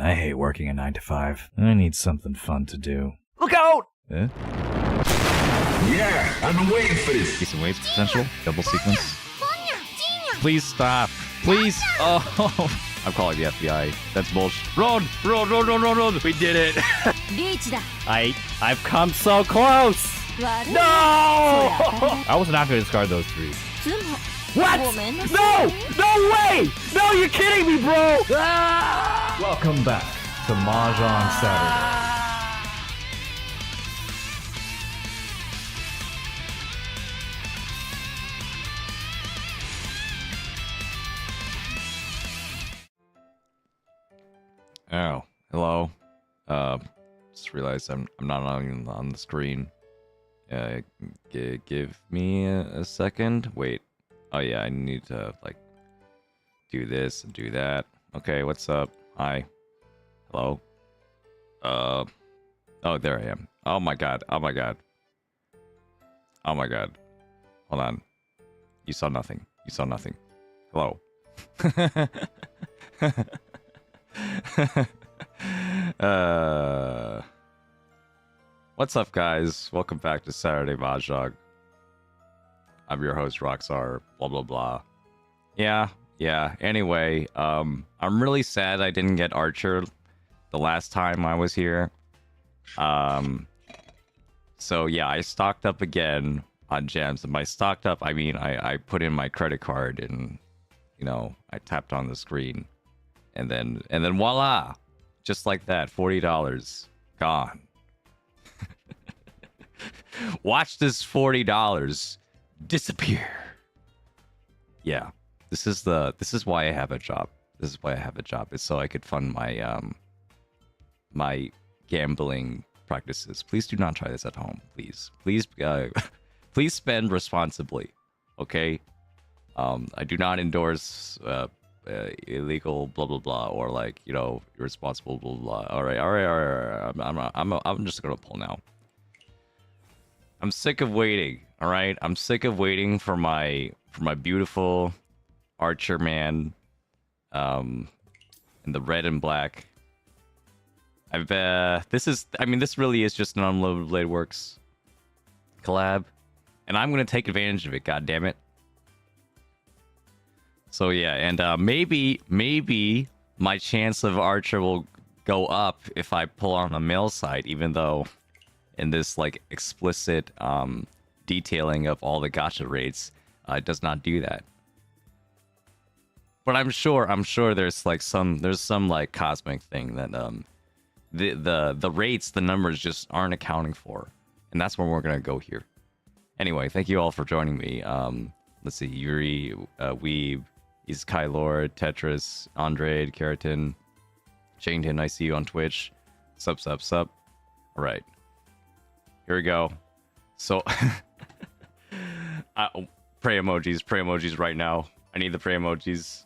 I hate working a 9 to 5. I need something fun to do. Look out! Eh? Yeah, I've been waiting for this. Decent waves potential. Double sequence. Please stop. Please. Oh, I'm calling the FBI. That's bullshit. Run! Run! Run! Run! Run! Run! We did it. I've come so close. No! I was not going to discard those 3. What? No! No way! No, you're kidding me, bro! Ah! Welcome back to Mahjong Saturday. Oh, hello. Just realized I'm not on the screen. Give me a second. Wait. Oh yeah, I need to like do this and do that. Okay, what's up? Hi. Hello. Oh, there I am. Oh my god. Oh my god. Oh my god. Hold on. You saw nothing. You saw nothing. Hello. What's up, guys? Welcome back to Saturday Mahjong. I'm your host, Roxar. Blah blah blah. Yeah. Anyway, I'm really sad I didn't get Archer the last time I was here. So yeah, I stocked up again on gems, and by stocked up, I mean I put in my credit card and I tapped on the screen, and then voila, just like that, $40 gone. Watch this $40 disappear. Yeah, this is why I have a job. This is why I have a job. It's so I could fund my my gambling practices. Please do not try this at home. Please please spend responsibly. Okay. I do not endorse illegal blah blah blah or like irresponsible blah blah. All right. I'm just gonna pull now. I'm sick of waiting. All right. I'm sick of waiting for my beautiful Archer man, in the red and black. This really is just an Unloaded Blade Works collab, and I'm gonna take advantage of it. God damn it. So yeah, and maybe my chance of Archer will go up if I pull on the male side, even though in this like explicit detailing of all the gacha rates, it does not do that. But I'm sure there's some like cosmic thing that the rates, the numbers just aren't accounting for, and that's where we're gonna go here. Anyway, thank you all for joining me. Let's see, Yuri, Weeb, Izukai Lord, Tetris, Andre, Keraton, Chainton, I see you on Twitch. Sup. All right, here we go. So, pray emojis right now. I need the pray emojis.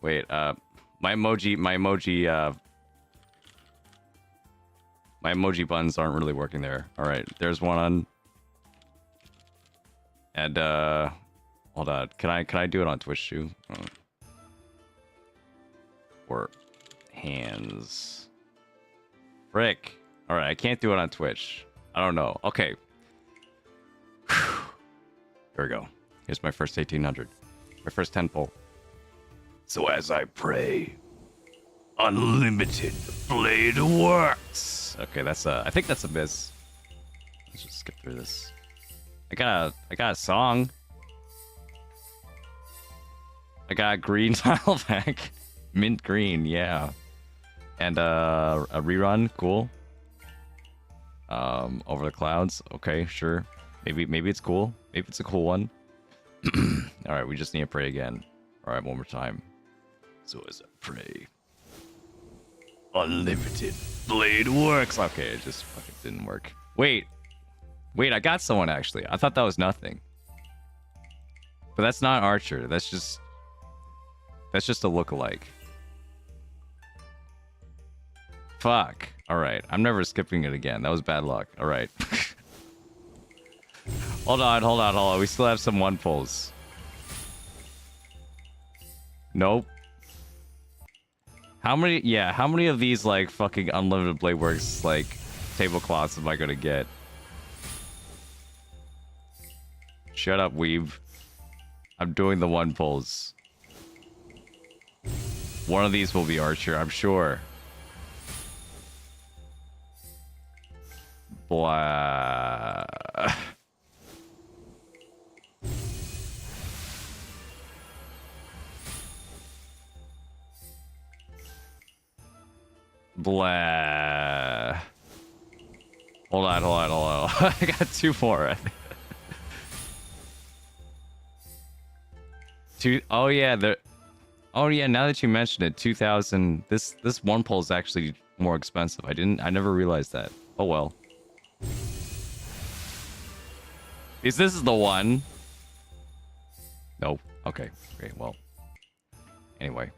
Wait, my emoji buttons aren't really working there. All right, there's one on. And hold on, can I do it on Twitch too? Or hands. Frick. All right, I can't do it on Twitch. I don't know. Okay. Here we go. Here's my first 1800. My first 10 pull. So as I pray, unlimited blade works. Okay, that's I think that's a miss. Let's just skip through this. I got a song. I got a green tile pack. Mint green, yeah. And a rerun, cool. Over the clouds, okay, sure. Maybe it's cool. Maybe it's a cool one. All right, we just need to pray again. All right, one more time. So as I pray, unlimited blade works. Okay, it just fucking didn't work. Wait, I got someone actually. I thought that was nothing. But that's not Archer. That's just a lookalike. Fuck. All right, I'm never skipping it again. That was bad luck. All right. Hold on. We still have some one pulls. Nope. How many of these, like, fucking unlimited blade works, like, tablecloths am I gonna get? Shut up, weeb. I'm doing the one pulls. One of these will be Archer, I'm sure. Blah. Blah. Hold on. I got two more. Oh yeah, now that you mention it, 2000. This one pole is actually more expensive. I never realized that. Oh well. This is the one. Nope. Okay. Great. Well. Anyway.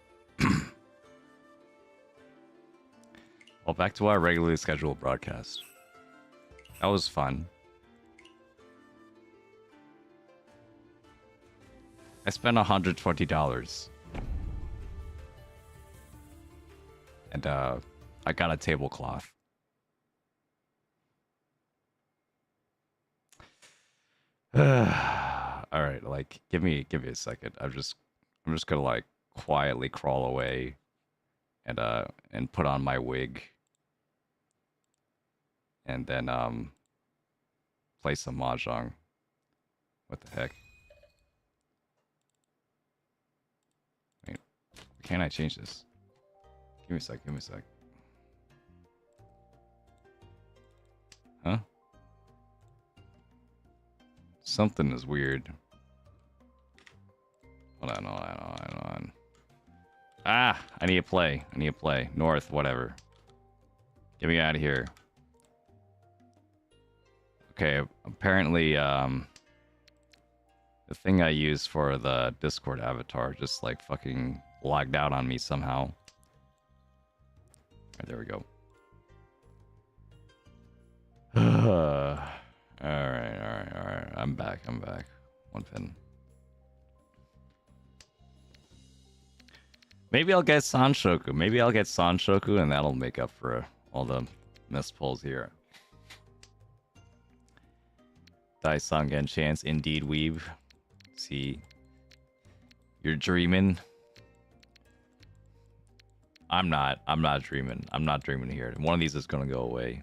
Well, back to our regularly scheduled broadcast. That was fun. I spent $120. And I got a tablecloth. All right, like give me a second. I'm just gonna like quietly crawl away and put on my wig. And then play some Mahjong. What the heck? Wait, can't I change this? Give me a sec. Huh? Something is weird. Hold on. Ah! I need to play. North, whatever. Get me out of here. Okay, apparently, the thing I use for the Discord avatar just, like, fucking logged out on me somehow. Right, there we go. Alright. I'm back. One pin. Maybe I'll get Sanshoku. And that'll make up for all the missed pulls here. Daisang chance, indeed, weeb. See, you're dreaming. I'm not dreaming. I'm not dreaming here. One of these is gonna go away.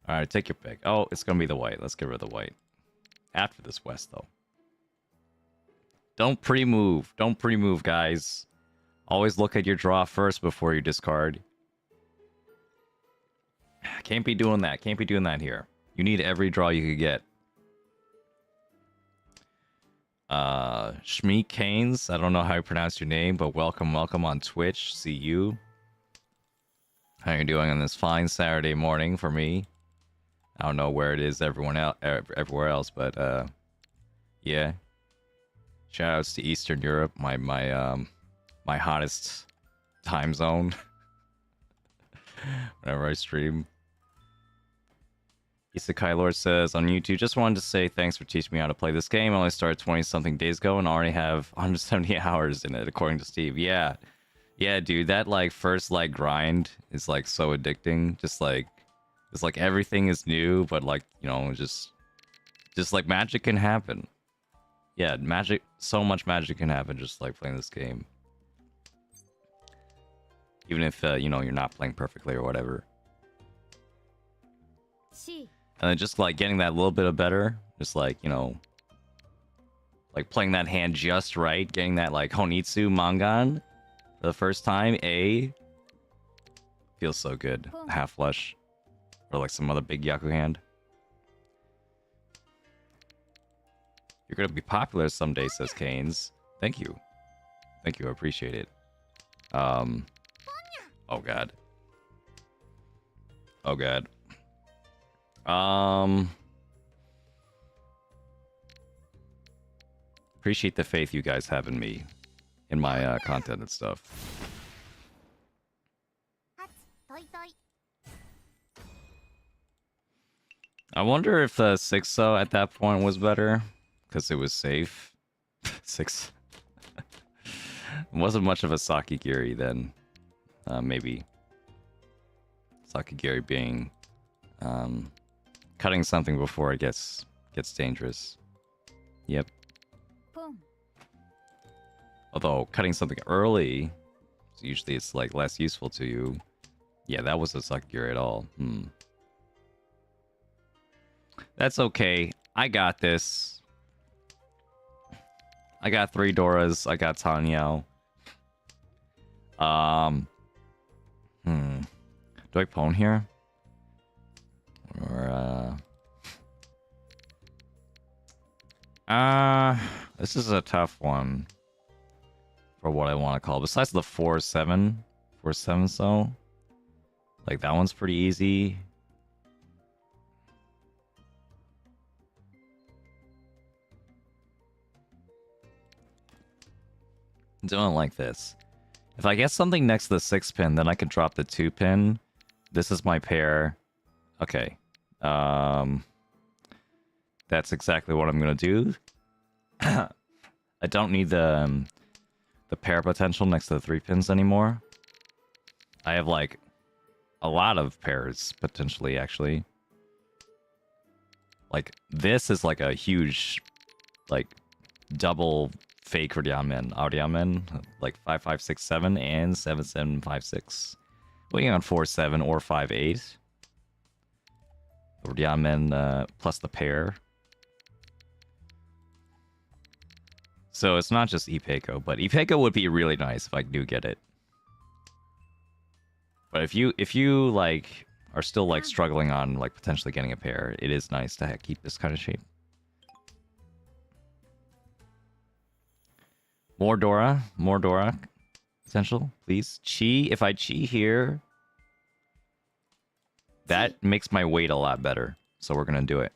All right, take your pick. Oh, it's gonna be the white. Let's get rid of the white. After this west, though. Don't pre-move. Don't pre-move, guys. Always look at your draw first before you discard. Can't be doing that. Can't be doing that here. You need every draw you could get. Shmeek Canes, I don't know how you pronounce your name, but welcome on Twitch. See you. How you doing on this fine Saturday morning for me? I don't know where it is everywhere else, but yeah. Shoutouts to Eastern Europe, my hottest time zone. Whenever I stream. Isekai Lord says on YouTube, just wanted to say thanks for teaching me how to play this game. I only started 20-something days ago and already have 170 hours in it, according to Steve. Yeah, dude, that like first like grind is like so addicting. Just like it's like everything is new, but like, you know, just like magic can happen. Yeah, so much magic can happen just like playing this game. Even if you know, you're not playing perfectly or whatever. And then just like getting that little bit of better, just like, you know, like playing that hand just right, getting that like Honitsu Mangan for the first time, feels so good. Half flush. Or like some other big Yaku hand. You're gonna be popular someday, says Canes. Thank you. I appreciate it. Oh god. Appreciate the faith you guys have in me, in my content and stuff. I wonder if the 6-0 at that point was better, because it was safe. 6. Wasn't much of a Sakigiri then. Maybe. Sakigiri being cutting something before it gets dangerous. Yep. Although cutting something early, usually it's like less useful to you. Yeah, that was a Sakigiri at all. That's okay. I got this. I got 3 Doras. I got Tanyao. Do I pwn here? Or this is a tough one for what I want to call. Besides the 4-7, 4-7, so like that one's pretty easy. Don't like this. If I get something next to the 6 pin, then I can drop the 2 pin. This is my pair. Okay. That's exactly what I'm gonna do. I don't need the pair potential next to the 3 pins anymore. I have like a lot of pairs potentially, actually. Like this is like a huge, like double fake Auriamen, like 5567 and 7756. Waiting on 47 or 58. Auriamen plus the pair. So it's not just Ipeco, but Ipeco would be really nice if I do get it. But if you like are still like struggling on like potentially getting a pair, it is nice to keep this kind of shape. More Dora potential, please. Chi, if I Chi here, that makes my weight a lot better. So we're gonna do it.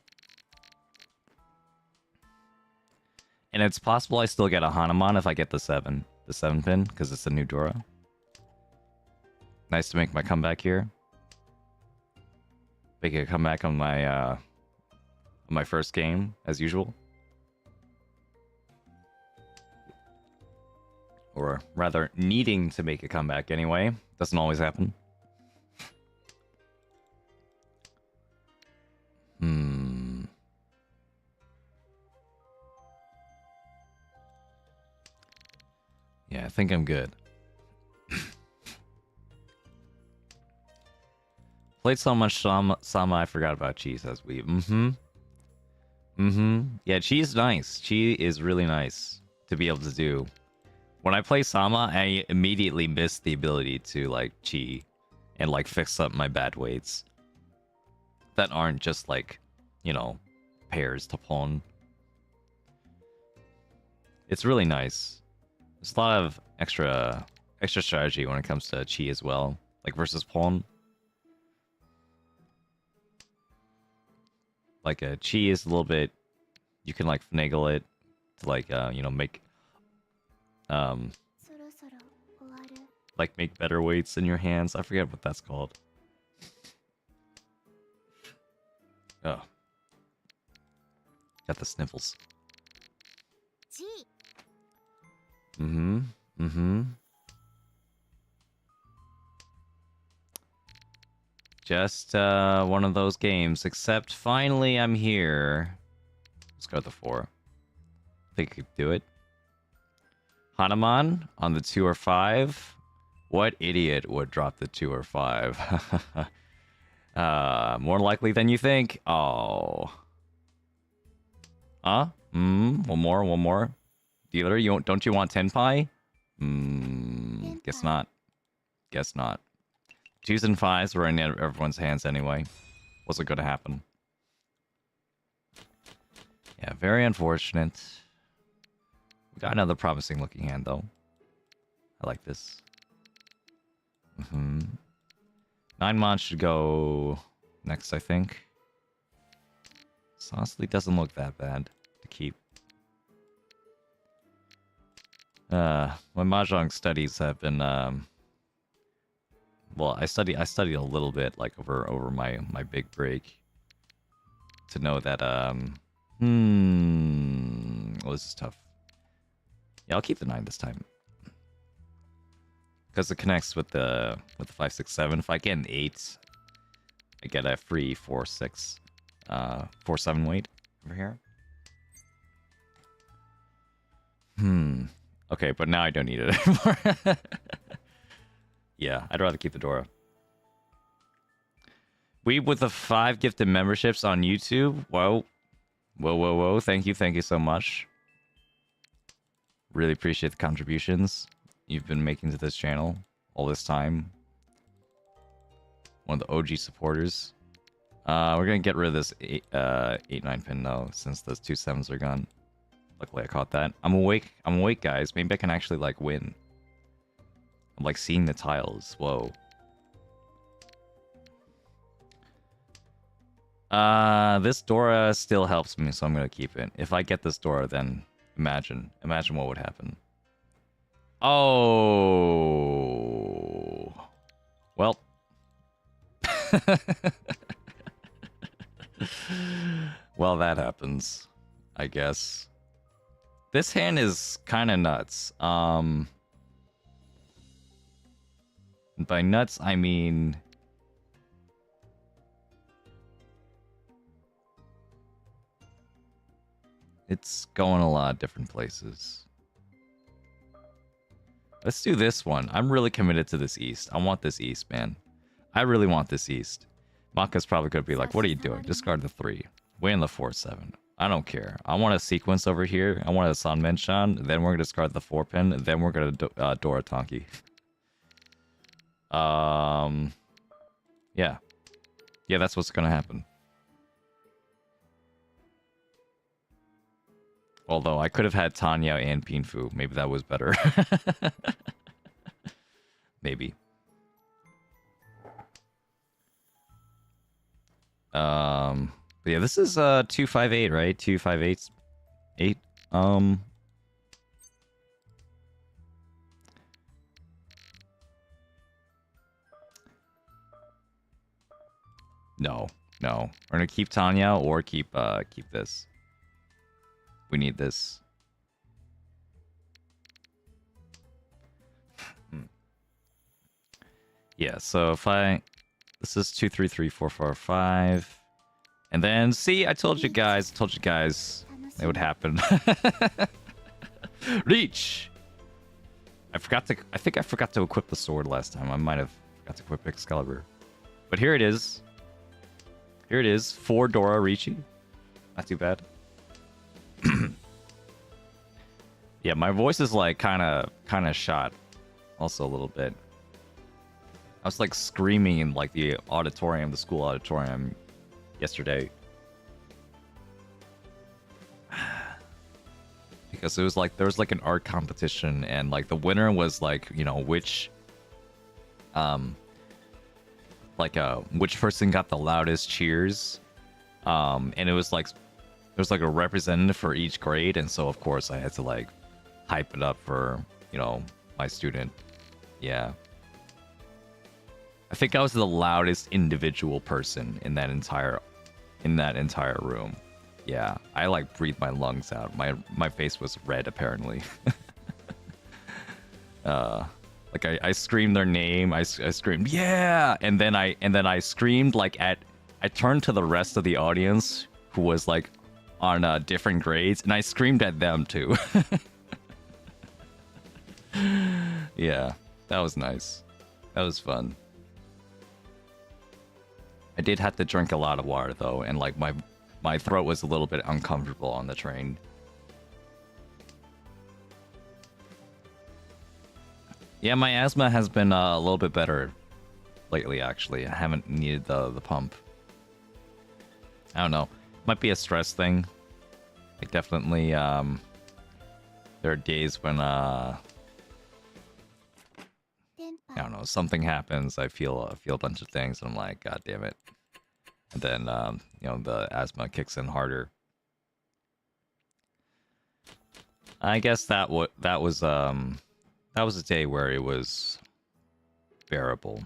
And it's possible I still get a Hanuman if I get the 7 pin, because it's a new Dora. Nice to make my comeback here. Make a comeback on my first game, as usual. Or rather, needing to make a comeback anyway. Doesn't always happen. Yeah, I think I'm good. Played so much Sama, I forgot about Chi, says we. Yeah, Chi's nice. Chi is really nice to be able to do. When I play Sama, I immediately miss the ability to, like, Chi and, like, fix up my bad weights. That aren't just, like, you know, pairs to pawn. It's really nice. There's a lot of extra strategy when it comes to Chi as well, like versus pawn. Like a Chi is a little bit, you can like finagle it to like you know, make like make better weights in your hands. I forget what that's called. Oh, got the sniffles. Just one of those games, except finally I'm here. Let's go with the 4. I think I could do it. Hanuman on the 2 or 5. What idiot would drop the 2 or 5? More likely than you think. Oh. Huh? One more. Dealer, don't you want Tenpai? Guess not. Guess not. 2s and 5s were in everyone's hands anyway. Wasn't going to happen. Yeah, very unfortunate. We got another promising looking hand, though. I like this. 9 Mon should go next, I think. This honestly doesn't look that bad to keep. My Mahjong studies have been... well, I studied a little bit, like, over my big break. To know that, well, this is tough. Yeah, I'll keep the 9 this time. because it connects with the 567. If I get an 8, I get a free 4-6, 4-7 weight over here. Okay, but now I don't need it anymore. Yeah, I'd rather keep the Dora. We with the 5 gifted memberships on YouTube. Whoa. Whoa. Thank you so much. Really appreciate the contributions you've been making to this channel all this time. One of the OG supporters. We're gonna get rid of this 8-9 pin though, since those 2 7s are gone. Luckily I caught that. I'm awake, guys. Maybe I can actually like win. I'm like seeing the tiles. Whoa. This Dora still helps me, so I'm gonna keep it. If I get this Dora, then imagine what would happen. Oh. Well. Well, that happens, I guess. This hand is kind of nuts. By nuts, I mean... it's going a lot of different places. Let's do this one. I'm really committed to this East. I want this East, man. I really want this East. Maka's probably going to be like, what are you doing? Discard the 3. Win the 4-7. I don't care. I want a sequence over here. I want a Sanmenshan. Then we're going to discard the 4-pin. Then we're going to Dora Tonki. Yeah. Yeah, that's what's going to happen. Although I could have had Tanya and Pinfu. Maybe that was better. Maybe. But yeah, this is 258, right? 258 8. No. We're gonna keep Tanya or keep this. We need this. Yeah, so if this is 2 3 3 4 4 5, and then see, I told you guys it would happen. Reach. I think I forgot to equip the sword last time. I might have forgot to equip Excalibur, but here it is. 4 Dora Riichi. Not too bad. Yeah, my voice is like kind of shot also a little bit. I was like screaming in like the school auditorium yesterday. Because it was like there was like an art competition and like the winner was like, you know, which which person got the loudest cheers. And it was like there was like a representative for each grade, and so of course I had to like hype it up for, you know, my student. Yeah. I think I was the loudest individual person in that entire room. Yeah, I like breathed my lungs out. My face was red apparently. Like I screamed their name. I screamed, yeah, and then I screamed like I turned to the rest of the audience who was like on different grades, and I screamed at them too. Yeah, that was nice. That was fun. I did have to drink a lot of water though, and like my throat was a little bit uncomfortable on the train. Yeah, my asthma has been a little bit better lately, actually. I haven't needed the pump. I don't know. Might be a stress thing. Like, definitely, there are days when, I don't know, something happens, I feel a bunch of things, and I'm like, God damn it. And then, you know, the asthma kicks in harder. I guess that was a day where it was bearable.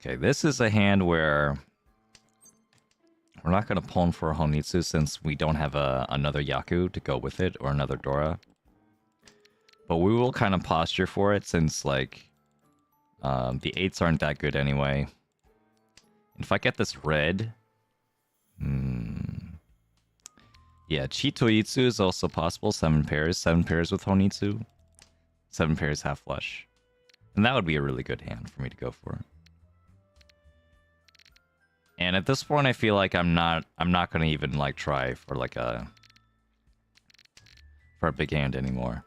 Okay, this is a hand where we're not going to pull in for a Honitsu since we don't have another Yaku to go with it, or another Dora. But we will kind of posture for it since, like, the 8s aren't that good anyway. If I get this red... Yeah, Chitoitsu is also possible. 7 pairs. 7 pairs with Honitsu. 7 pairs half flush. And that would be a really good hand for me to go for. And at this point, I feel like I'm not gonna even like try for like a big hand anymore.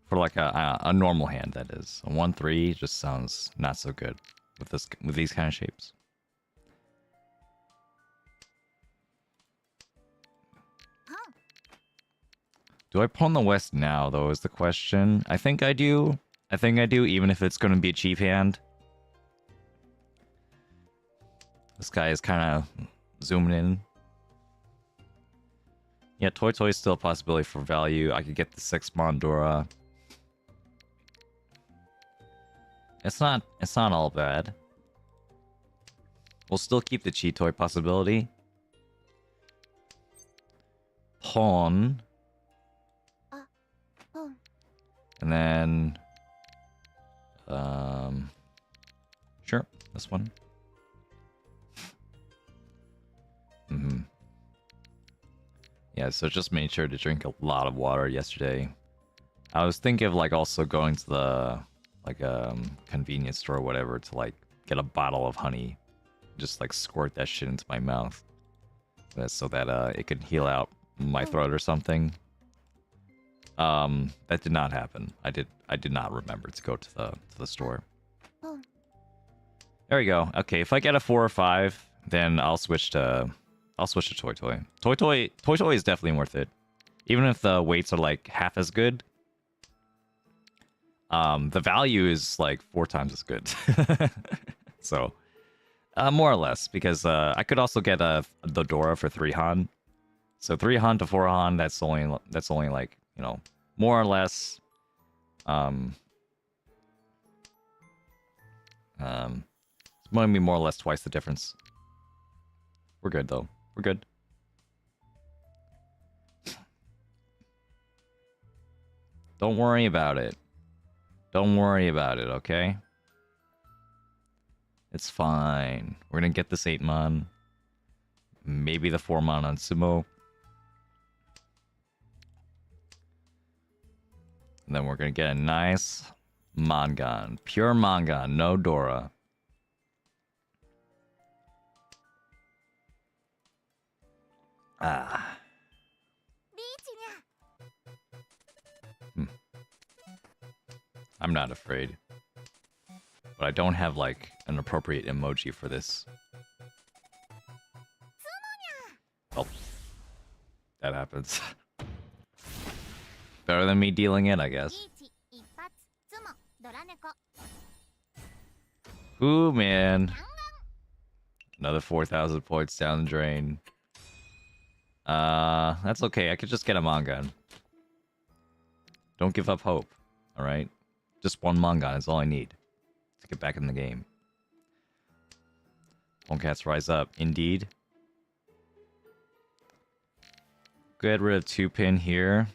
For like a normal hand, that is. A 1-3 just sounds not so good with these kind of shapes. Do I pawn the west now, though, is the question. I think I do. I think I do, even if it's going to be a cheap hand. This guy is kind of zooming in. Yeah, Toy is still a possibility for value. I could get the 6 Mondora. It's not all bad. We'll still keep the Chitoy possibility. Pawn. And then, sure, this one. Yeah, so just made sure to drink a lot of water yesterday. I was thinking of like also going to the convenience store or whatever to like get a bottle of honey, just like squirt that shit into my mouth, so that it could heal out my throat or something. That did not happen. I did not remember to go to the store. There we go. Okay, if I get a 4 or 5, then I'll switch to Toy Toy. Toy Toy is definitely worth it. Even if the weights are like half as good. The value is like 4 times as good. So more or less, because I could also get the Dora for 3 Han. So 3 Han to 4 Han, that's only like, you know, more or less it's going to be more or less twice the difference. We're good though. We're good. Don't worry about it. Don't worry about it, okay? It's fine. We're gonna get this 8-mon. Maybe the 4-mon on Sumo. And then we're gonna get a nice Mangan. Pure Mangan, no Dora. Ah. I'm not afraid. But I don't have, like, an appropriate emoji for this. Oh. That happens. Better than me dealing it, I guess. Ooh, man. Another 4,000 points down the drain. That's okay. I could just get a Mangan. Don't give up hope. Alright? Just 1 Mangan is all I need to get back in the game. Homecats rise up. Indeed. Get rid of 2-pin here.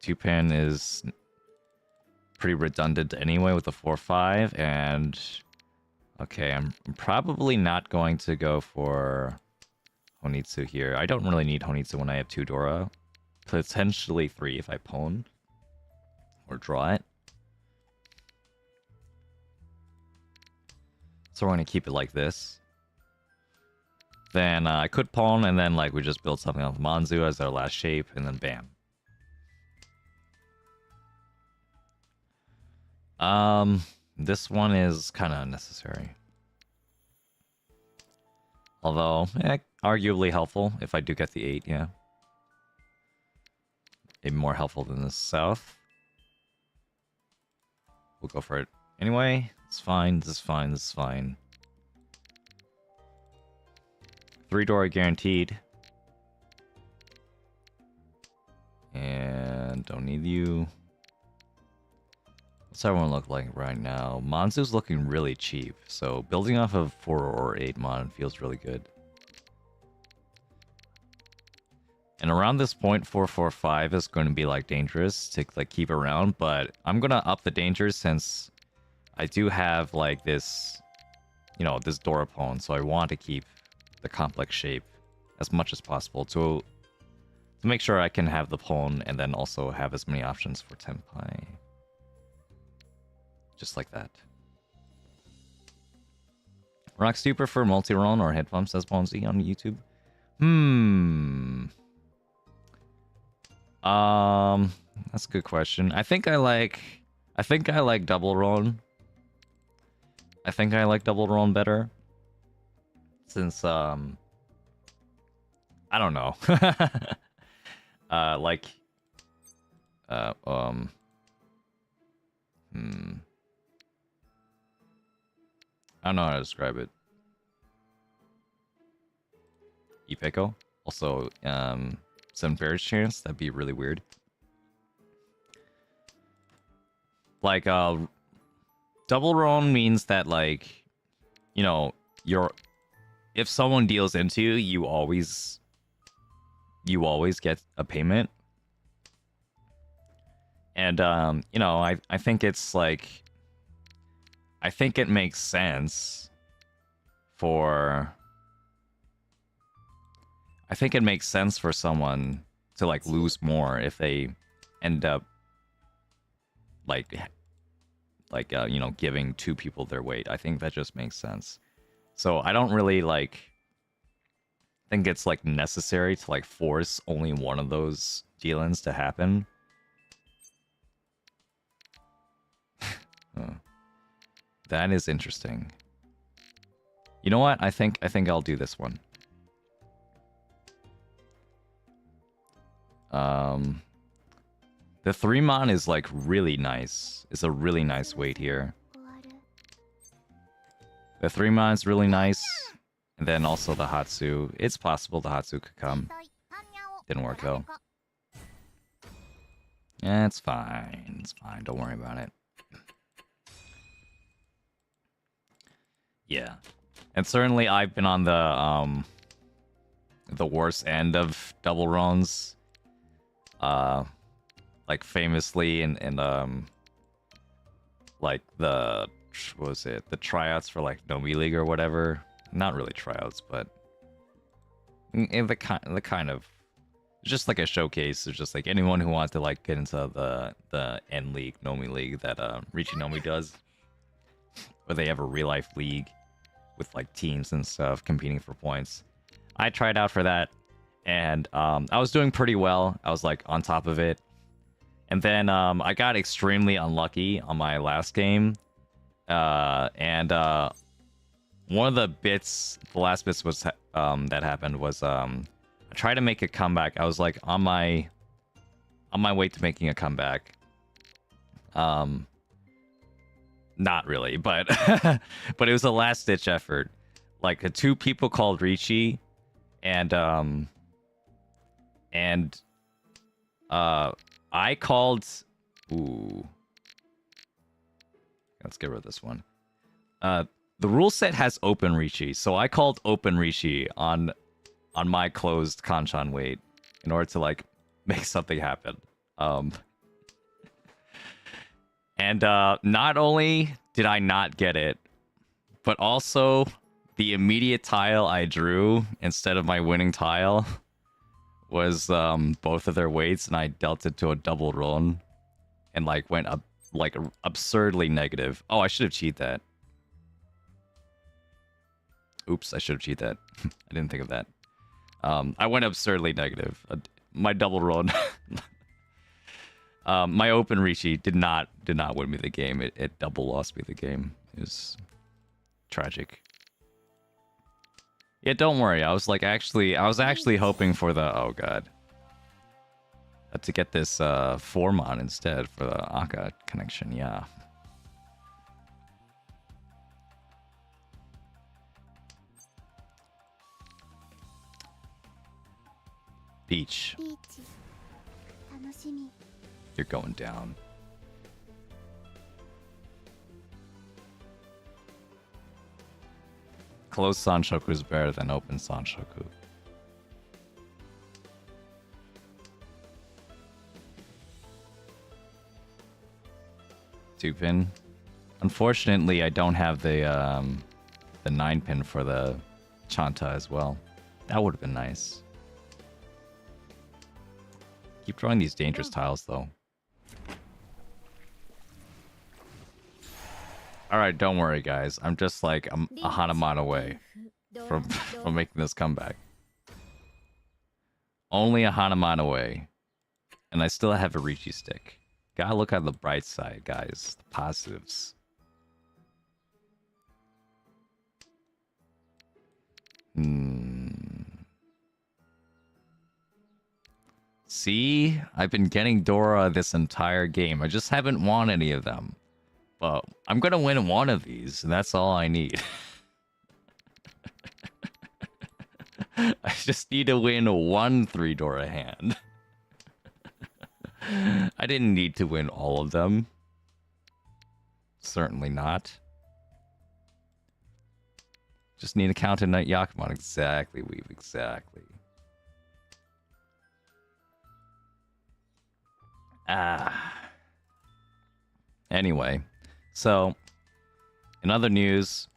2-pin is pretty redundant anyway with the 4-5. And... okay, I'm probably not going to go for Honitsu here. I don't really need Honitsu when I have 2 Dora. Potentially 3 if I pawn. Or draw it. So we're going to keep it like this. Then I could pawn, and then like we just build something off Manzu as our last shape, and then bam. This one is kind of unnecessary. Although, arguably helpful if I do get the 8, yeah. Maybe more helpful than the south. We'll go for it anyway. It's fine, this is fine, this is fine. 3 Dora guaranteed. And don't need you. What's everyone look like right now? Manzu's looking really cheap, so building off of 4 or 8 mon feels really good. And around this point, 445 is going to be like dangerous to like keep around, but I'm gonna up the danger since I do have like this, you know, this door pawn, so I want to keep the complex shape as much as possible to make sure I can have the pawn and then also have as many options for Tenpai. Just like that. Rox, do you prefer multi-roll or head bumps as Bonzi on YouTube? That's a good question. I think I like double roll. I think I like double roll better. Since I don't know. Like I don't know how to describe it. Ipeco? Also, 7 pairs chance? That'd be really weird. Like, double roll means that, like, you know, if someone deals into you, you always get a payment. And, you know, I think it's like, I think it makes sense for someone to like lose more if they end up like you know, giving 2 people their weight. I think that just makes sense. So I don't really like think it's like necessary to like force only one of those deal-ins to happen. That is interesting. You know what? I think I'll do this one. The 3-mon is like really nice. It's a really nice weight here. The 3-mon is really nice. And then also the Hatsu. It's possible the Hatsu could come. Didn't work though. Yeah, it's fine. It's fine. Don't worry about it. Yeah. And certainly I've been on the worst end of double runs. Like famously in like the, what was it? The tryouts for like Nomi League or whatever. Not really tryouts, but in the kind of just like a showcase. It's just like anyone who wants to like get into the N League, Nomi League that Riichi Nomi does, where they have a real life league with like teams and stuff competing for points. I tried out for that, and I was doing pretty well. I was like on top of it, and then I got extremely unlucky on my last game, and one of the last bits was that happened was I tried to make a comeback. I was like on my way to making a comeback. Not really, but but it was a last ditch effort. Like 2 people called Riichi, and I called. Ooh, let's get rid of this one. The rule set has open Riichi, so I called open Riichi on my closed Kanchan weight in order to like make something happen. And not only did I not get it, but also the immediate tile I drew instead of my winning tile was both of their weights, and I dealt it to a double run and like went up like absurdly negative. Oh, I should have cheated that. Oops, I should have cheated that. I didn't think of that. I went absurdly negative. My double run. My open Riichi did not win me the game. It double lost me the game. It was tragic. Yeah, don't worry. I was actually hoping for the, oh god, to get this 4-mon instead for the Aka connection. Yeah. Beach. You're going down. Closed Sanshoku is better than open Sanshoku. 2-pin. Unfortunately, I don't have the 9-pin for the Chanta as well. That would have been nice. Keep drawing these dangerous tiles, though. Alright, don't worry, guys. I'm just like a Hanuman away from making this comeback. Only a Hanuman away. And I still have a Riichi stick. Gotta look at the bright side, guys. The positives. See? I've been getting Dora this entire game. I just haven't won any of them. But I'm gonna win one of these, and that's all I need. I just need to win one 3 Dora hand. I didn't need to win all of them. Certainly not. Just need to count a Night Yakuman. Exactly, Weave. Exactly. Anyway, so in other news,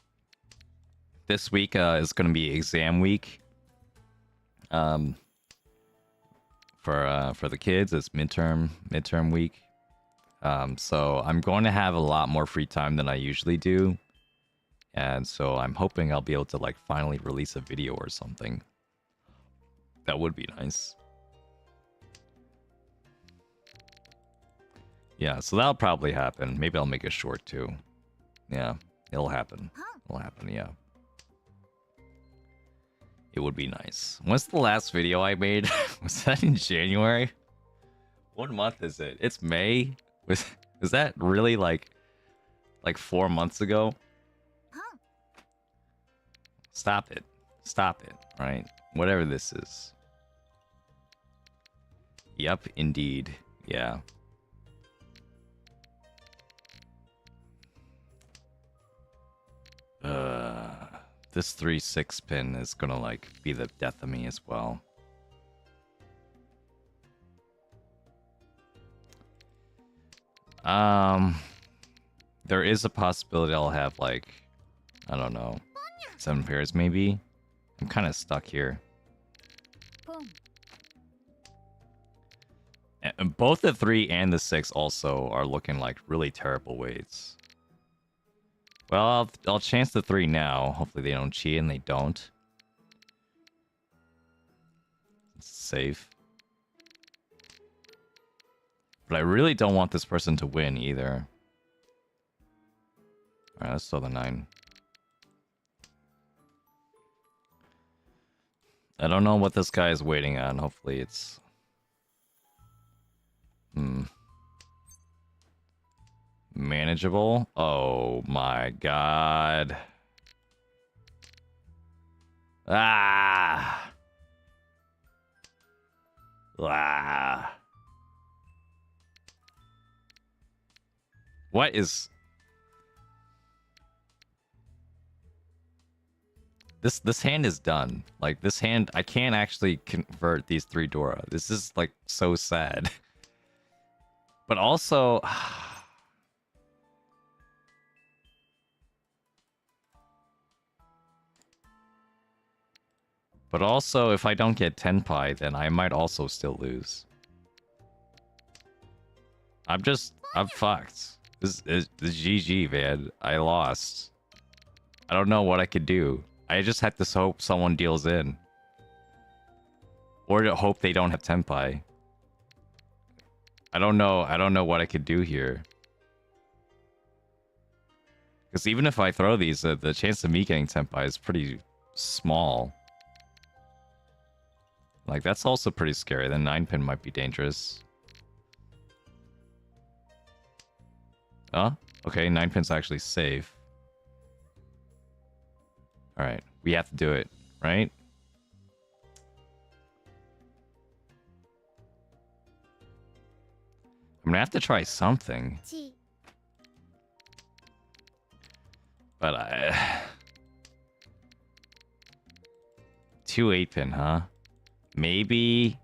this week is going to be exam week. For the kids, it's midterm week. So I'm going to have a lot more free time than I usually do. And so I'm hoping I'll be able to like finally release a video or something. That would be nice. Yeah, so that'll probably happen. Maybe I'll make a short too. Yeah, it'll happen. It'll happen, yeah. It would be nice. When's the last video I made? Was that in January? What month is it? It's May? Was that really like 4 months ago? Stop it. Stop it, right? Whatever this is. Yep, indeed. Yeah. This 3-6 pin is gonna like be the death of me as well. There is a possibility I'll have like, I don't know, 7 pairs maybe. I'm kind of stuck here. And both the 3 and the 6 also are looking like really terrible weights. Well, I'll chance the 3 now. Hopefully they don't cheat, and they don't. It's safe. But I really don't want this person to win either. Alright, let's throw the 9. I don't know what this guy is waiting on. Hopefully it's... manageable? Oh my god. Ah! Ah! What is... This hand is done. Like, this hand, I can't actually convert these 3 Dora. This is, like, so sad. But also... But also, if I don't get Tenpai, then I might also still lose. I'm fucked. This is GG, man. I lost. I don't know what I could do. I just had to hope someone deals in. Or to hope they don't have Tenpai. I don't know what I could do here. Because even if I throw these, the chance of me getting Tenpai is pretty small. Like, that's also pretty scary. The 9-pin might be dangerous. Oh, okay, 9-pin's actually safe. Alright, we have to do it, right? I'm gonna have to try something. But I... 2 8-pin, huh? Maybe...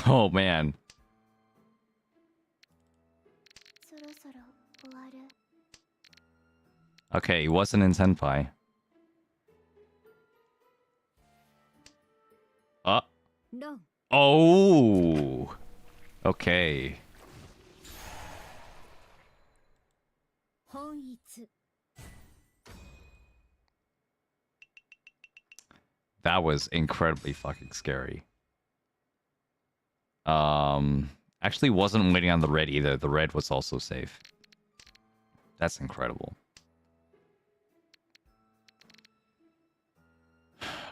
Oh man. Okay, he wasn't in Senpai. Oh. Okay. That was incredibly fucking scary. Actually wasn't waiting on the red either. The red was also safe. That's incredible.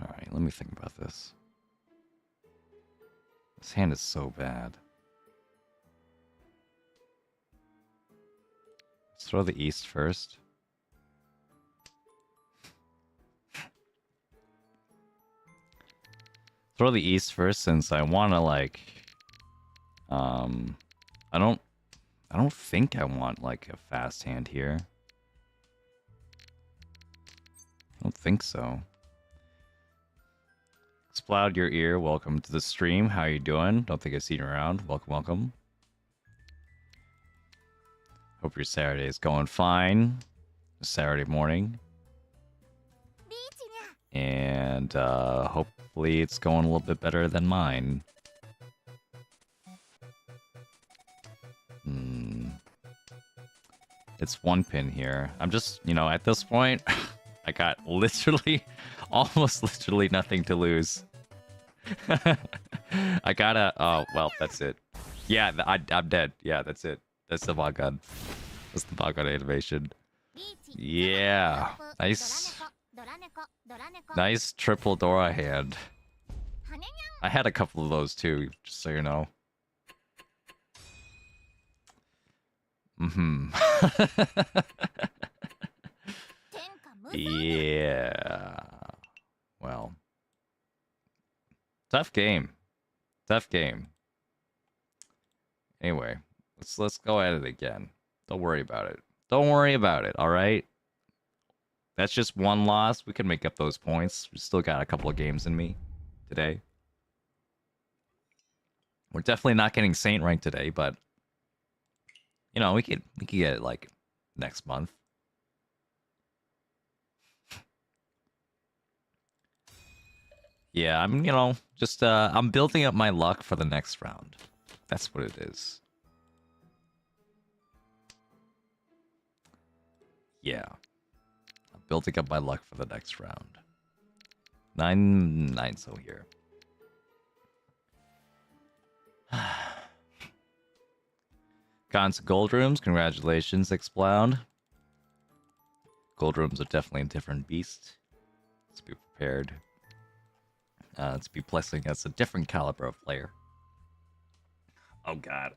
Alright, let me think about this. This hand is so bad. Let's throw the east first. Throw the east first since I want to like I don't think I want like a fast hand here. I don't think so. Sploud your ear, welcome to the stream. How you doing? Don't think I've seen you around. Welcome, welcome. Hope your Saturday is going fine. Saturday morning. And hopefully it's going a little bit better than mine. It's one pin here. I'm just, you know, at this point, I got literally, almost literally nothing to lose. I gotta, oh, well, that's it. Yeah, I'm dead. Yeah, that's it. That's the Bagan. That's the Bagan animation. Yeah. Nice. Nice triple Dora hand. I had a couple of those too, just so you know. Yeah. Well. Tough game. Tough game. Anyway, let's go at it again. Don't worry about it. Don't worry about it, alright? That's just one loss. We can make up those points. We still got a couple of games in me today. We're definitely not getting Saint rank today, but you know, we could get it like next month. Yeah, I'm, you know, just I'm building up my luck for the next round. That's what it is. Yeah. I'm building up my luck for the next round. 9 so here. Gone to gold rooms. Congratulations, Exploud. Gold rooms are definitely a different beast. Let's be prepared. Let's be blessing as a different caliber of player. Oh god.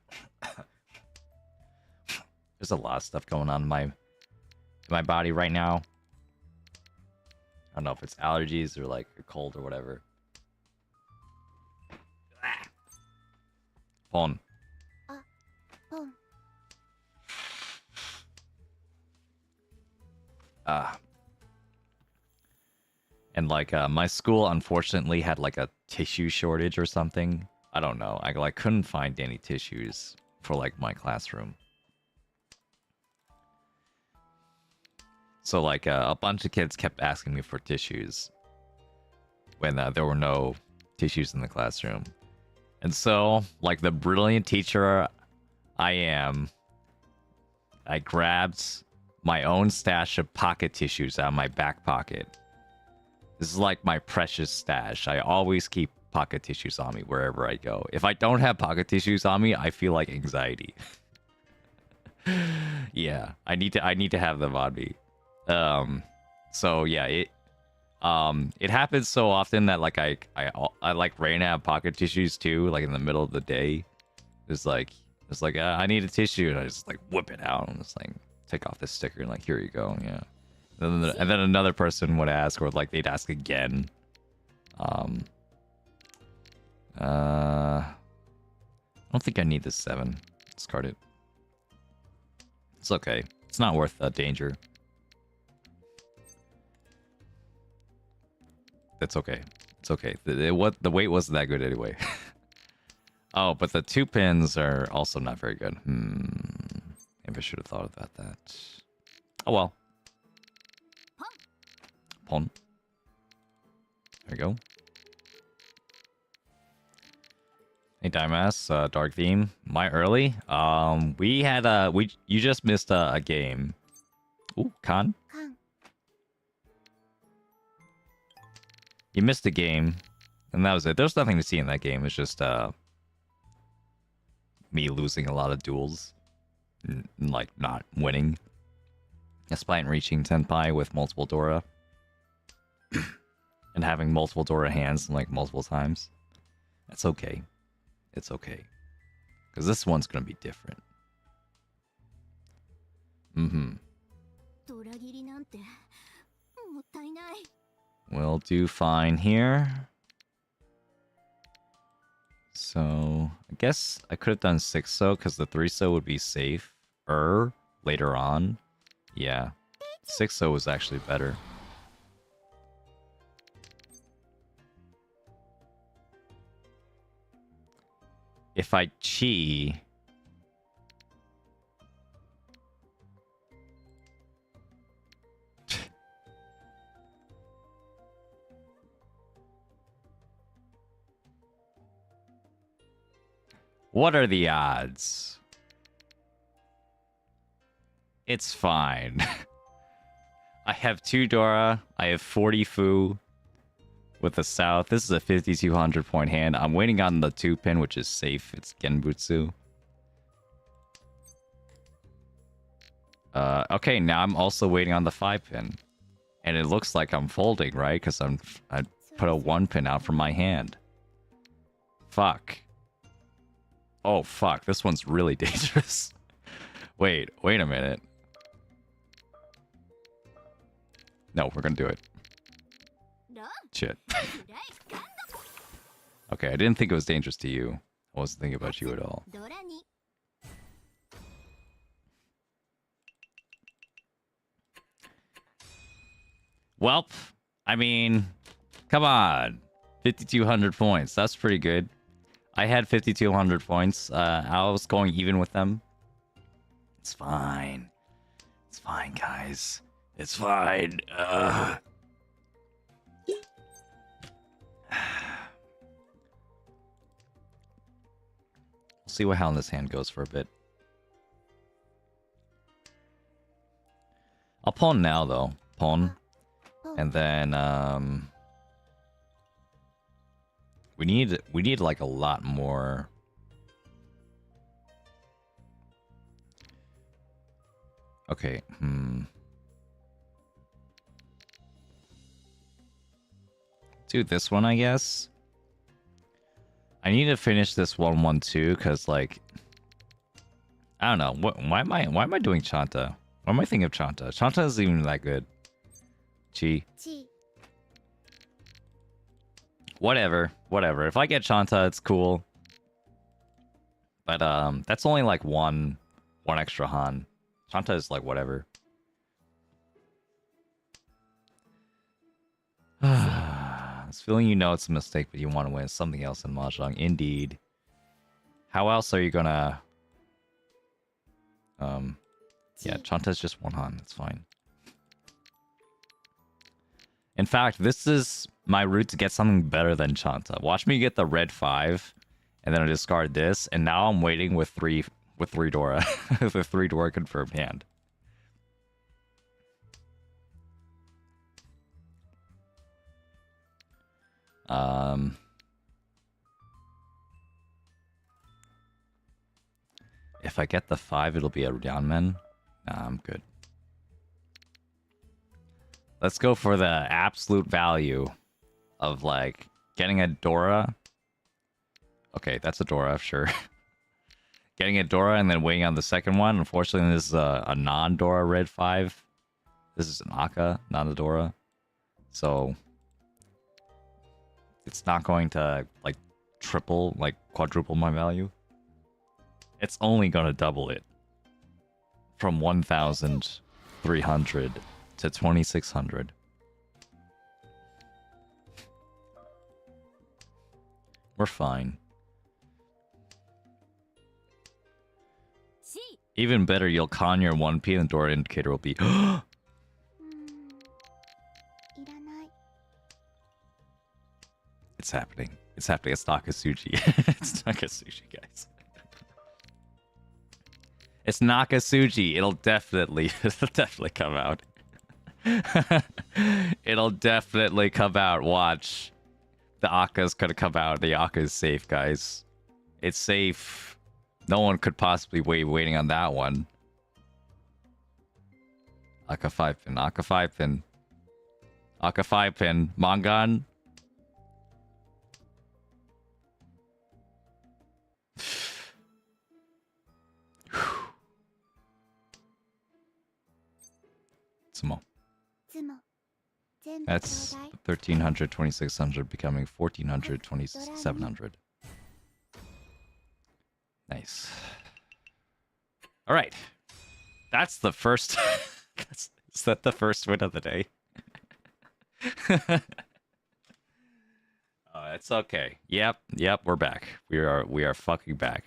There's a lot of stuff going on in my body right now. I don't know if it's allergies or like a cold or whatever. Pon. And like my school unfortunately had like a tissue shortage or something. I don't know. I like couldn't find any tissues for like my classroom. So like a bunch of kids kept asking me for tissues when there were no tissues in the classroom. And so, like the brilliant teacher I am, I grabbed my own stash of pocket tissues out of my back pocket. This is like my precious stash. I always keep pocket tissues on me wherever I go. If I don't have pocket tissues on me, I feel like anxiety. Yeah, I need to have them on me. So yeah, it happens so often that like I like ran out of pocket tissues too, like in the middle of the day. It's like I need a tissue, and I just like whip it out and just like take off the sticker and like here you go, yeah. And then another person would ask, or like they'd ask again. I don't think I need this 7. Discard it. It's okay. It's not worth the danger. That's okay. It's okay. The weight wasn't that good anyway. Oh, but the 2 pins are also not very good. Maybe I should have thought about that. Oh well. Pon. There we go. Hey, Dimas, Dark Theme. My early? You just missed a game. Ooh, Khan. You missed a game, and that was it. There's nothing to see in that game. It's just me losing a lot of duels, and, like not winning, despite reaching Tenpai with multiple Dora, and having multiple Dora hands like multiple times. That's okay. It's okay, because this one's gonna be different. We'll do fine here. So I guess I could have done 6-so because the 3-so would be safe later on. Yeah, 6-so was actually better. If I chi, what are the odds? It's fine. I have 2 Dora. I have 40 Fu with the South. This is a 5,200 point hand. I'm waiting on the 2 pin, which is safe. It's Genbutsu. Okay, now I'm also waiting on the 5 pin. And it looks like I'm folding, right? Because I put a 1 pin out from my hand. Fuck. Oh, fuck. This one's really dangerous. Wait a minute. No, we're gonna do it. Shit. Okay, I didn't think it was dangerous to you. I wasn't thinking about you at all. Welp, I mean, come on. 5,200 points. That's pretty good. I had 5,200 points. I was going even with them. It's fine. It's fine, guys. It's fine. We'll see how this hand goes for a bit. I'll pawn now, though. Pawn. And then, we need like a lot more. Okay, do this one, I guess. I need to finish this 1-1-2 because, like, I don't know. Why am I doing Chanta? Why am I thinking of Chanta? Chanta isn't even that good. Chi. Whatever. If I get Chanta, it's cool. But that's only like one extra Han. Chanta is like whatever. This feeling, you know it's a mistake, but you want to win something else in Mahjong. Indeed. How else are you gonna... Yeah, Chanta's just 1 Han. That's fine. In fact, this is my route to get something better than Chanta. Watch me get the red 5, and then I discard this, and now I'm waiting with 3 Dora. With a 3 Dora confirmed hand. If I get the 5, it'll be a Downman. Nah, I'm good. Let's go for the absolute value of, like, getting a Dora. Okay, that's a Dora, sure. Getting a Dora and then waiting on the second one. Unfortunately, this is a non-Dora red 5. This is an Akka, not a Dora. So, it's not going to, like, triple, like, quadruple my value. It's only going to double it. From 1,300 to 2,600. We're fine. Even better, you'll con your 1P and the door indicator will be. It's happening. It's happening. It's Nakasuji. It's Nakasuji, guys. It's Nakasuji. It'll definitely come out. It'll definitely come out. Watch. The Akka's gonna come out. The Akka is safe, guys. It's safe. No one could possibly waiting on that one. Akka 5 pin. Akka 5 pin. Akka 5 pin. Mangan. Sumo. That's 1300, 2600, becoming 1400, 2700. Nice. All right. That's the first. Is that the first win of the day? Oh, it's okay. Yep, we're back. We are fucking back.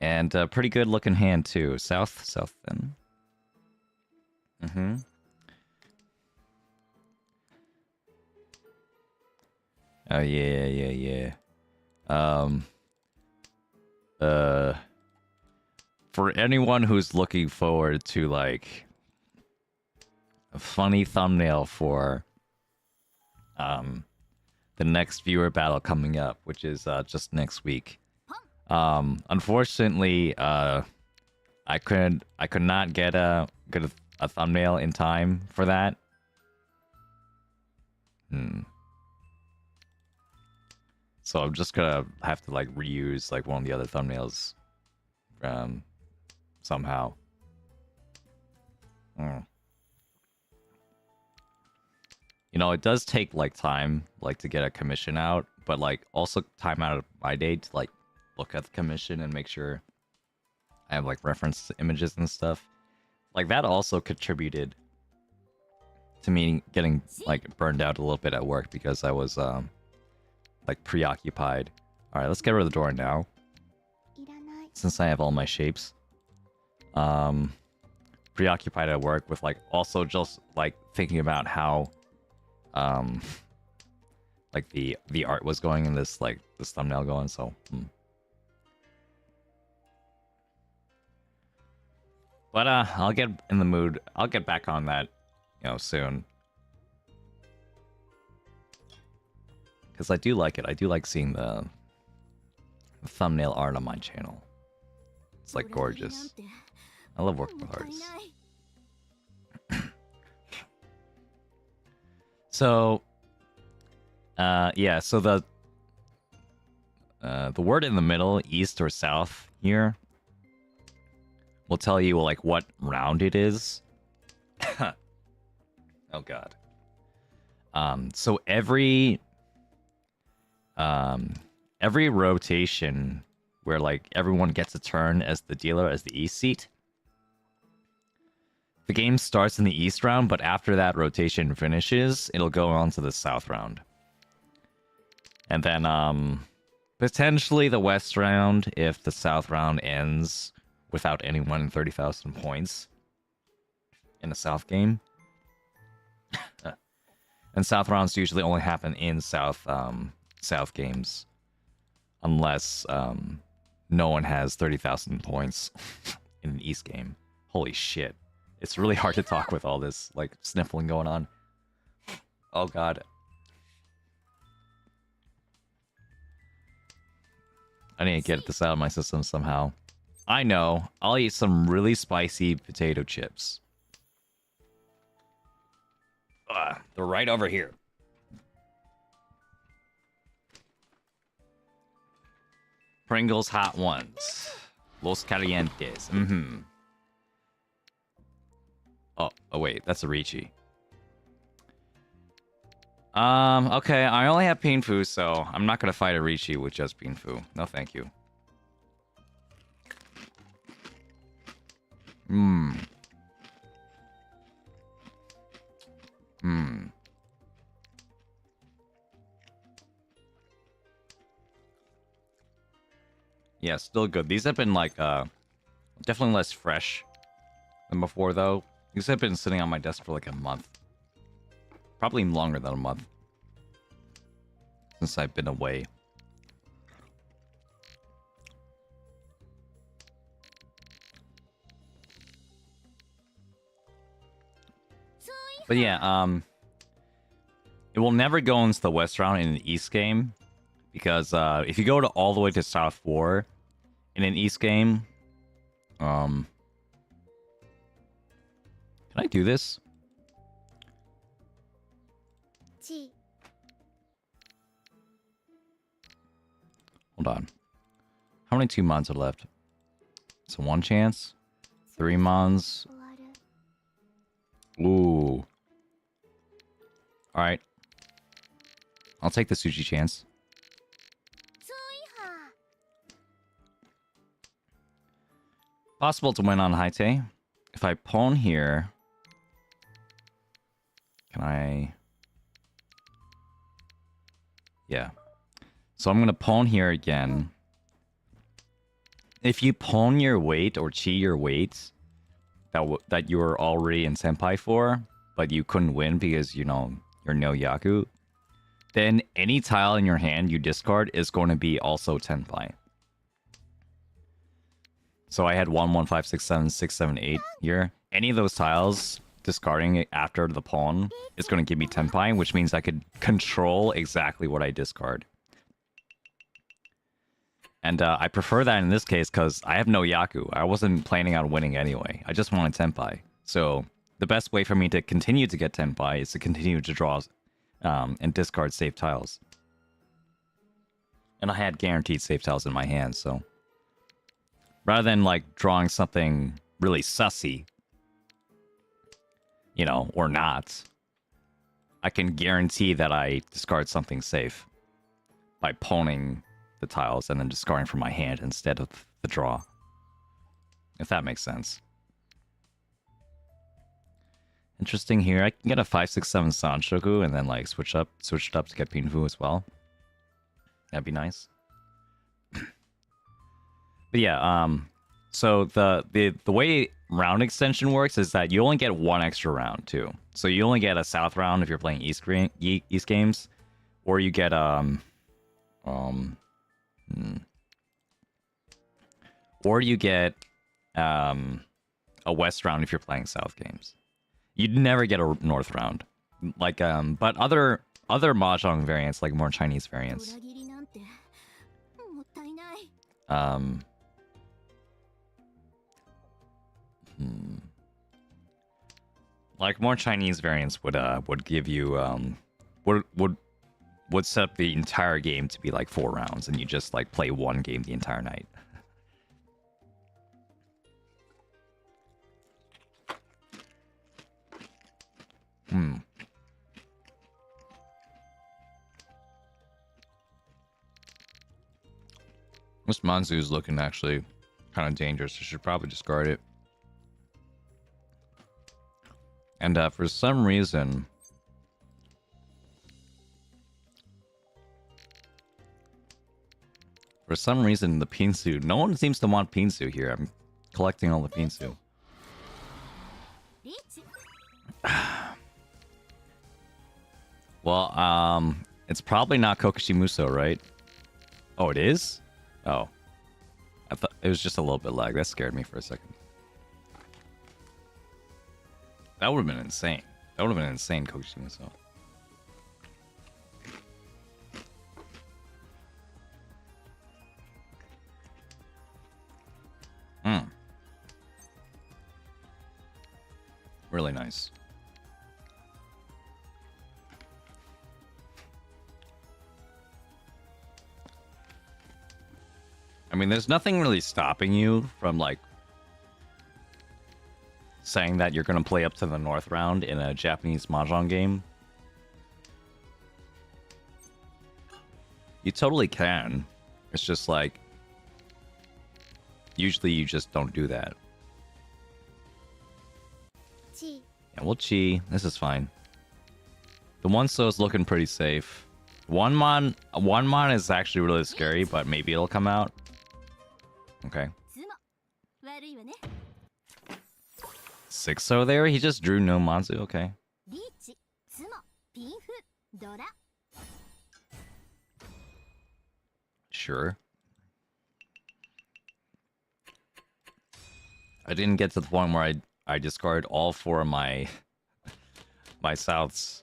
And a pretty good looking hand too. South then. Oh yeah. For anyone who's looking forward to like a funny thumbnail for the next viewer battle coming up, which is just next week. Unfortunately, I could not get a thumbnail in time for that. So I'm just gonna have to like reuse like one of the other thumbnails somehow. You know, it does take like time like to get a commission out, but like also time out of my day to like look at the commission and make sure I have like reference images and stuff. Like that also contributed to me getting like burned out a little bit at work because I was like preoccupied. All right, let's get rid of the door now. Since I have all my shapes. Preoccupied at work with like also just like thinking about how like the art was going in this like this thumbnail going, so But I'll get in the mood. I'll get back on that, you know, soon. Because I do like it. I do like seeing the thumbnail art on my channel. It's like gorgeous. I love working with artists. So, yeah. So the word in the middle, east or south here, will tell you like what round it is. Oh god. So every rotation where like everyone gets a turn as the dealer as the east seat, the game starts in the east round, but after that rotation finishes, it'll go on to the south round. And then potentially the west round if the south round ends without anyone in 30,000 points in a south game. And south rounds usually only happen in south games unless no one has 30,000 points in an east game. Holy shit. It's really hard to talk with all this like sniffling going on. Oh god. I need to get this out of my system somehow. I know. I'll eat some really spicy potato chips. They're right over here. Pringles Hot Ones. Los Calientes. Oh wait, that's a Riichi. Okay, I only have Pinfu, so I'm not gonna fight a Riichi with just Pinfu. No, thank you. Yeah, Yeah, still good. These have been like definitely less fresh than before though. These have been sitting on my desk for like a month. Probably longer than a month. Since I've been away. But yeah, it will never go into the West round in an East game. Because if you go to all the way to South 4 in an East game, can I do this? Hold on. How many 2 mons are left? So 1 chance. 3 mons. Ooh. Alright. I'll take the sushi chance. Possible to win on Haite. If I pawn here... Can I... Yeah. So I'm going to pawn here again. If you pawn your weight or chi your weight that you were already in Senpai for, but you couldn't win because, you know, you're no Yaku, then any tile in your hand you discard is going to be also Tenpai. So I had 1, 1, 5, 6, 7, 6, 7, 8 here. Any of those tiles, discarding it after the pawn, is going to give me Tenpai, which means I could control exactly what I discard. And I prefer that in this case because I have no Yaku. I wasn't planning on winning anyway. I just wanted Tenpai. So the best way for me to continue to get Tenpai is to continue to draw and discard safe tiles. And I had guaranteed safe tiles in my hand, so... Rather than, like, drawing something really sussy, you know, or not, I can guarantee that I discard something safe by pawning the tiles and then discarding from my hand instead of the draw. If that makes sense. Interesting here. I can get a 5, 6, 7 Sanshoku and then, like, switch it up to get Pinfu as well. That'd be nice. But yeah, so the way round extension works is that you only get 1 extra round too. So you only get a South round if you're playing East games, or you get or you get a West round if you're playing South games. You'd never get a North round, like but other Mahjong variants, like more Chinese variants. Like more Chinese variants would give you would set up the entire game to be like 4 rounds, and you just like play 1 game the entire night. This Manzu is looking actually kind of dangerous. I should probably discard it. And for some reason... the Pinsu... No one seems to want Pinsu here. I'm collecting all the Pinsu. Well, it's probably not Kokushimuso, right? Oh, it is? Oh. I thought it was just a little bit lag. That scared me for a second. That would have been insane. That would have been insane, Kokushimuso. Really nice. I mean, there's nothing really stopping you from, like, saying that you're going to play up to the North round in a Japanese Mahjong game. You totally can. It's just, like, usually you just don't do that. Yeah, we'll chi. This is fine. The 1-so is looking pretty safe. 1-mon is actually really scary, but maybe it'll come out. Okay. 6 over there? He just drew no Manzu, okay. Sure. I didn't get to the point where I discard all 4 of my my Souths.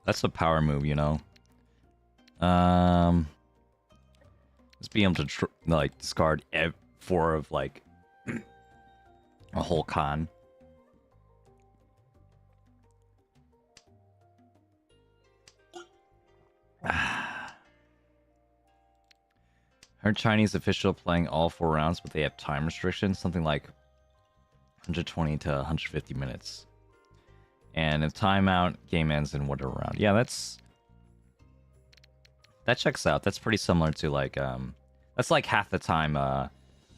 That's a power move, you know. Just being able to like discard 4 of like a whole con. Heard Chinese official playing all 4 rounds, but they have time restrictions, something like 120 to 150 minutes. And if timeout, game ends in whatever round. Yeah, that checks out. That's pretty similar to like that's like half the time a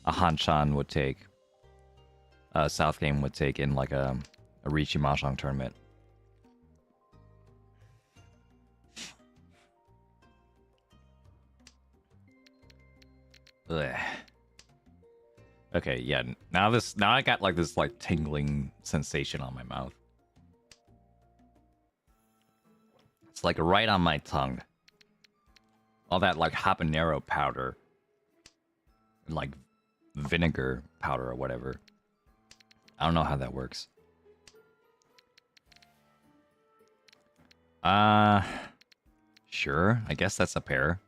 Hanchan would take, South game would take in like a Riichi Mahjong tournament. Ugh. Okay, yeah. Now I got like this like tingling sensation on my mouth. It's like right on my tongue. All that like habanero powder, like vinegar powder or whatever. I don't know how that works. Sure. I guess that's a pair.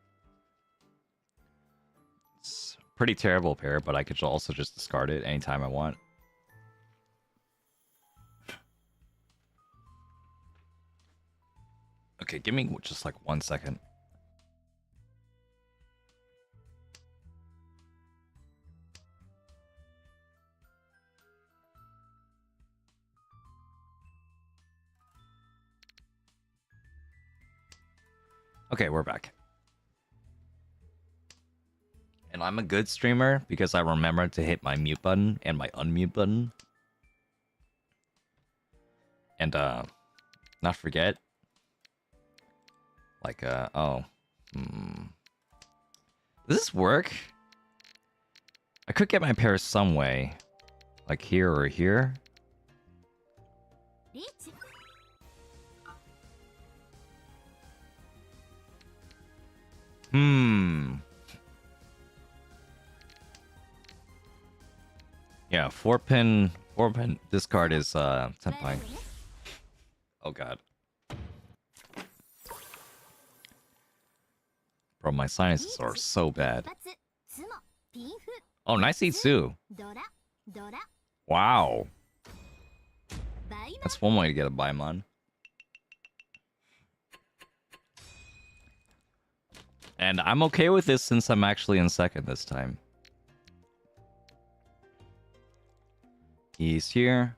It's a pretty terrible pair, but I could also just discard it anytime I want. Okay, give me just like 1 second. Okay, we're back. And I'm a good streamer because I remember to hit my mute button and my unmute button. And not forget. Like Does this work? I could get my pair some way. Like here or here. Yeah, 4-pin discard is 10 pine. Oh god. Bro, my sinuses are so bad. Oh, nice Itsu. Wow. That's one way to get a Baimon. And I'm okay with this since I'm actually in second this time. He's here.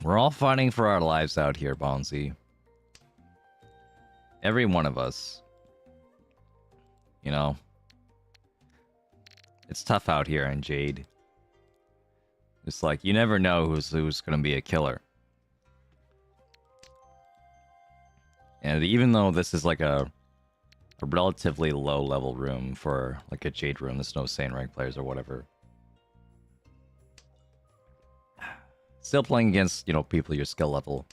We're all fighting for our lives out here, Bonzi. Every one of us. You know? It's tough out here in Jade. It's like, you never know who's gonna be a killer. And even though this is like a relatively low level room for like a Jade room, there's no Saiyan rank players or whatever. Still playing against, you know, people your skill level.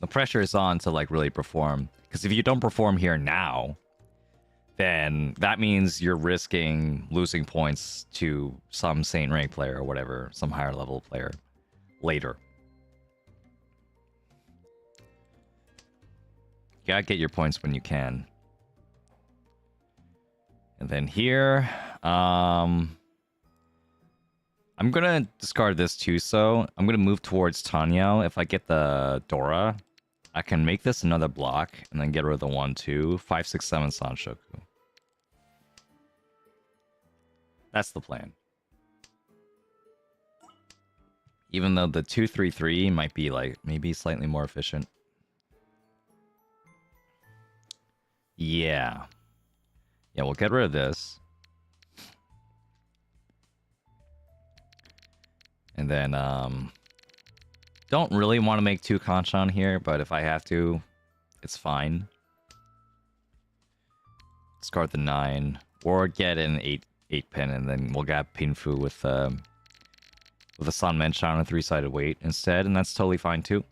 The pressure is on to like really perform. Because if you don't perform here now, then that means you're risking losing points to some Saint rank player or whatever, some higher level player later. You gotta get your points when you can. And then here, I'm gonna discard this too, so I'm gonna move towards Tanyao. If I get the Dora, I can make this another block and then get rid of the 1-2, 5, 6, 7 Sanshoku. That's the plan. Even though the 2-3-3 might be like maybe slightly more efficient. Yeah. Yeah, we'll get rid of this. And then Don't really want to make 2 concha on here, but if I have to, it's fine. Discard the 9, or get an 8 pin, and then we'll get Pinfu with a Sanmencha on a 3-sided weight instead, and that's totally fine too.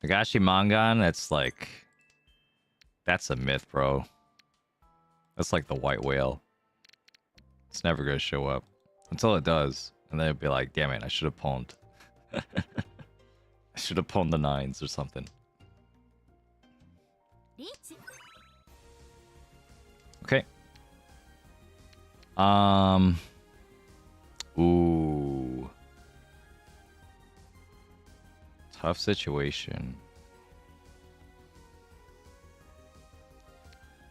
Nagashi Mangan, that's a myth, bro. That's like the white whale. It's never gonna show up until it does, and then it'll be like, damn it, I should have pawned. I should have pawned the 9s or something. Okay. Ooh. Tough situation.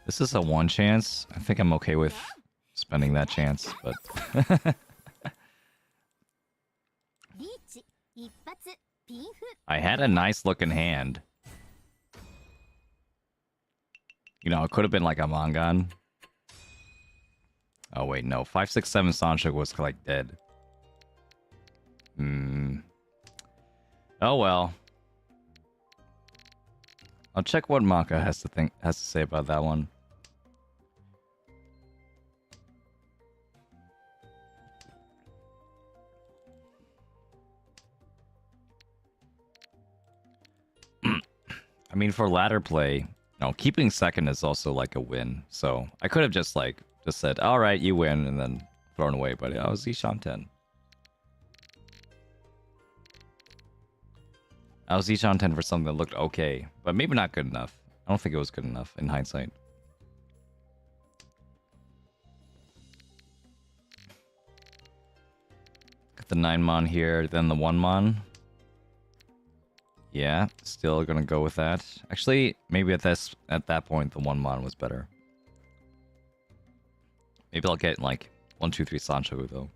This is a 1 chance. I think I'm okay with spending that chance, but I had a nice looking hand. You know, it could have been like a Mangan. Oh wait, no. 5, 6, 7 Sancho was like dead. Oh well. I'll check what Maka has to say about that one. I mean, for ladder play, no, keeping second is also like a win. So I could have just said, all right, you win, and then thrown away. But I was Zishan 10. I was Zishan 10 for something that looked okay, but maybe not good enough. I don't think it was good enough in hindsight. Got the 9 mon here, then the 1 mon. Yeah, still gonna go with that. Actually, maybe at that point, the 1 mon was better. Maybe I'll get like 1, 2, 3 Sancho though.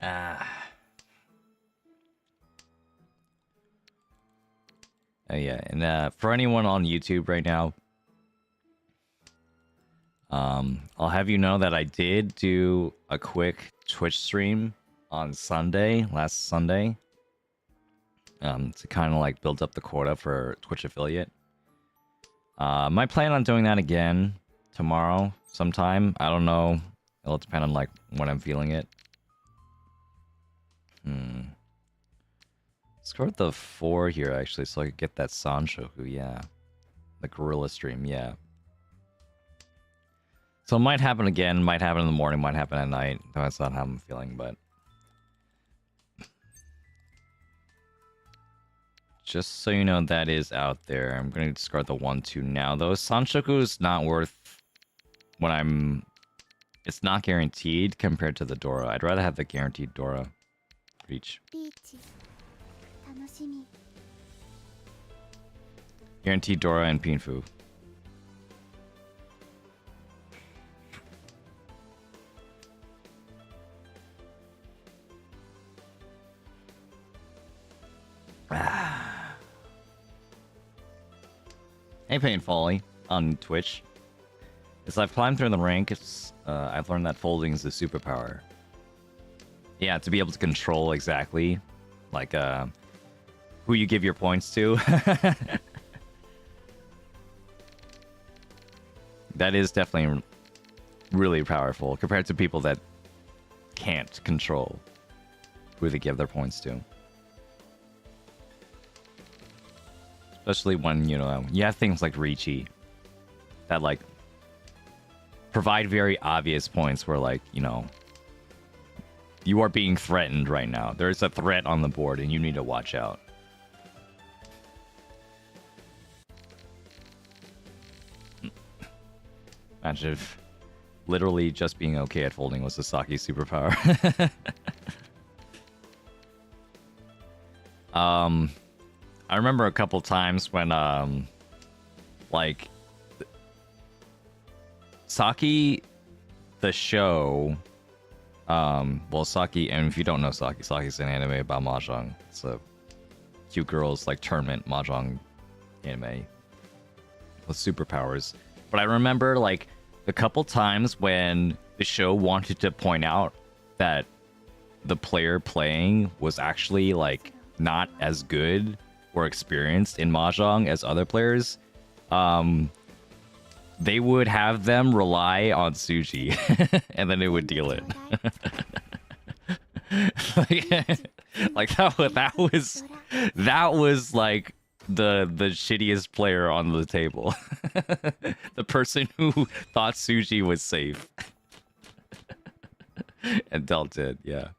Yeah, and for anyone on YouTube right now, I'll have you know that I did do a quick Twitch stream on Sunday, last Sunday, to kind of like build up the quota for Twitch affiliate. Might plan on doing that again tomorrow sometime. I don't know. It'll depend on like when I'm feeling it. Scored the 4 here actually, so I could get that Sanshoku. Yeah, the gorilla stream. Yeah. So it might happen again. Might happen in the morning. Might happen at night. That's not how I'm feeling, but. Just so you know, that is out there. I'm going to discard the 1, 2 now, though. Sanshoku is not worth when I'm... It's not guaranteed compared to the Dora. I'd rather have the guaranteed Dora reach. Guaranteed Dora and Pinfu. Hey, Pain Folly on Twitch. As I've climbed through the ranks, I've learned that folding is a superpower. Yeah, to be able to control exactly, like, who you give your points to. That is definitely really powerful compared to people that can't control who they give their points to. Especially when, you know, you have things like Riichi that, like, provide very obvious points where, like, you know, you are being threatened right now. There's a threat on the board and you need to watch out. Imagine if literally just being okay at folding was Sasaki's superpower. I remember a couple times when, like, Saki, the show, well, Saki, and if you don't know Saki, Saki's an anime about Mahjong. It's a cute girls, like, tournament Mahjong anime. with superpowers. But I remember like a couple times when the show wanted to point out that the player playing was actually like not as good or experienced in Mahjong as other players. They would have them rely on Suji, and then it would deal it. like that was like the shittiest player on the table. The person who thought Suji was safe and dealt it. Yeah.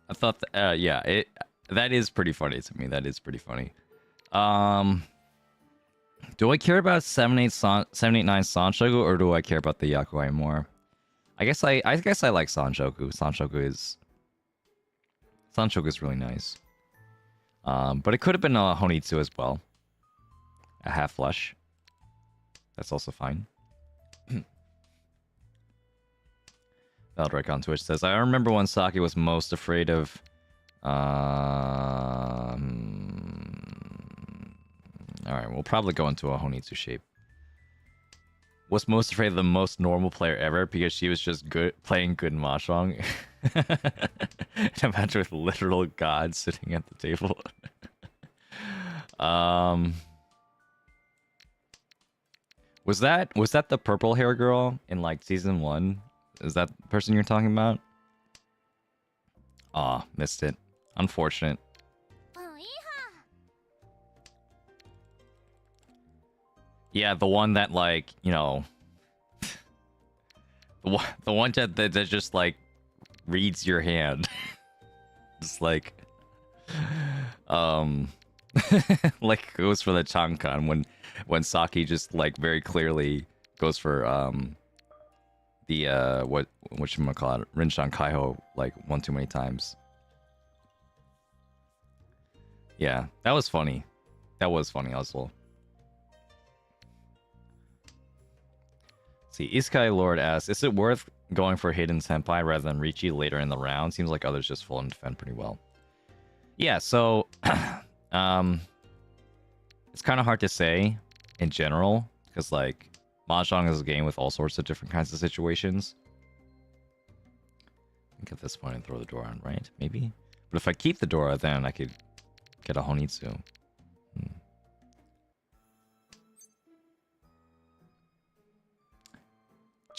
I thought yeah, that is pretty funny to me. That is pretty funny. Do I care about 789 Sanchoku, or do I care about the Yakuai more? I guess I like Sanchoku. Sanchoku is really nice. But it could have been a Honitsu as well. A half flush. That's also fine. Valdrek on Twitch says, I remember when Saki was most afraid of alright, we'll probably go into a Honitsu shape. Was most afraid of the most normal player ever because she was just playing good Mahjong. Imagine with literal God sitting at the table. Was that the purple hair girl in like season 1? Is that the person you're talking about? Aw, missed it. Unfortunate. Yeah, the one that like, you know, the one that just like reads your hand. Just like like goes for the Chankan when Saki just like very clearly goes for the whatchamacallit, Rinshan Kaiho like one too many times. Yeah, that was funny. That was funny also. See, Iskai Lord asks, is it worth going for Hidden Senpai rather than Riichi later in the round? Seems like others just full and defend pretty well. Yeah, so it's kind of hard to say in general, because like Mahjong is a game with all sorts of different kinds of situations. I think at this point I'd throw the door on, right? Maybe? But if I keep the door, then I could get a Honitsu.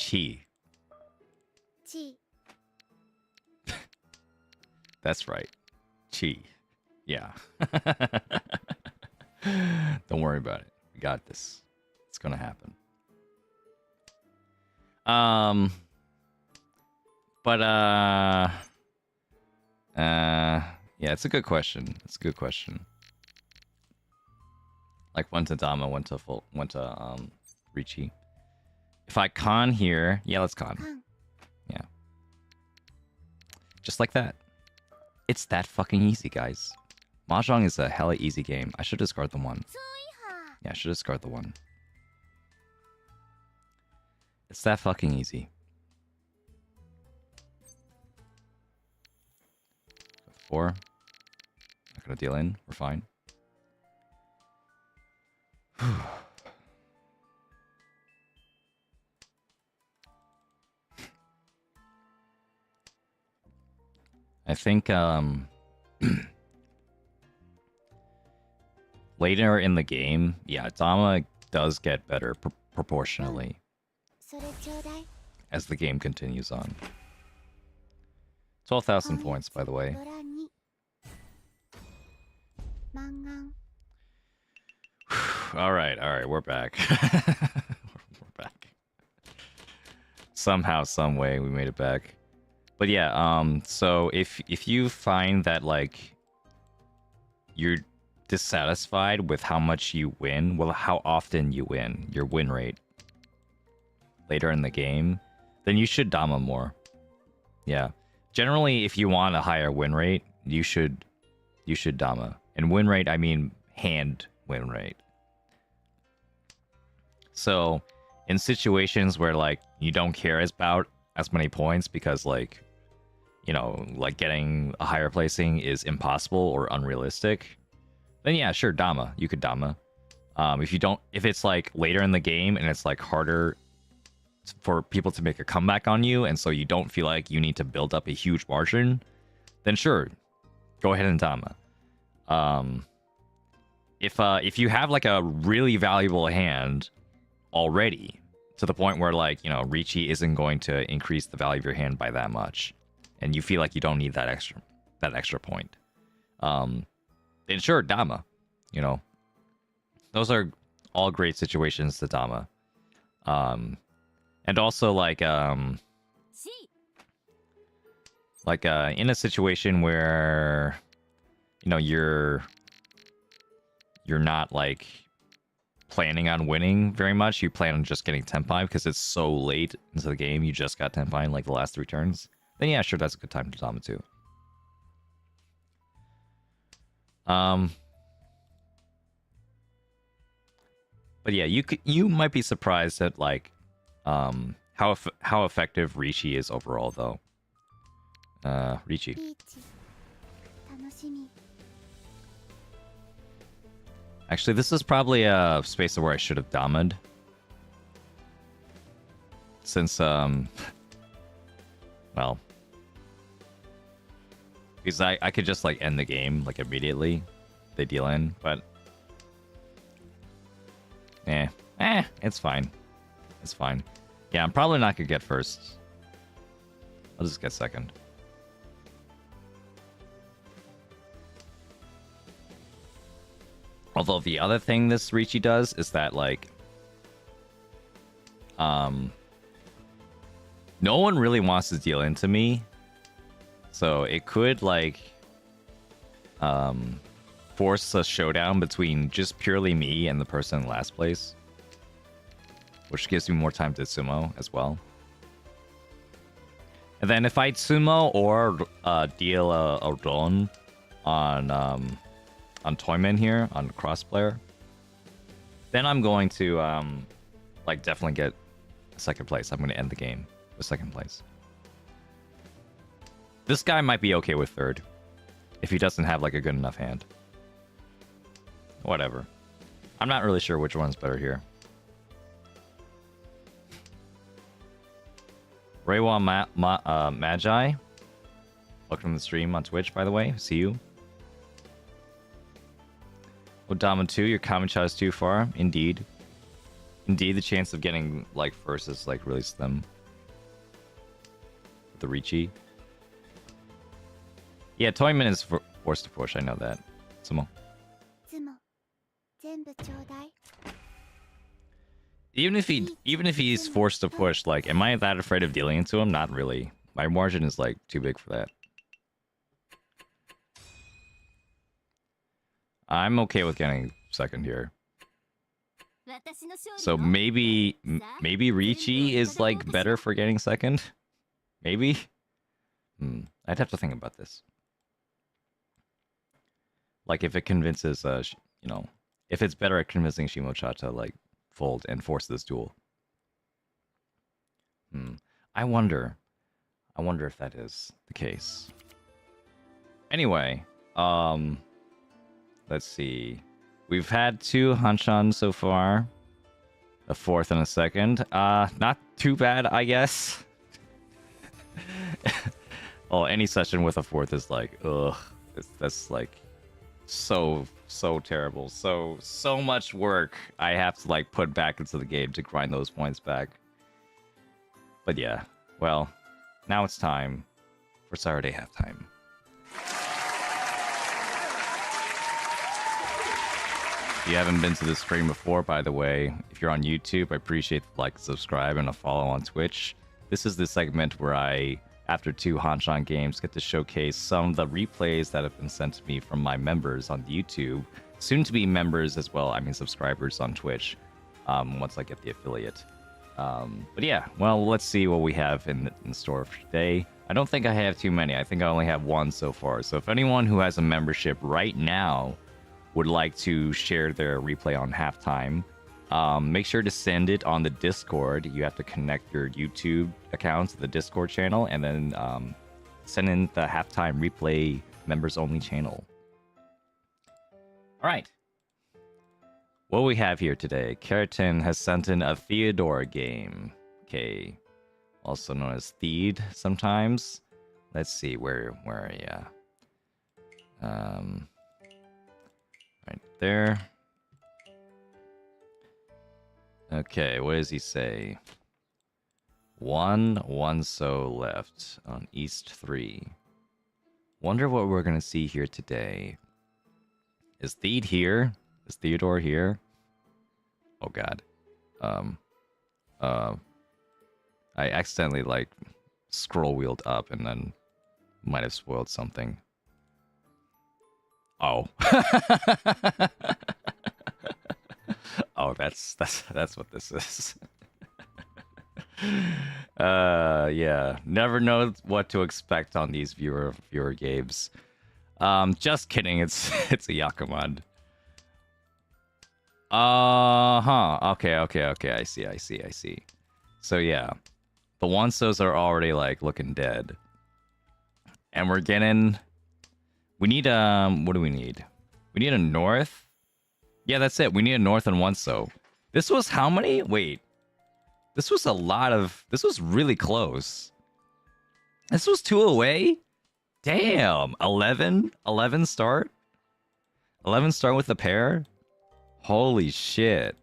Chi. That's right. Chi. Yeah. Don't worry about it. We got this. It's gonna happen. Yeah, it's a good question. It's a good question. Like went to Dama, went to Riichi. If I con here, yeah, let's con. Yeah. Just like that. It's that fucking easy, guys. Mahjong is a hella easy game. I should discard the 1. Yeah, I should discard the 1. It's that fucking easy. 4. Not gonna deal in. We're fine. I think later in the game, yeah, Dama does get better proportionally as the game continues on. 12,000 points, by the way. All right, we're back. We're back. Somehow, some way, we made it back. But yeah, so if you find that like you're dissatisfied with how much you win, well, how often you win, your win rate later in the game, then you should Dama more. Yeah. Generally, if you want a higher win rate, you should Dama. And win rate, I mean hand win rate. So in situations where like you don't care about as many points because like, you know, like getting a higher placing is impossible or unrealistic, then yeah, sure, Dama. You could Dama. If it's like later in the game and it's like harder for people to make a comeback on you, and so you don't feel like you need to build up a huge margin, then sure, go ahead and Dama. If you have like a really valuable hand already, to the point where like, you know, Riichi isn't going to increase the value of your hand by that much, and you feel like you don't need that extra point, then sure, Dama. You know, those are all great situations to Dama. And also like in a situation where, you know, you're not like planning on winning very much, you plan on just getting Tenpai because it's so late into the game, you just got Tenpai in like the last 3 turns, then yeah, sure, that's a good time to Dama too. But yeah, you might be surprised at like how effective Riichi is overall though. Riichi. Actually, this is probably a space where I should have Dama'd. Since well, because I could just like end the game like immediately. They deal in, but it's fine. It's fine. Yeah, I'm probably not gonna get first. I'll just get second. Although the other thing this Riichi does is that like no one really wants to deal into me. So it could like force a showdown between just purely me and the person in last place, which gives me more time to sumo as well. And then if I sumo or deal a ron on Toyman here on crossplayer, then I'm going to like definitely get second place. I'm going to end the game with second place. This guy might be okay with third if he doesn't have like a good enough hand. Whatever. I'm not really sure which one's better here. Reiwa Magi. Welcome to the stream on Twitch, by the way. See you. Odama 2, your Kamicha is too far. Indeed. Indeed, the chance of getting like first is like really slim. The Riichi. Yeah, Toyman is forced to push, I know that. Sumo. Even if he's forced to push, like, am I that afraid of dealing into him? Not really. My margin is like too big for that. I'm okay with getting second here. So maybe Riichi is like better for getting second. Maybe. I'd have to think about this. Like if it convinces you know, if it's better at convincing Shimocha to like fold and force this duel. I wonder if that is the case. Anyway, let's see. We've had 2 Hanshan so far. A fourth and a second. Not too bad, I guess. Well, any session with a fourth is like, ugh. That's like so terrible. So much work I have to like put back into the game to grind those points back. But yeah, well, now it's time for Saturday halftime. If you haven't been to this stream before, by the way, if you're on YouTube, I appreciate the like, subscribe, and a follow on Twitch. This is the segment where I, after 2 Hanshan games, get to showcase some of the replays that have been sent to me from my members on YouTube, soon to be members as well, I mean subscribers on Twitch, once I get the affiliate. But yeah, well, let's see what we have in store for today. I don't think I have too many. I think I only have 1 so far. So if anyone who has a membership right now would like to share their replay on halftime, make sure to send it on the Discord. You have to connect your YouTube account to the Discord channel and then send in the halftime replay members only channel. All right. What we have here today, Keraton has sent in a Theodore game. Okay. Also known as Theed sometimes. Let's see, where are you? Right there. Okay, what does he say? One so left on East 3. Wonder what we're gonna see here today. Is Theed here? Is Theodore here? Oh god. I accidentally like scroll wheeled up and then might have spoiled something. Oh. Oh, that's what this is. Yeah. Never know what to expect on these viewer games. Just kidding. It's a Yakuman. Okay. I see. So yeah, the Wonsos are already like looking dead, and we're getting. We need what do we need? We need a north. Yeah, that's it. We need a north and Wonso. This was how many? Wait, this was a lot of. This was really close. This was 2 away. Damn, 11 start. 11 start with a pair. Holy shit.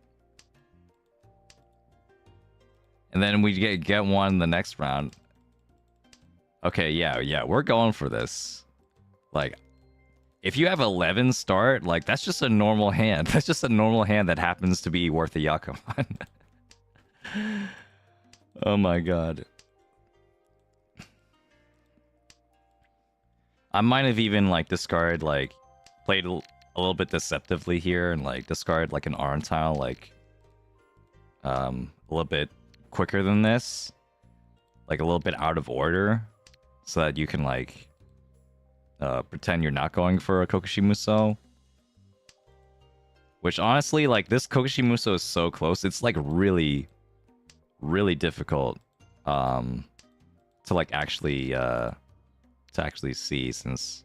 And then we get one the next round. Okay, yeah, we're going for this. Like, if you have 11 start, like, that's just a normal hand. That's just a normal hand that happens to be worth a Yakuman. Oh my god. I might have even, like, discarded, like, played a little bit deceptively here and, like, discard, like, an arm tile, like, a little bit quicker than this. Like, a little bit out of order. So that you can, like, pretend you're not going for a Kokushi Muso. Which, honestly, like, this Kokushi Muso is so close. It's, like, really, really difficult to, like, actually see, since,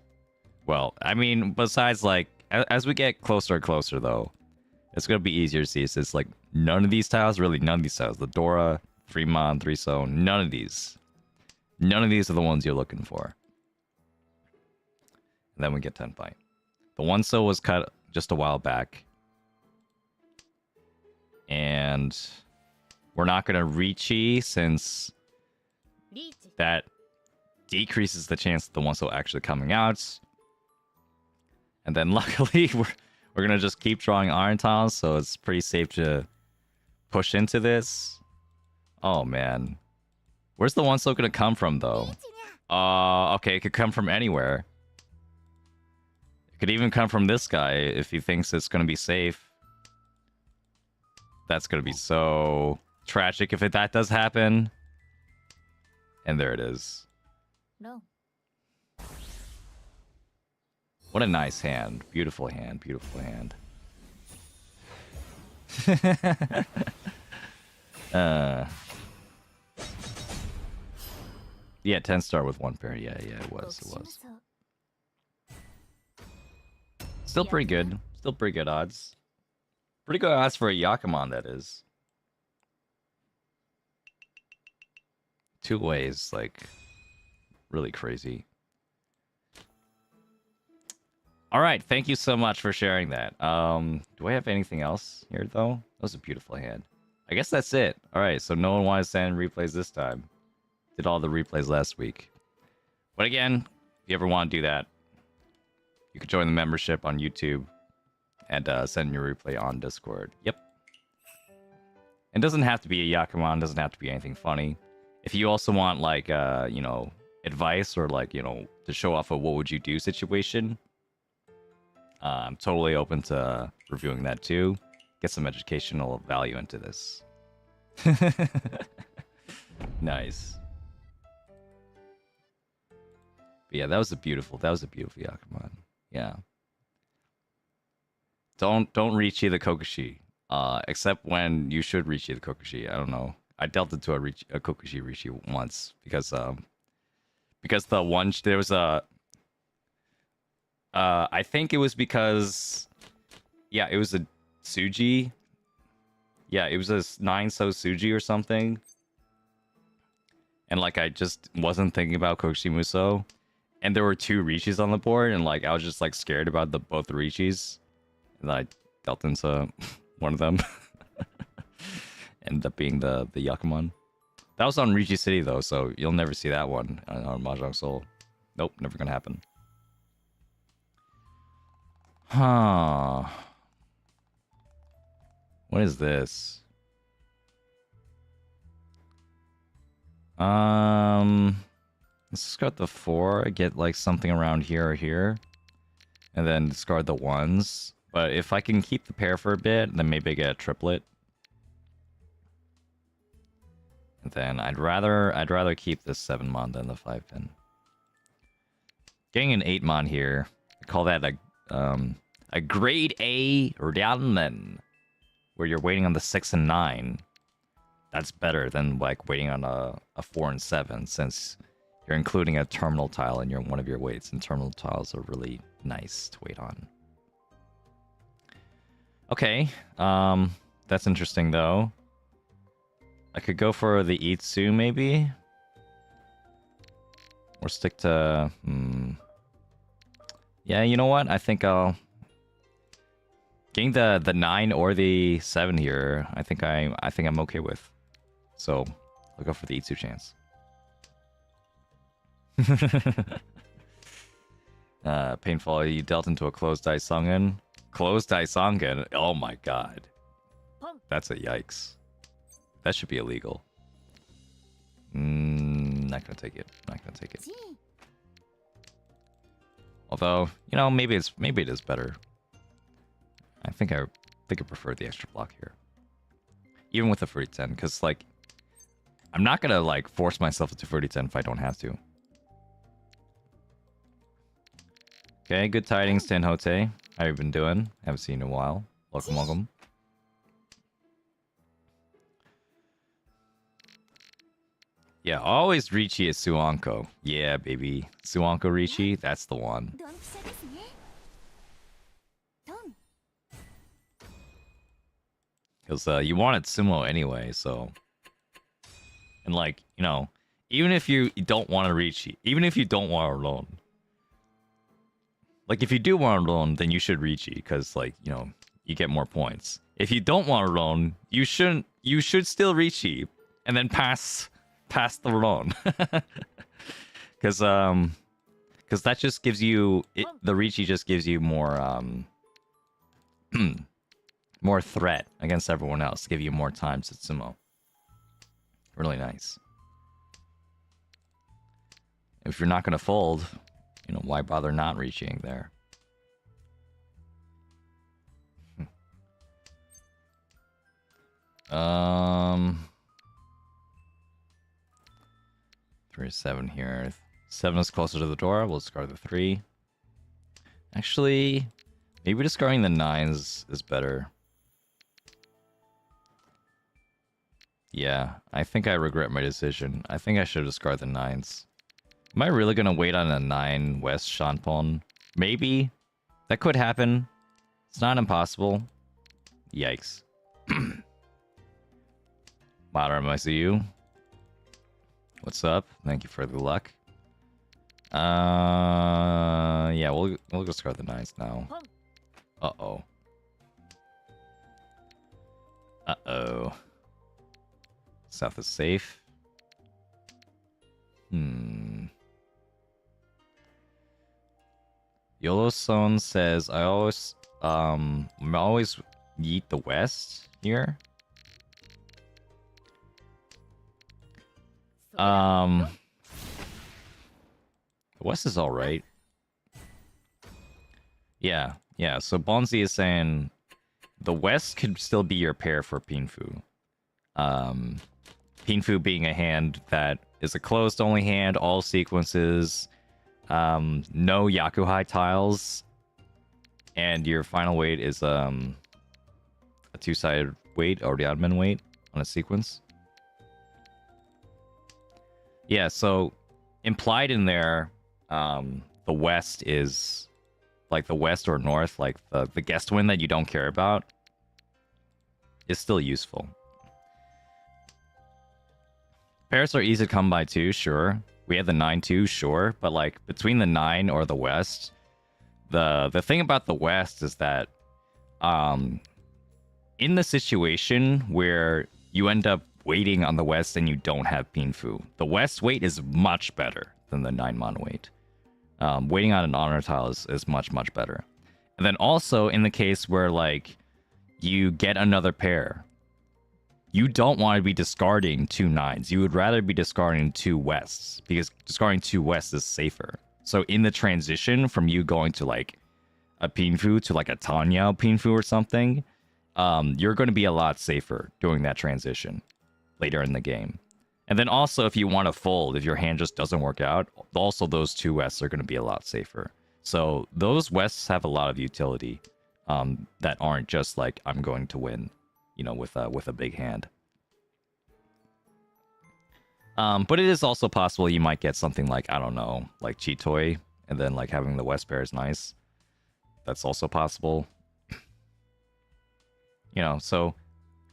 well, I mean, besides, like, as we get closer and closer, though, it's gonna be easier to see. It's like none of these tiles, really none of these tiles. The Dora, 3-mon, 3-so, none of these. None of these are the ones you're looking for. And then we get 10 fight. The 1-so was cut just a while back. And we're not gonna Riichi, since that decreases the chance of the 1-so actually coming out. And then luckily we're gonna just keep drawing iron tiles, so it's pretty safe to push into this. Oh man. Where's the 1-so gonna come from, though? Okay, it could come from anywhere. It could even come from this guy if he thinks it's gonna be safe. That's gonna be so tragic if that does happen. And there it is. No. What a nice hand. Beautiful hand. Beautiful hand. Yeah, 10 star with 1 pair. Yeah, it was. Still pretty good. Still pretty good odds. Pretty good odds for a Yakuman, that is. 2 ways, like, really crazy. All right, thank you so much for sharing that. Do I have anything else here, though? That was a beautiful hand. I guess that's it. All right, so no one wanted to send replays this time. Did all the replays last week. But again, if you ever want to do that, you can join the membership on YouTube and send your replay on Discord. Yep. It doesn't have to be a Yakuman. Doesn't have to be anything funny. If you also want, like, you know, advice or, like, you know, to show off a what would you do situation, I'm totally open to reviewing that too. Get some educational value into this. Nice. But yeah, that was a beautiful Yakuman. Yeah. Don't Riichi the Kokushi. Except when you should Riichi the Kokushi. I don't know. I dealt into a Kokushi Riichi once because the one there was a I think it was because Yeah, it was a Suji. Yeah, it was a 9 so Suji or something. And like I just wasn't thinking about Kokushimuso. And there were 2 Riichis on the board, and like I was just like scared about both the Riichis. And I dealt into one of them. Ended up being the Yakuman. That was on Riichi City though, so you'll never see that one on Mahjong Soul. Nope, never gonna happen. Huh. What is this? Let's discard the 4, get like something around here or here. And then discard the 1s. But if I can keep the pair for a bit, then maybe I get a triplet. And then I'd rather keep this 7-mon than the 5-pin. Getting an 8-mon here, I call that a grade A Rianmen, where you're waiting on the 6 and 9. That's better than like waiting on a 4 and 7, since you're including a terminal tile in one of your weights, and terminal tiles are really nice to wait on. Okay, that's interesting though. I could go for the Itsu maybe, or stick to. Yeah, you know what? I think I'll getting the 9 or the 7 here. I think I'm okay with. So I'll go for the Itsu chance. Painful. You dealt into a closed die Sungen. Closed die Sungen. Oh my god, that's a yikes. That should be illegal. Not gonna take it. Not gonna take it. Although, you know, maybe it is better. I think I prefer the extra block here, even with the 30-10, because like I'm not gonna like force myself into 30-10 if I don't have to. Okay, good tidings, Tenhote. How you been doing? Haven't seen you in a while. Welcome, welcome. Yeah, always Riichi is Suanko. Yeah, baby. Suanko Riichi, that's the one. Because you wanted Sumo anyway, so... And like, you know, even if you don't want to Riichi, even if you don't want to Roon, like if you do want to Roon, then you should Riichi, because like, you know, you get more points. If you don't want to Roon, you should still Riichi, and then pass the Roon. Because that just gives you the Riichi just gives you more more threat against everyone else, give you more time to Sumo. Really nice. If you're not gonna fold, you know, why bother not reaching there? 3 7 here. 7 is closer to the door. We'll discard the 3. Actually, maybe discarding the 9s is better. Yeah, I think I regret my decision. I think I should discard the 9s. Am I really gonna wait on a 9 West Shanpon? Maybe. That could happen. It's not impossible. Yikes. Modern, I see you. What's up? Thank you for the luck. Yeah, we'll discard the 9s now. Uh-oh. Uh-oh. South is safe. Yolo-son says I always yeet the west here. The west is alright. Yeah. So Bonzi is saying the west could still be your pair for Pinfu. Pinfu being a hand that is a closed only hand, all sequences, no Yakuhai tiles, and your final weight is a 2-sided weight or the admin weight on a sequence. Yeah, so implied in there, the West is like the west or north, like the guest win that you don't care about, is still useful. Pairs are easy to come by too, sure. We had the 9-2, sure, but like between the 9 or the west, the thing about the west is that in the situation where you end up waiting on the west and you don't have Pinfu, the west wait is much better than the 9-mon wait. Waiting on an honor tile is much, much better. And then also in the case where like you get another pair, you don't want to be discarding 2 9s. You would rather be discarding 2 wests, because discarding 2 wests is safer. So in the transition from you going to like a Pinfu to like a Tanya Pinfu or something, you're going to be a lot safer doing that transition later in the game. And then also if you want to fold, if your hand just doesn't work out, also those 2 wests are going to be a lot safer. So those wests have a lot of utility that aren't just like, I'm going to win, you know, with a big hand. But it is also possible you might get something like, I don't know, like Chitoy, and then like having the west pair is nice. That's also possible. You know, so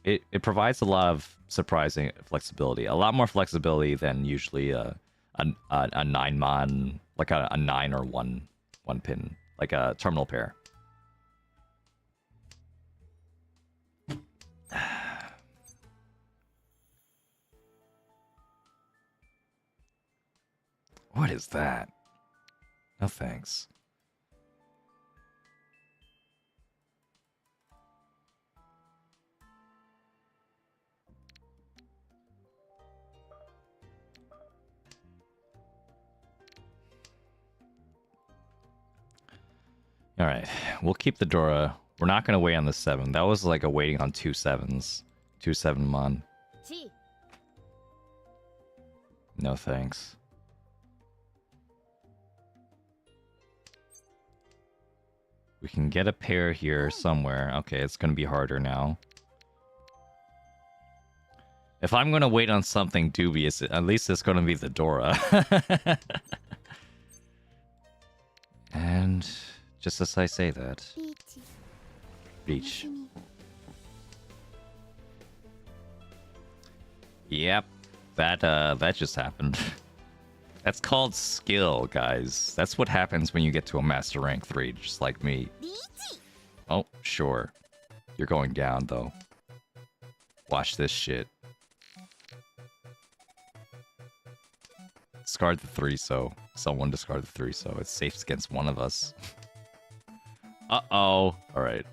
it provides a lot of surprising flexibility, a lot more flexibility than usually a 9-mon, like a 9 or 1 pin, like a terminal pair. What is that? No thanks. All right, we'll keep the Dora. We're not going to wait on the 7. That was like a waiting on 2 7s. 2 7-mon. No thanks. We can get a pair here somewhere. Okay, it's going to be harder now. If I'm going to wait on something dubious, at least it's going to be the Dora. And just as I say that... Reach. Yep. That just happened. That's called skill, guys. That's what happens when you get to a Master Rank 3, just like me. Oh, sure. You're going down, though. Watch this shit. Discard the 3, so... Someone discard the 3, so it's safe against one of us. Uh-oh. Alright.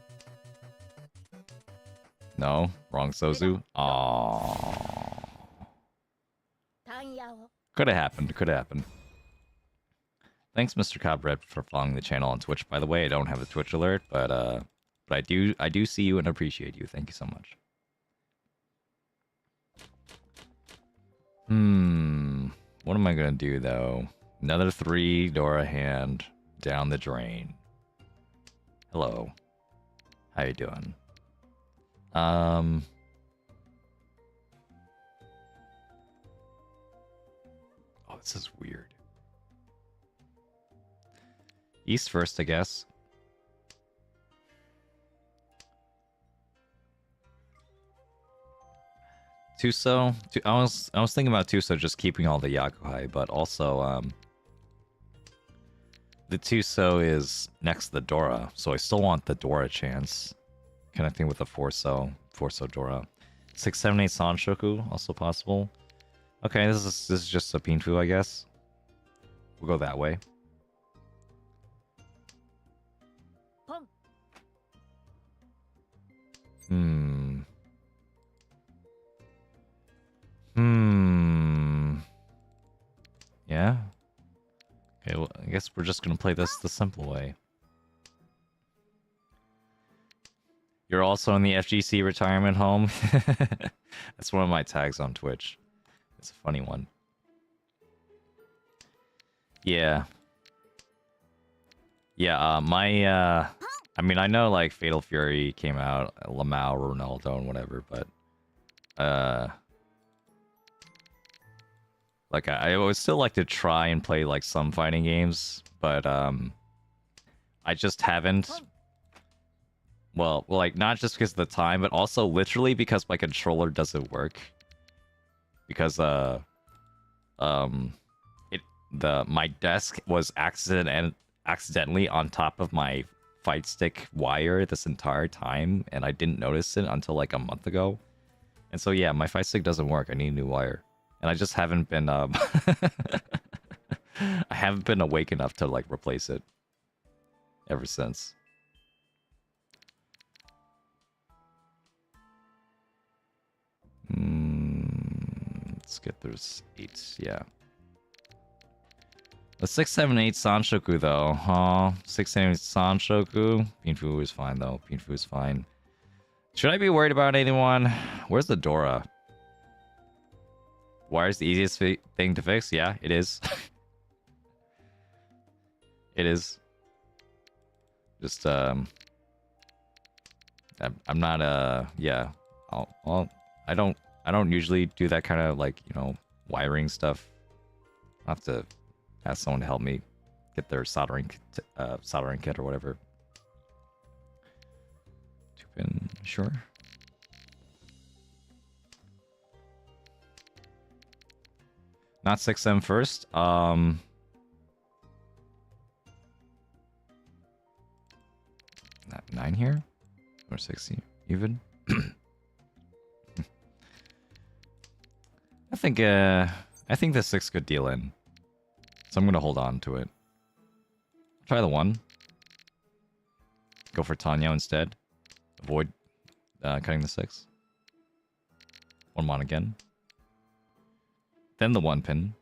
No? Wrong Sozu? Aww. Could have happened. Could have happened. Thanks, Mr. Cobred, for following the channel on Twitch. By the way, I don't have a Twitch alert, but I do see you and appreciate you. Thank you so much. What am I gonna do though? Another 3 Dora hand down the drain. Hello. How you doing? Oh, this is weird. East first, I guess. Tuso. I was thinking about Tuso just keeping all the Yakuhai, but also the Tuso is next to the Dora, so I still want the Dora chance. Connecting with the Forso Dora. 6, 7, 8 Sanshoku, also possible. Okay, this is just a Pinfu, I guess. We'll go that way. Yeah. Okay, well, I guess we're just gonna play this the simple way. You're also in the FGC retirement home? That's one of my tags on Twitch. It's a funny one. Yeah. Yeah, I mean, I know, like, Fatal Fury came out, Lamau, Ronaldo, and whatever, but... Like, I would still like to try and play, like, some fighting games, but, I just haven't. Well, like not just because of the time, but also literally because my controller doesn't work. Because my desk was accidentally on top of my fight stick wire this entire time, and I didn't notice it until like a month ago. And so yeah, my fight stick doesn't work. I need a new wire, and I just haven't been I haven't been awake enough to like replace it ever since. Let's get those 8, yeah. The 678 Sanshoku though, huh? 678 Sanshoku. Pinfu is fine though. Pinfu is fine. Should I be worried about anyone? Where's the Dora? Wire's the easiest thing to fix? Yeah, it is. It is. Just I'm not yeah. I don't usually do that kind of like, you know, wiring stuff. I'll have to ask someone to help me get their soldering kit or whatever. 2-pin, sure. Not 6M first. 9 here or 60 even. I think the 6 could deal in. So I'm gonna hold on to it. Try the 1. Go for Tanyo instead. Avoid cutting the 6. 1 mon again. Then the 1 pin.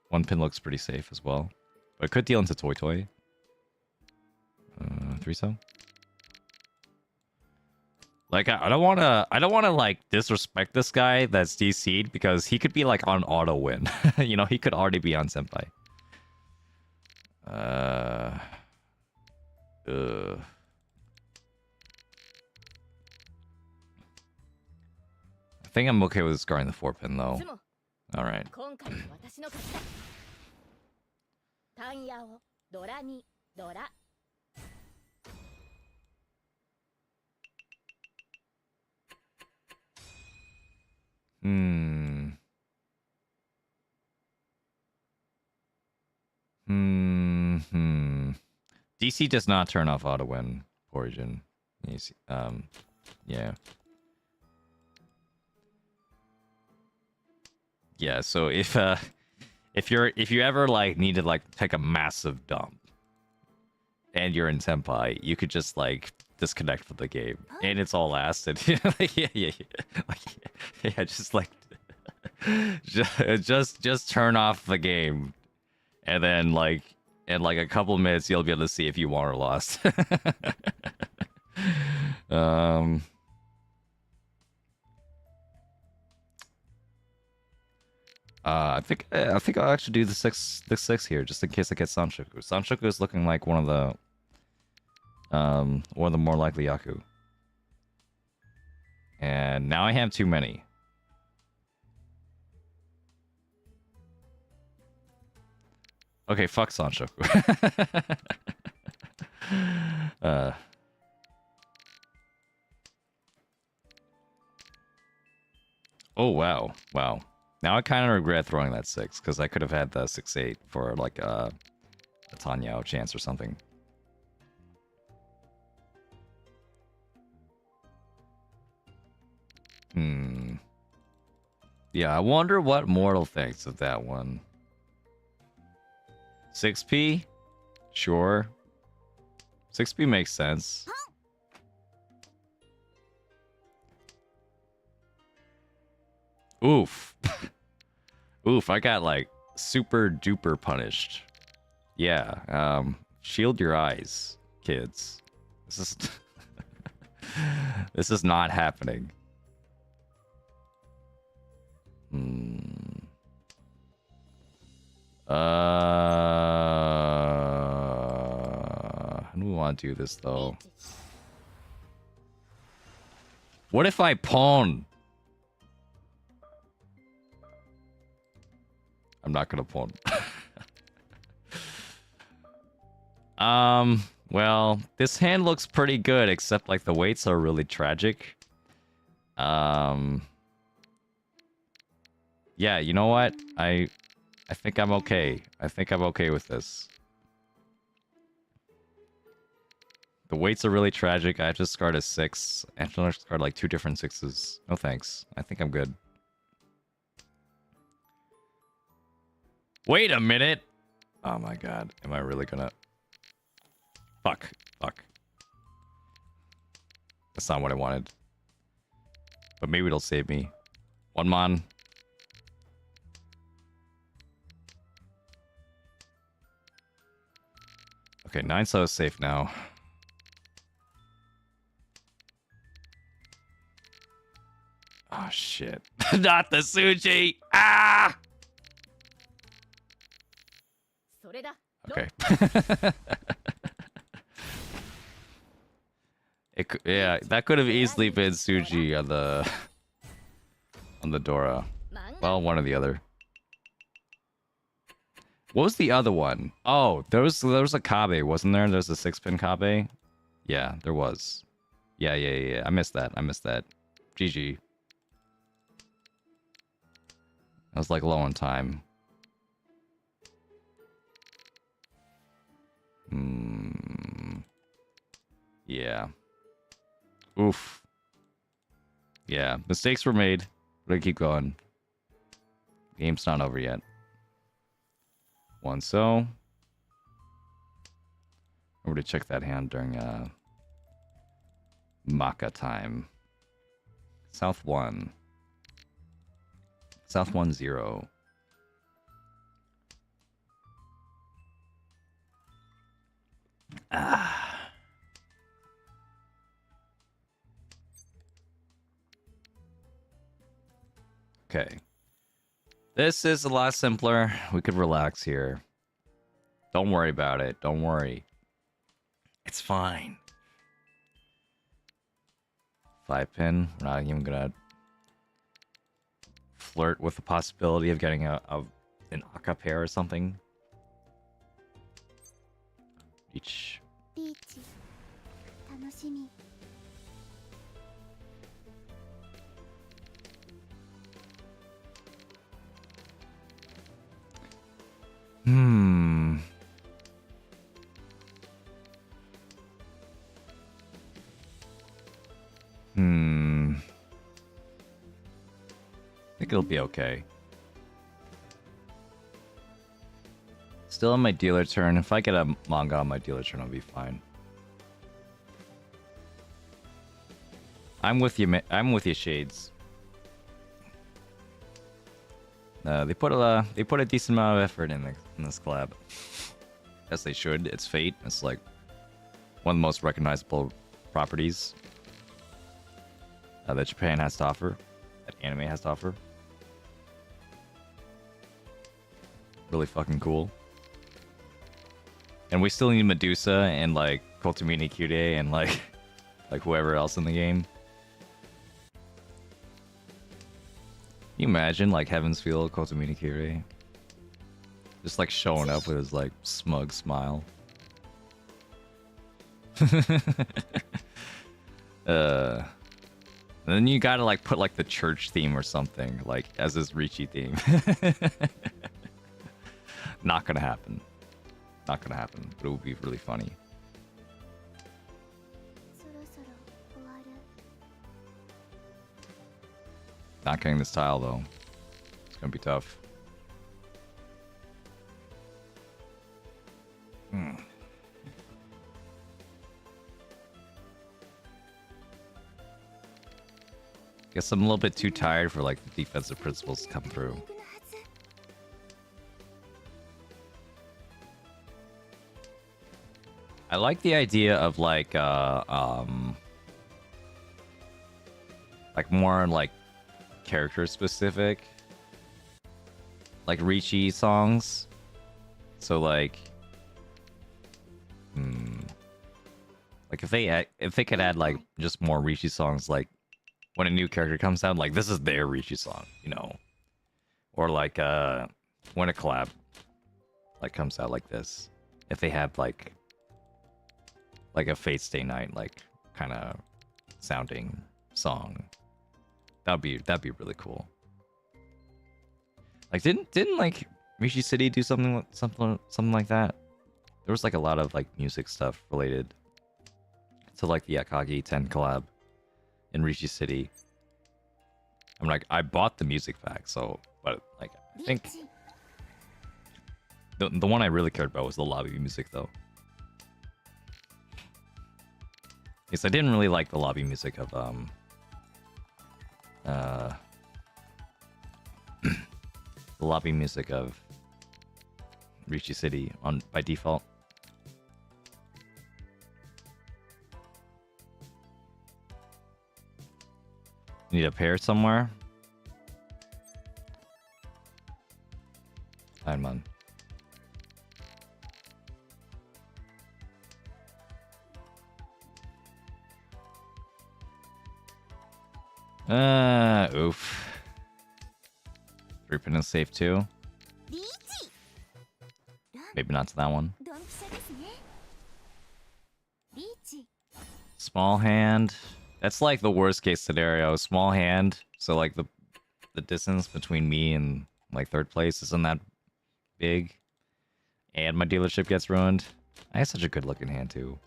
1 pin looks pretty safe as well. But it could deal into Toy Toy. 3 so. Like I don't wanna like disrespect this guy that's DC'd because he could be like on auto win. You know, he could already be on Senpai. I think I'm okay with scarring the 4 pin though. Alright. DC does not turn off auto win origin. Yeah. Yeah, so if you ever like need to like take a massive dump and you're in Senpai, you could just like disconnect from the game and it's all lasted. Yeah. Just like just turn off the game and then like in like a couple minutes you'll be able to see if you won or lost. I think I'll actually do the six here just in case I get Sanshoku. Sanshoku is looking like one of the more likely Yaku. And now I have too many. Okay, fuck Sanshoku. Oh wow. Now I kind of regret throwing that 6 because I could have had the 6-8 for like a Tanyao chance or something. Yeah, I wonder what Mortal thinks of that one. 6P? Sure. 6P makes sense. Oof. Oof, I got like super duper punished. Yeah, shield your eyes, kids. This is this is not happening. How do we want to do this though? What if I pawn? I'm not gonna pawn. Well, this hand looks pretty good, except like the weights are really tragic. Yeah, you know what? I think I'm okay. I think I'm okay with this. The weights are really tragic. I just scored a 6. Angela scored like 2 different 6s. No thanks. I think I'm good. Wait a minute! Oh my god. Am I really gonna... Fuck. Fuck. That's not what I wanted. But maybe it'll save me. One mon. Okay, 9 so is safe now. Oh shit. Not the Suji! Ah! Okay. Yeah, that could have easily been Suji on the Dora. Well, one or the other. What was the other one? Oh, there was a Kabe, wasn't there? There's a 6-pin Kabe. Yeah, there was. Yeah. I missed that. GG. I was like low on time. Yeah. Oof. Yeah, mistakes were made. But I keep going. Game's not over yet. One so. I'm going to check that hand during Maka time. South 1. South 1-0. Ah. Okay. This is a lot simpler. We could relax here. Don't worry about it. Don't worry. It's fine. 5-pin. We're not even gonna flirt with the possibility of getting an Aka pair or something. Each. I think it'll be okay. Still on my dealer turn. If I get a manga on my dealer turn, I'll be fine. I'm with you. I'm with you, Shades. They put a decent amount of effort in this collab, as they should. It's Fate. It's like one of the most recognizable properties that Japan has to offer, that anime has to offer. Really fucking cool. And we still need Medusa and like Kotomini Kyurei and like whoever else in the game. Can you imagine like Heaven's Feel Kotomini Kyurei? Just like showing up with his like smug smile. And then you gotta like put like the church theme or something like as his Riichi theme. Not gonna happen. Not gonna happen, but it would be really funny. Not getting this tile though. It's gonna be tough. Guess I'm a little bit too tired for like the defensive principles to come through. I like the idea of like more like character specific, like Riichi songs. So like, like if they could add like just more Riichi songs, like when a new character comes out, like this is their Riichi song, you know, or like when a collab like comes out like this, if they have like like a Fate Stay Night like kind of sounding song. That'd be really cool. Like didn't like Riichi City do something like that? There was like a lot of like music stuff related to like the Akagi 10 collab in Riichi City. I'm like, I bought the music pack, so but like I think the one I really cared about was the lobby music though. Yes, I didn't really like the lobby music of the lobby music of Riichi City on by default. Need a pair somewhere? Fine, man. Oof. 3-pin is safe too. Maybe not to that one. Small hand. That's like the worst case scenario. Small hand. So like the distance between me and like third place isn't that big. And my dealership gets ruined. I have such a good looking hand too.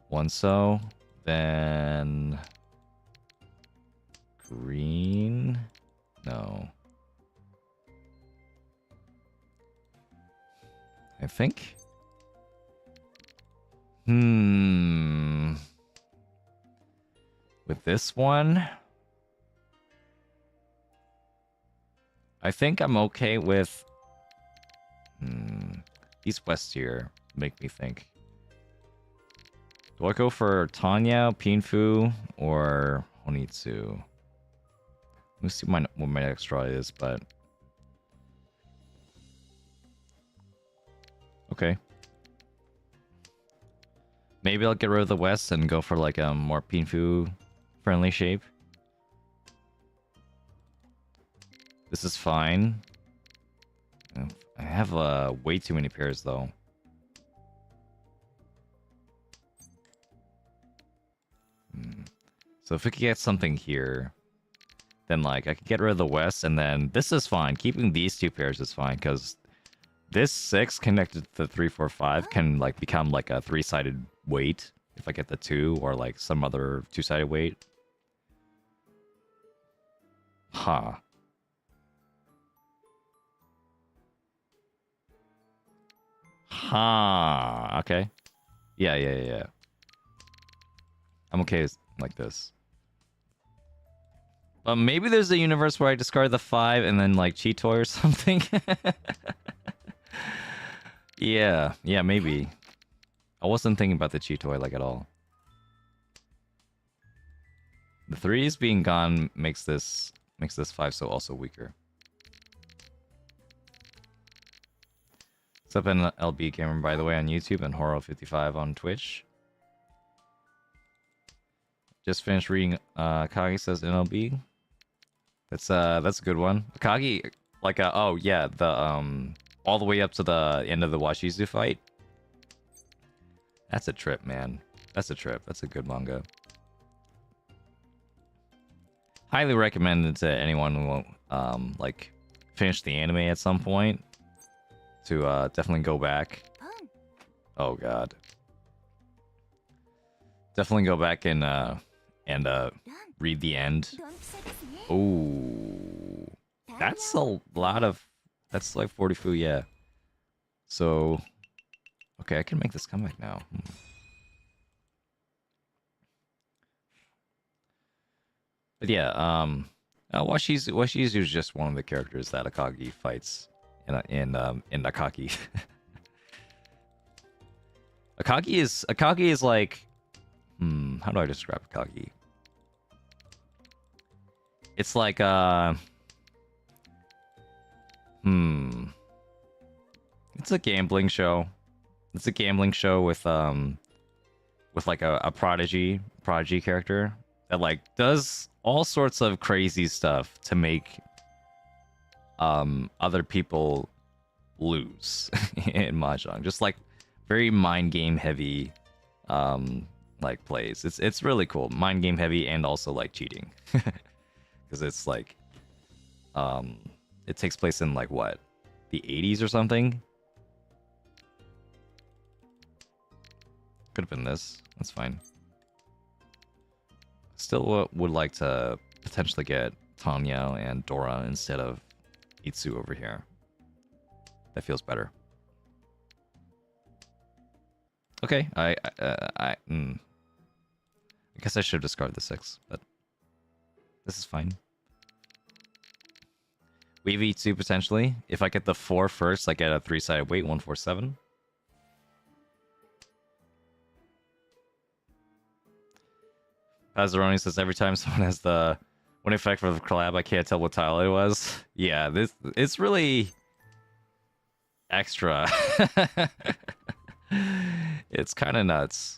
One so. Then green. No. I think. With this one, I think I'm okay with. These west here make me think. Do I go for Tanya, Pinfu, or Honitsu? Let me see what my next draw is, but okay. Maybe I'll get rid of the west and go for like a more Pinfu friendly shape. This is fine. I have way too many pairs though. So if we could get something here, then like I could get rid of the west, and then this is fine. Keeping these two pairs is fine because this 6 connected to the 3, 4, 5 can like become like a 3-sided weight if I get the 2 or like some other 2-sided weight. Huh. Huh. Okay. Yeah. I'm okay with like this. Maybe there's a universe where I discard the 5 and then like cheat toy or something. Yeah, maybe. I wasn't thinking about the cheat toy like at all. The 3s being gone makes this 5 so also weaker. What's up, LB Gamer, by the way, on YouTube, and Horo55 on Twitch. Just finished reading Kagi says NLB. That's a good one. Kagi, like oh yeah, the all the way up to the end of the Washizu fight. That's a trip, man. That's a trip. That's a good manga. Highly recommended to anyone who won't like finish the anime at some point to definitely go back. Oh god. Definitely go back and read the end. Oh, that's a lot of. That's like 40 fu, yeah. So, okay, I can make this comeback now. But yeah, Washizu is just one of the characters that Akagi fights in Akagi. Akagi is like, how do I describe Akagi? It's like it's a gambling show. It's a gambling show with like a prodigy character that like does all sorts of crazy stuff to make other people lose in Mahjong. Just like very mind game heavy, like plays. It's really cool. Mind game heavy and also like cheating, because it's like, it takes place in like what, the 80s or something. Could have been this. That's fine. Still would like to potentially get Tanya and Dora instead of Itsu over here. That feels better. Okay, I guess I should discard the 6, but this is fine. Weave Itsu potentially. If I get the 4 first, I get a 3-sided weight, 147. Pazzaroni says every time someone has the one effect for the collab, I can't tell what tile it was. Yeah, it's really extra. It's kind of nuts.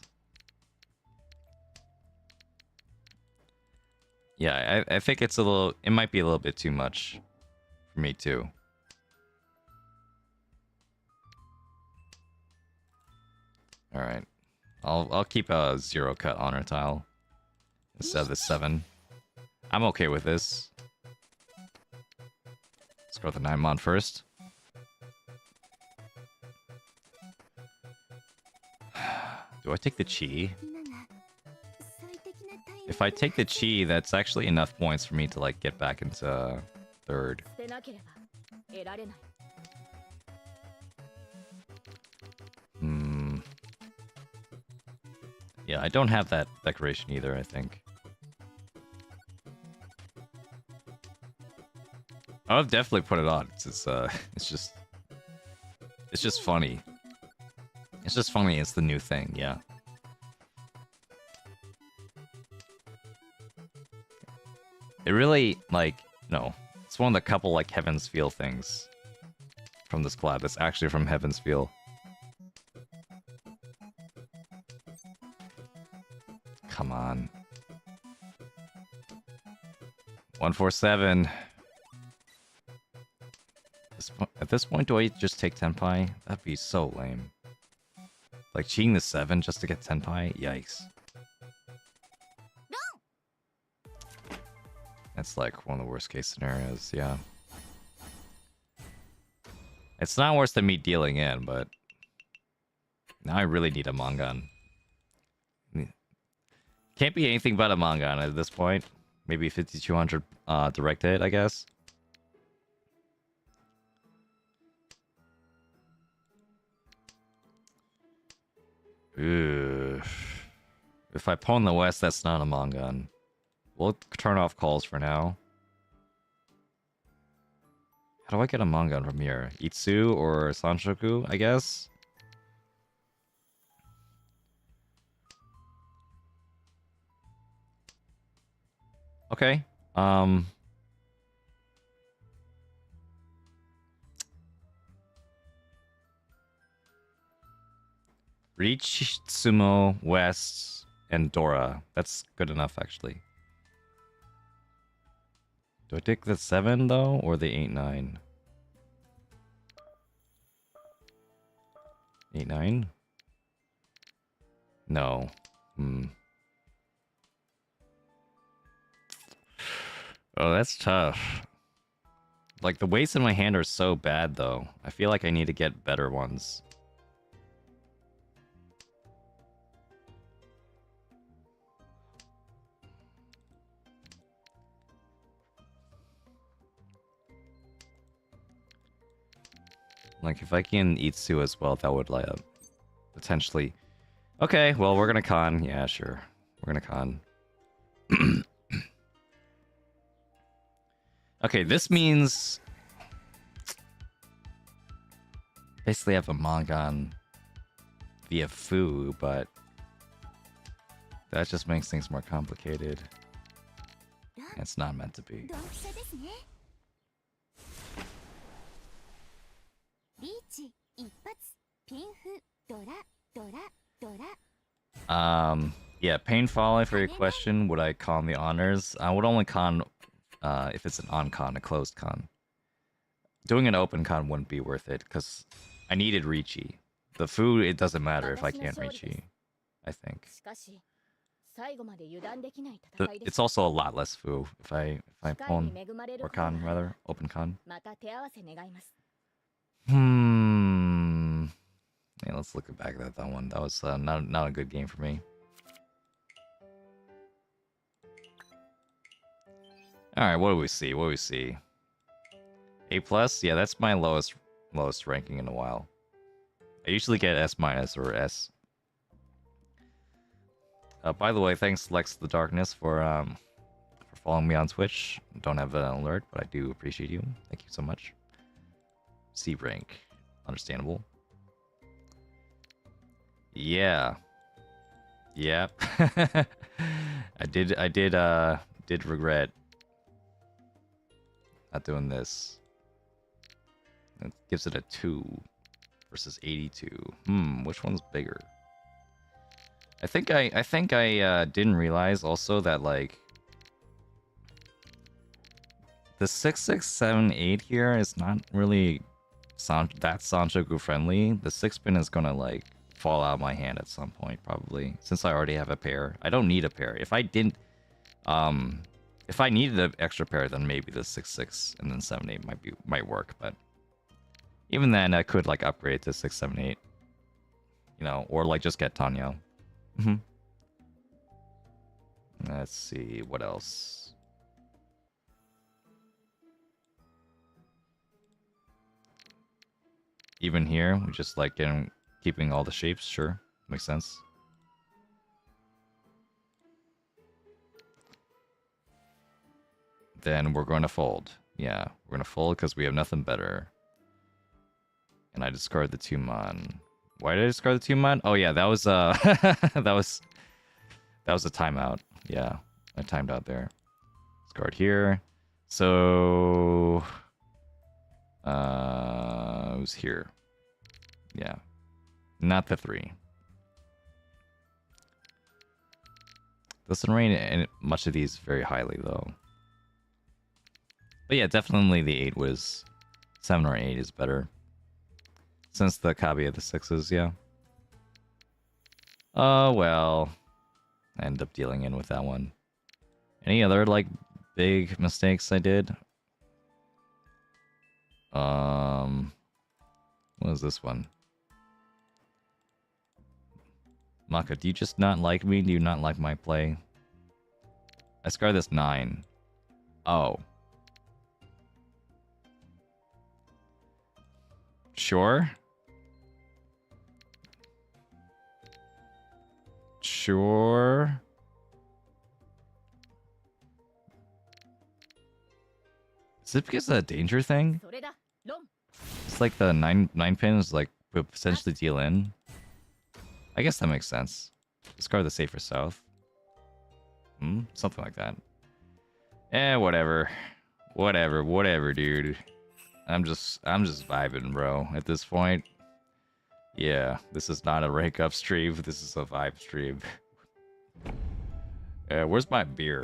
Yeah, I think it's a little. It might be a little bit too much for me too. All right, I'll keep a 0 cut honor tile instead of the 7. I'm okay with this. Let's go with the 9 mon first. Do I take the chi? If I take the chi, that's actually enough points for me to like get back into 3rd. Yeah, I don't have that decoration either, I think. I'll definitely put it on. It's just funny. It's just funny. It's the new thing. Yeah. It really like no. It's one of the couple like Heaven's Feel things from this collab. It's actually from Heaven's Feel. Come on. 147. At this point, do I just take Tenpai? That'd be so lame. Like cheating the 7 just to get Tenpai? Yikes. That's like one of the worst case scenarios, yeah. It's not worse than me dealing in, but now I really need a Mangan. Can't be anything but a Mangan at this point. Maybe 5200 direct hit, I guess. Ugh. If I pawn the west, that's not a Mangan. We'll turn off calls for now. How do I get a Mangan from here? Itsu or Sanshoku, I guess? Okay. Riichi, Sumo, West, and Dora. That's good enough, actually. Do I take the 7, though, or the 8-9? 8-9? No. Oh, that's tough. Like, the weights in my hand are so bad, though. I feel like I need to get better ones. Like, if I can Itsu as well, that would, like, potentially... Okay, well, we're gonna con. Yeah, sure. We're gonna con. Okay, this means... Basically, I have a Mangan via Fu, but... That just makes things more complicated. It's not meant to be. Yeah, Pain Folly for your question. Would I con the honors? I would only con if it's an on-con, a closed con. Doing an open con wouldn't be worth it, because I needed Riichi. the food, it doesn't matter if I can't Riichi, I think. It's also a lot less food if I own, or con rather, open con. Yeah, let's look back at that one. That was not a good game for me. Alright, what do we see? What do we see? A+? Yeah, that's my lowest ranking in a while. I usually get S- or S. By the way, thanks Lex the Darkness for following me on Twitch. Don't have an alert, but I do appreciate you. Thank you so much. C rank. Understandable. Yeah. Yep. I did regret not doing this. It gives it a 2 versus 82. Which one's bigger? I think I didn't realize also that like the 6678 here is not really that Sanchoku friendly. The 6-pin is gonna like fall out of my hand at some point probably, since I already have a pair. I don't need a pair. If I didn't if I needed an extra pair, then maybe the 6-6 and then 7-8 might work, but even then I could like upgrade to 6-7-8. You know, or like just get Tanyo. Let's see what else. Even here, we just like keeping all the shapes. Sure, makes sense. Then we're going to fold. Yeah, we're going to fold because we have nothing better. And I discard the 2-mon. Why did I discard the 2-mon? Oh yeah, that was that was a timeout. Yeah, I timed out there. Discard here. So it was here. Yeah. Not the 3. Doesn't rate much of these very highly though. But yeah, definitely the 8 was 7 or 8 is better. Since the Kabi of the 6s, yeah. Oh well. I ended up dealing in with that one. Any other like big mistakes I did? What was this one? Maka, do you just not like me? Do you not like my play? I scarred this 9. Oh. Sure? Sure? Is it because of the danger thing? It's like the 9 pin is like would potentially deal in. I guess that makes sense. Discard the safer south. Something like that. Whatever. Whatever, dude. I'm just vibing, bro, at this point. Yeah, this is not a rank up stream, this is a vibe stream. Where's my beer?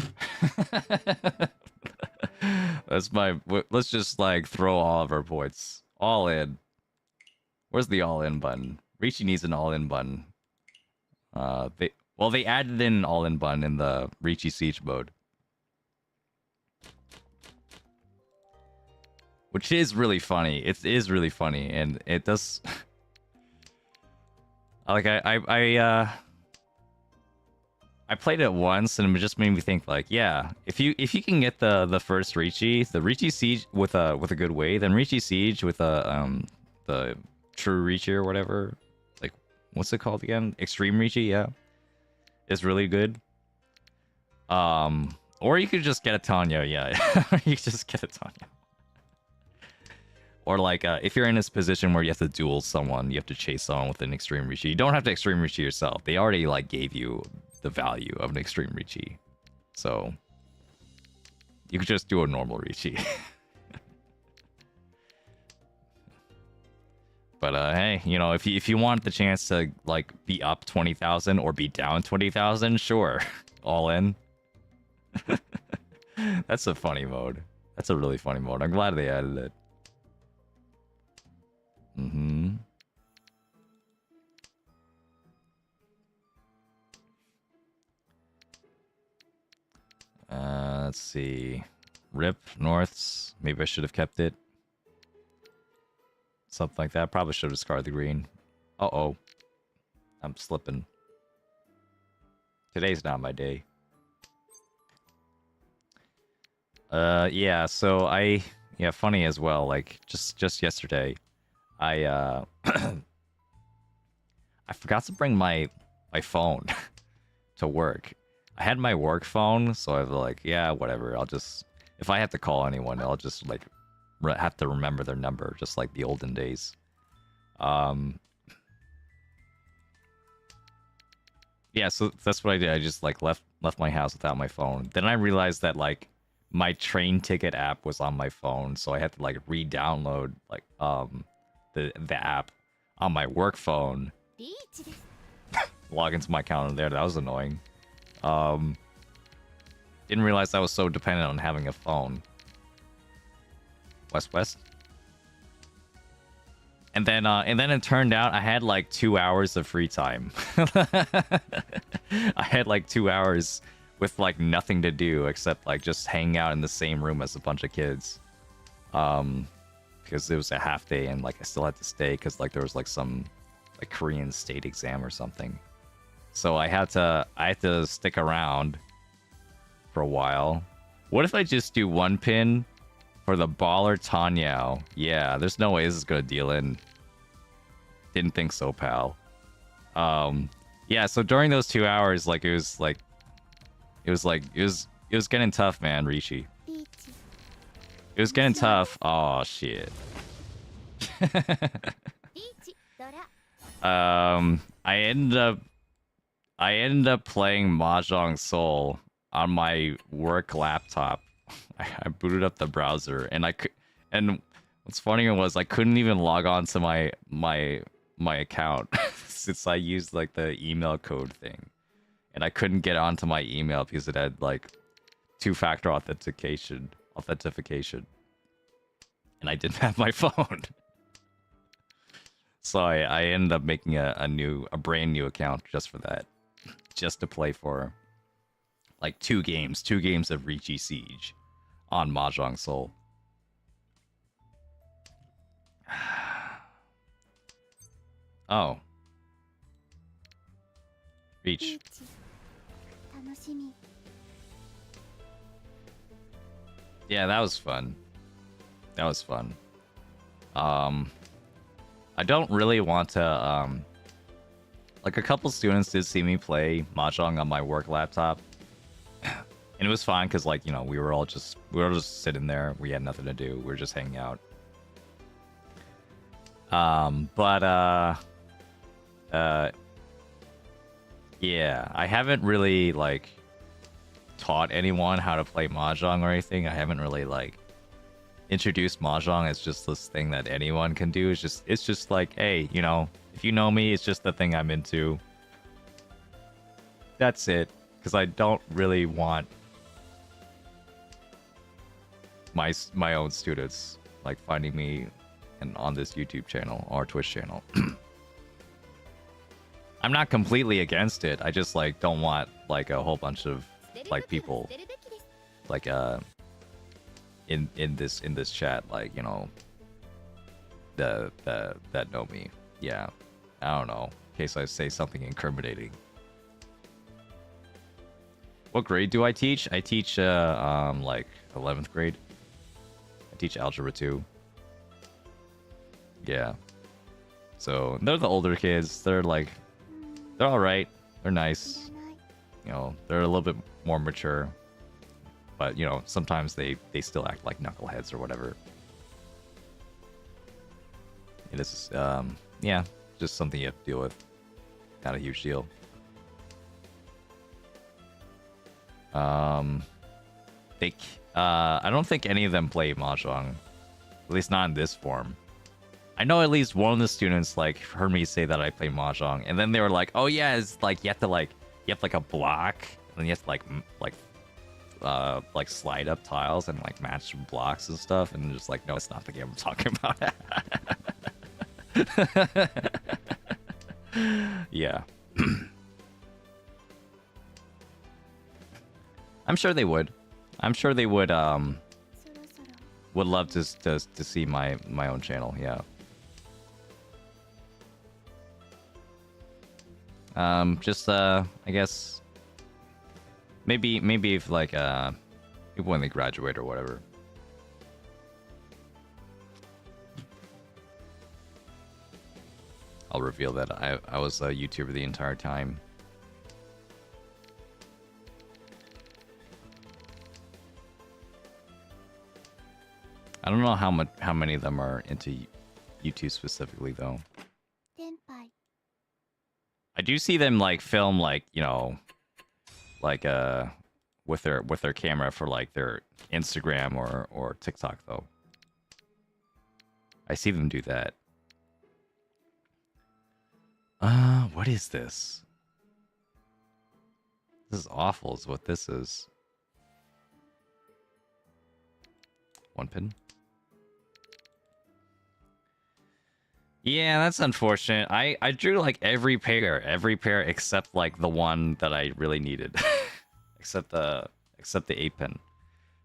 Let's just like throw all of our points. All in. Where's the all in button? Riichi needs an all in button. They added in an all in button in the Riichi Siege mode. Which is really funny. It is really funny, and it does. Like I played it once, and it just made me think like, yeah, if you can get the first Riichi, the Riichi Siege with a good way, then Riichi Siege with the True Riichi or whatever, like what's it called again? Extreme Riichi, yeah, is really good. Or you could just get a Tanyo, yeah, you could just get a Tanyo. Or like, if you're in this position where you have to duel someone, you have to chase someone with an Extreme Riichi. You don't have to Extreme Riichi yourself. They already like gave you the value of an Extreme Riichi. So, you could just do a normal Riichi. But hey, you know, if you want the chance to like be up 20,000 or be down 20,000, sure. All in. That's a funny mode. That's a really funny mode. I'm glad they added it. Let's see. Rip Norths. Maybe I should have kept it. Something like that. Probably should have discarded the green. Uh-oh. I'm slipping. Today's not my day. Yeah, so yeah, funny as well, like just yesterday, I I forgot to bring my phone to work. I had my work phone, so I was like, yeah, whatever. I'll just, if I have to call anyone, I'll just like have to remember their number, just like the olden days. Yeah, so that's what I did. I just like left my house without my phone. Then I realized that like my train ticket app was on my phone, so I had to like re-download like the app on my work phone. Log into my account on there. That was annoying. Didn't realize I was so dependent on having a phone. West. And then it turned out I had like 2 hours of free time. I had like 2 hours with like nothing to do except like just hang out in the same room as a bunch of kids. Because it was a half day and like I still had to stay because like there was like some like Korean state exam or something. So I had to stick around for a while. What if I just do one pin for the baller Tanyao? Yeah, there's no way this is gonna deal in. Didn't think so, pal. Yeah, so during those 2 hours, like it was getting tough, man, Riichi. It was getting tough. Oh shit. I ended up playing Mahjong Soul on my work laptop. I booted up the browser and and what's funny was I couldn't even log on to my account since I used like the email code thing. And I couldn't get onto my email because it had like two-factor authentication. And I didn't have my phone. So I ended up making a brand new account just for that. Just to play for like two games of Riichi Siege on Mahjong Soul. Oh. Reach. Yeah, that was fun. I don't really want to, like a couple students did see me play Mahjong on my work laptop. And it was fine because, like, you know, we were all just sitting there. We had nothing to do. We were just hanging out. Yeah, I haven't really, like, taught anyone how to play Mahjong or anything. I haven't really, like, introduced Mahjong as just this thing that anyone can do. It's just like, hey, you know, if you know me, it's just the thing I'm into. That's it. Because I don't really want my own students, like, finding me on this YouTube channel or Twitch channel. I'm not completely against it. I just, like, don't want, like, a whole bunch of, like, people, like, in this chat, like, you know, that know me. Yeah, I don't know, in case I say something incriminating. What grade do I teach? I teach like 11th grade. I teach algebra 2. Yeah. So they're the older kids. They're like, they're all right. They're nice. You know, they're a little bit more mature. But, you know, sometimes they still act like knuckleheads or whatever. It is, yeah, just something you have to deal with. Not a huge deal. I don't think any of them play Mahjong. At least not in this form. I know at least one of the students, like, heard me say that I play Mahjong. And then they were like, oh yeah, it's like, you have like a block. And you have to like slide up tiles and like match blocks and stuff. And just like, no, it's not the game I'm talking about. Yeah. I'm sure they would. I'm sure they would love to see my own channel. Yeah. Just I guess maybe if like people when they graduate or whatever. I'll reveal that I was a YouTuber the entire time. I don't know how many of them are into YouTube specifically though. I do see them like film like, you know, like with their camera for like their Instagram or TikTok though. I see them do that. What is this? This is awful is what this is. One pin. Yeah, that's unfortunate. I drew like every pair except like the one that I really needed. except the 8-pin.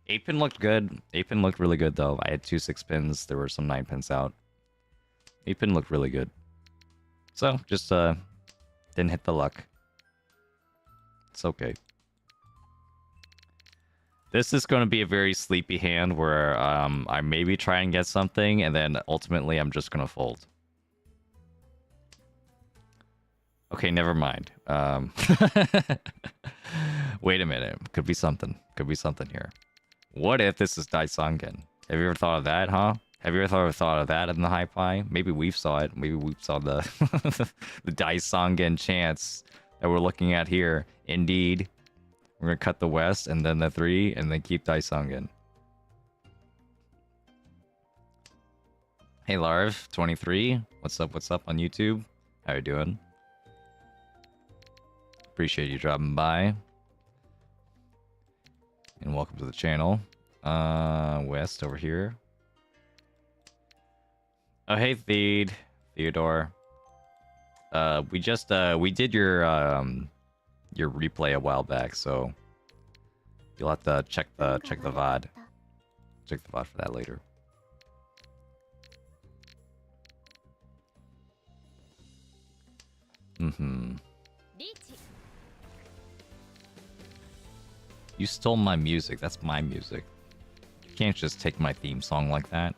8-pin looked good. 8-pin looked really good though. I had 2 6-pins. There were some 9-pins out. 8-pin looked really good. So, just didn't hit the luck. It's okay. This is going to be a very sleepy hand where I maybe try and get something and then ultimately I'm just going to fold. Okay, never mind. Wait a minute. Could be something. Could be something here. What if this is Daisangen? Have you ever thought of that, huh? Have you ever thought of that in the Hi-Fi? Maybe we've saw it. Maybe we saw the the Daisangen chance that we're looking at here. Indeed. We're going to cut the West and then the 3 and then keep Daisangen. Hey Larv23, what's up on YouTube? How you doing? Appreciate you dropping by. And welcome to the channel. West over here. Oh hey Theodore. We just we did your replay a while back, so you'll have to check the VOD. Check the VOD for that later. You stole my music. That's my music. You can't just take my theme song like that.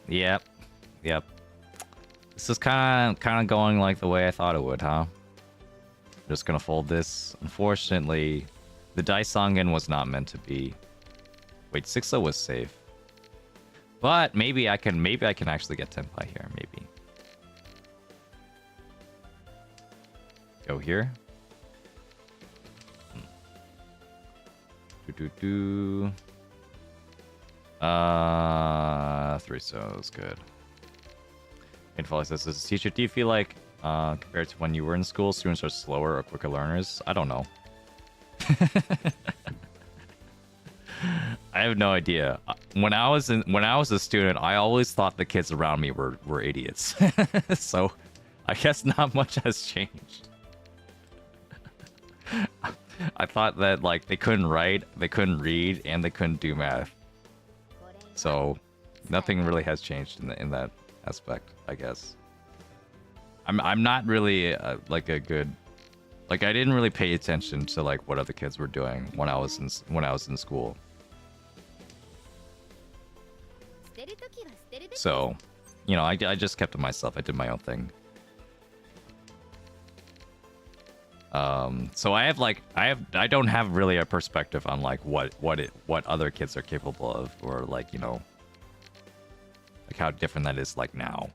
Yep. This is kind of going like the way I thought it would, huh? Just gonna fold this. Unfortunately, the Daisangen was not meant to be. Wait, 6-0 was safe. But maybe I can actually get Tenpai here, maybe. Go here. 3-0 is good. Info says, as a teacher, do you feel like compared to when you were in school, students are slower or quicker learners? I don't know. I have no idea. When I was a student, I always thought the kids around me were idiots. So I guess not much has changed. I thought that like they couldn't write, they couldn't read, and they couldn't do math. So nothing really has changed in that aspect, I guess. I'm not really like a good, like I didn't really pay attention to like what other kids were doing when I was in school. So, you know, I just kept to myself. I did my own thing. So I don't have really a perspective on like what other kids are capable of, or like, you know, like how different that is like now.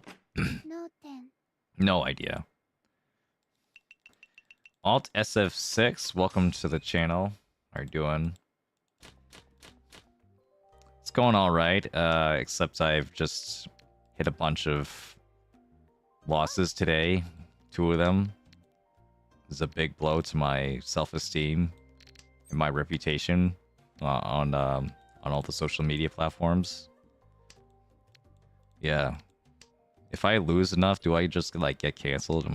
No idea. Alt SF6, welcome to the channel. How are you doing? It's going all right, except I've just hit a bunch of losses today. 2 of them. This is a big blow to my self-esteem. in my reputation on all the social media platforms. Yeah. If I lose enough, do I just like get canceled?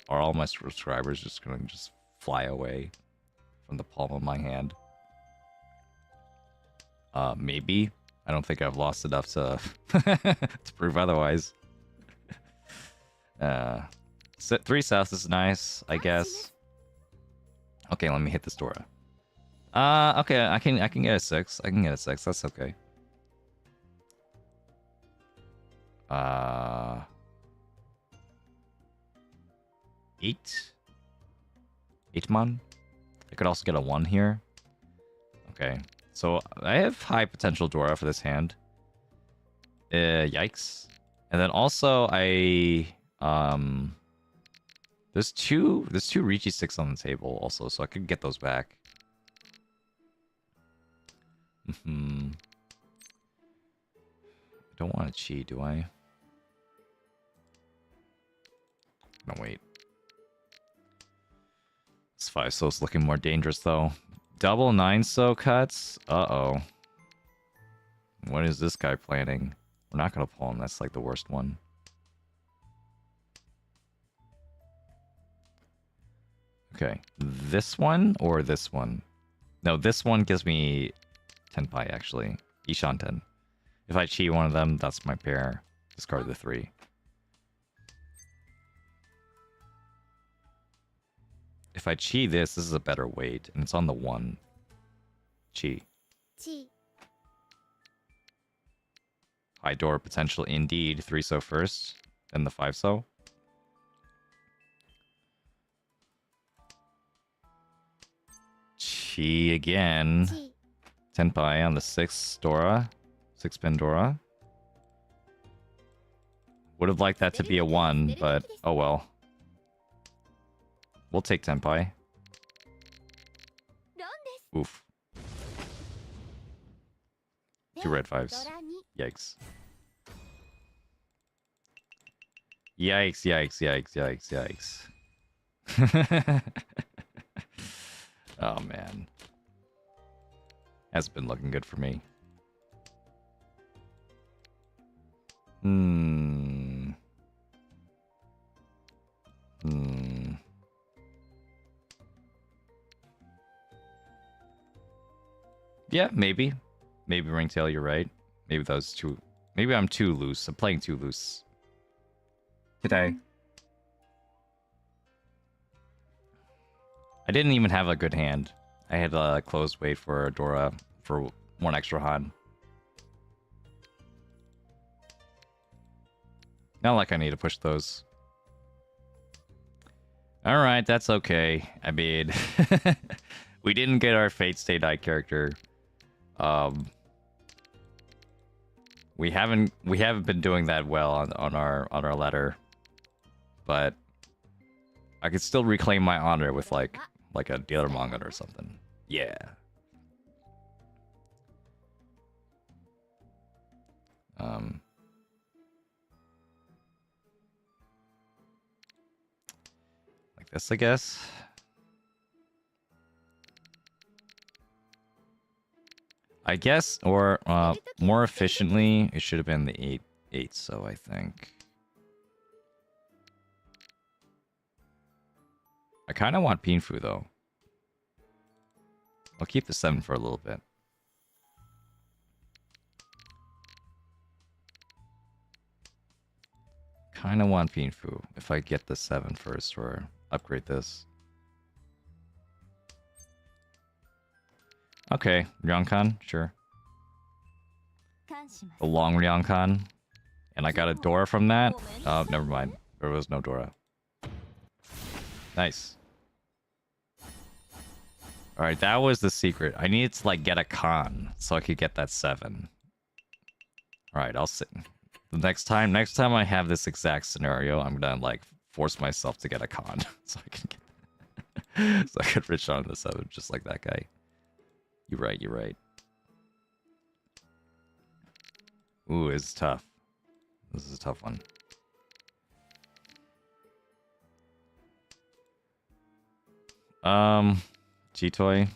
Are all my subscribers just gonna just fly away from the palm of my hand? Maybe. I don't think I've lost enough to to prove otherwise. 3 south is nice, I guess. Okay, let me hit this Dora. Okay, I can get a 6. I can get a 6. That's okay. 8. 8-mon. I could also get a 1 here. Okay. So I have high potential Dora for this hand. Yikes. And then also there's two Riichi 6 on the table also, so I could get those back. I don't want to cheat, do I? No, wait. This 5 so's looking more dangerous though. Double 9 so cuts? Uh-oh. What is this guy planning? We're not gonna pull him, that's like the worst one. Okay. This one or this one? No, this one gives me Tenpai actually. Ishanten. If I cheat one of them, that's my pair. Discard the 3. If I chi this is a better weight, and it's on the 1. Chi. High door potential indeed. 3 so first, then the 5 so. Chi again. Tenpai on the 6 Dora. 6-pin Dora. Would have liked that to be a 1, but oh well. We'll take Tenpai. Oof. 2 red 5s. Yikes. Yikes, yikes, yikes, yikes, yikes. Oh, man. Hasn't been looking good for me. Yeah, maybe. Maybe Ringtail, you're right. Maybe that was too... Maybe I'm too loose. I'm playing too loose. Today. I didn't even have a good hand. I had a closed wait for Dora for 1 extra Han. Not like I need to push those. Alright, that's okay. I mean... we didn't get our Fate Stay Night character. We haven't been doing that well on our letter, but I could still reclaim my honor with like a dealer manga or something. Yeah. Like this, I guess. I guess, or more efficiently, it should have been the 8, so I think. I kind of want Pinfu, though. I'll keep the 7 for a little bit. Kind of want Pinfu if I get the 7 first, or upgrade this. Okay, Ryonkan, sure. The long Ryonkan. And I got a Dora from that? Oh, never mind. There was no Dora. Nice. Alright, that was the secret. I needed to, like, get a con so I could get that 7. Alright, I'll sit. The next time I have this exact scenario, I'm gonna, like, force myself to get a con so I can get... so I could rich on the 7 just like that guy. You're right, you're right. Ooh, it's tough. This is a tough one. G-Toy.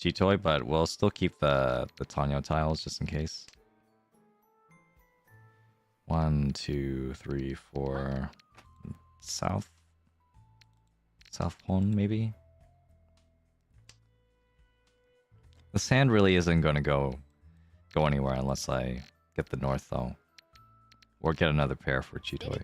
G-Toy, but we'll still keep the Tanyo tiles just in case. 1, 2, 3, 4. South Pond, maybe? The sand really isn't going to go anywhere unless I get the north, though. Or get another pair for G-Toy.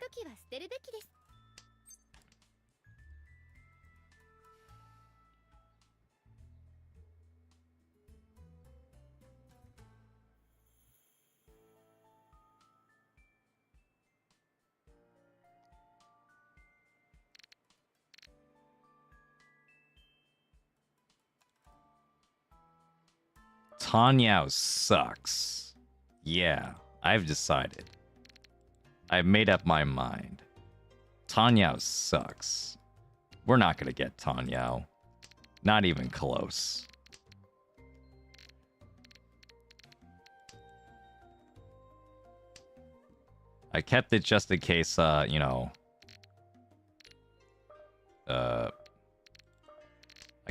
Tanyao sucks. Yeah, I've decided. I've made up my mind. Tanyao sucks. We're not gonna get Tanyao. Not even close. I kept it just in case, you know...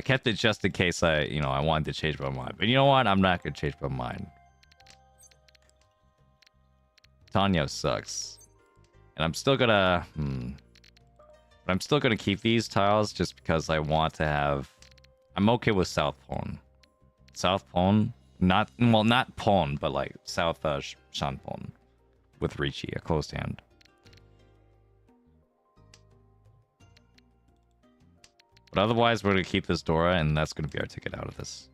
I kept it just in case I wanted to change my mind. But you know what? I'm not going to change my mind. Tanya sucks. And I'm still going to... But I'm still going to keep these tiles just because I want to have... I'm okay with South Pon. South Pon? Not... Well, not Pon, but like South Shanpon. With Riichi, a closed hand. But otherwise, we're going to keep this Dora, and that's going to be our ticket out of this.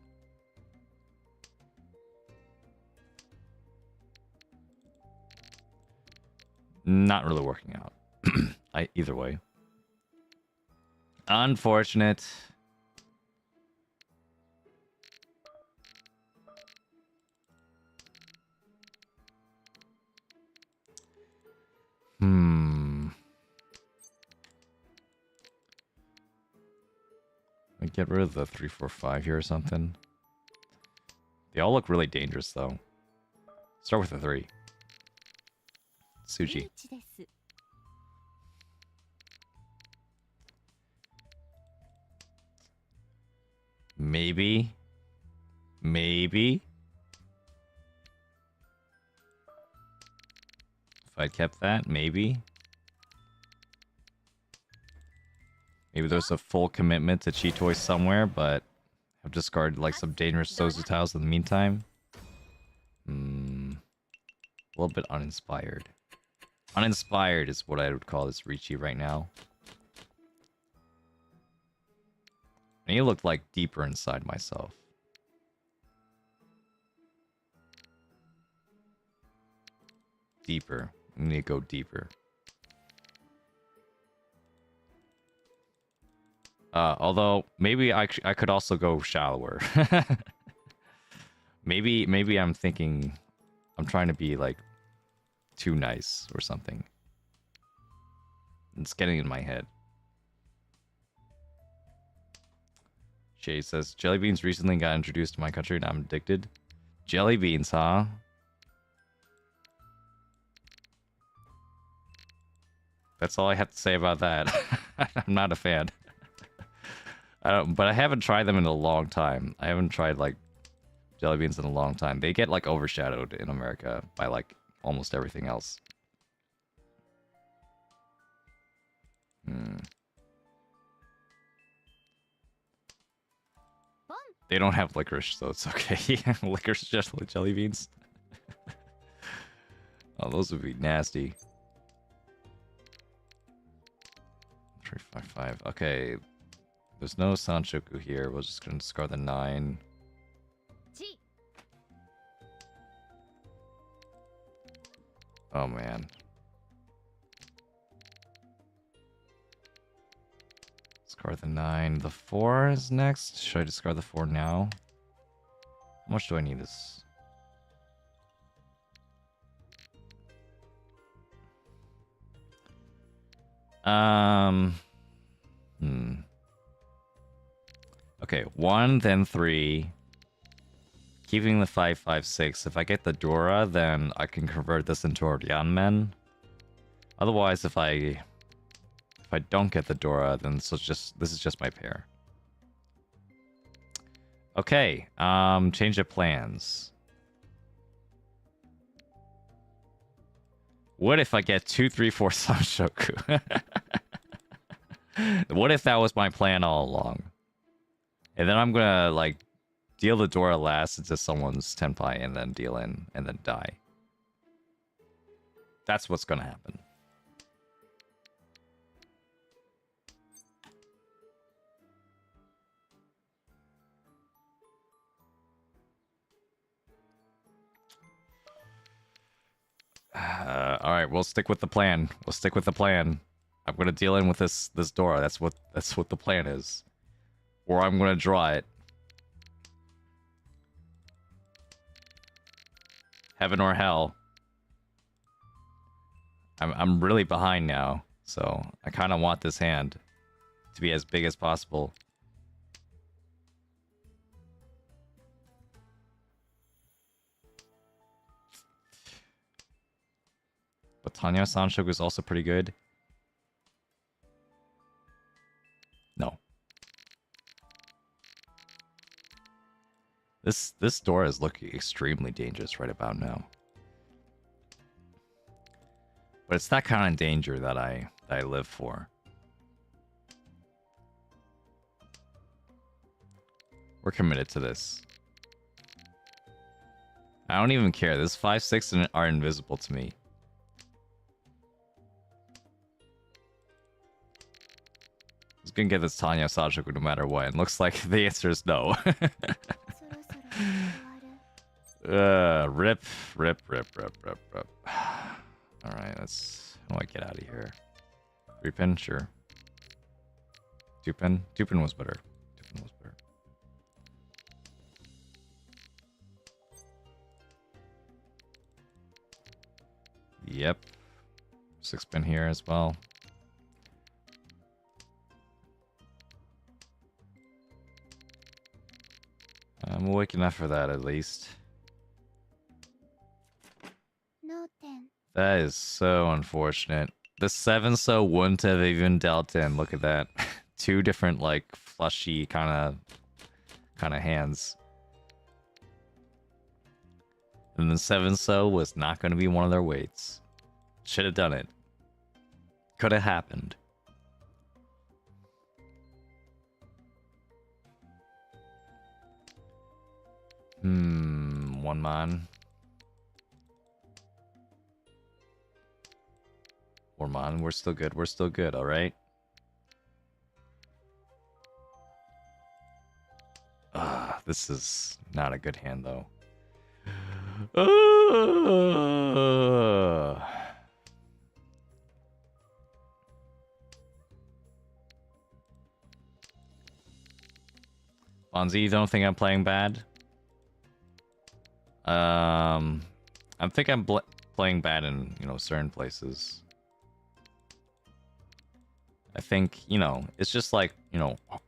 Not really working out. Either way. Unfortunate. Get rid of the 3, 4, 5 here or something. They all look really dangerous, though. Start with the 3. Suji. Maybe. Maybe. If I kept that, maybe. Maybe there's a full commitment to Chi-Toy somewhere, but I've discarded like some dangerous Sozu tiles in the meantime. A little bit uninspired. Uninspired is what I would call this Riichi right now. I need to look like deeper inside myself. Deeper. I need to go deeper. Although maybe I could also go shallower. maybe I'm thinking I'm trying to be like too nice or something. It's getting in my head. Shay says jelly beans recently got introduced to my country and I'm addicted. Jelly beans, huh? That's all I have to say about that. I'm not a fan. But I haven't tried them in a long time. I haven't tried, like, jelly beans in a long time. They get, like, overshadowed in America by, like, almost everything else. They don't have licorice, so it's okay. Licorice just with jelly beans. Oh, those would be nasty. 355. Okay. There's no Sanchoku here. We're just gonna discard the 9. Oh man. Discard the 9. The 4 is next. Should I discard the 4 now? How much do I need this? Okay, 1, then 3. Keeping the 5, 5, 6. If I get the Dora, then I can convert this into a Ryanmen. Otherwise, if I don't get the Dora, then this is just my pair. Okay, change of plans. What if I get 2, 3, 4 Sanshoku? What if that was my plan all along? And then I'm gonna, like, deal the Dora last into someone's Tenpai and then deal in and then die. That's what's gonna happen. All right, we'll stick with the plan. We'll stick with the plan. I'm gonna deal in with this Dora. That's what the plan is. Or I'm gonna draw it. Heaven or hell. I'm really behind now, so I kind of want this hand to be as big as possible. But Tanya Sanshoku is also pretty good. No. This door is looking extremely dangerous right about now. But it's that kind of danger that I live for. We're committed to this. I don't even care. This 5, 6 are invisible to me. I was gonna get this Tanya Sanshoku no matter what. It looks like the answer is no. Rip. Alright, let's... How do I get out of here? 3-pin? Sure. 2-pin? 2-pin was better. 2-pin was better. Yep. 6-pin here as well. I'm awake enough for that, at least. That is so unfortunate. The 7 so wouldn't have even dealt in. Look at that. 2 different, like, flushy kind of hands. And the 7 so was not going to be one of their weights. Should have done it. Could have happened. One man. We're still good. We're still good, alright? This is not a good hand, though. Bonzi, you don't think I'm playing bad? I think I'm playing bad in, certain places. I think, it's just like,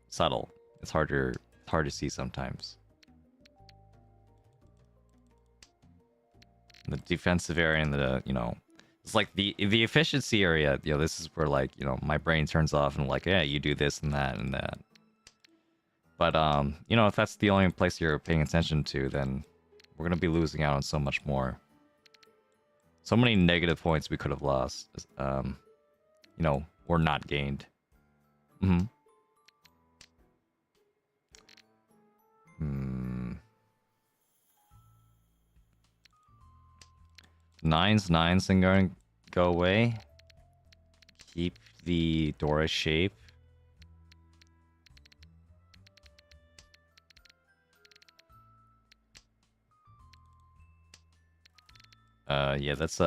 subtle. It's hard to see sometimes. The defensive area and the, it's like the efficiency area, this is where, like, my brain turns off and like, yeah, you do this and that and that. But, if that's the only place you're paying attention to, then we're going to be losing out on so much more. So many negative points we could have lost, or not gained. Nines and going to go away. Keep the Dora shape. Yeah, that's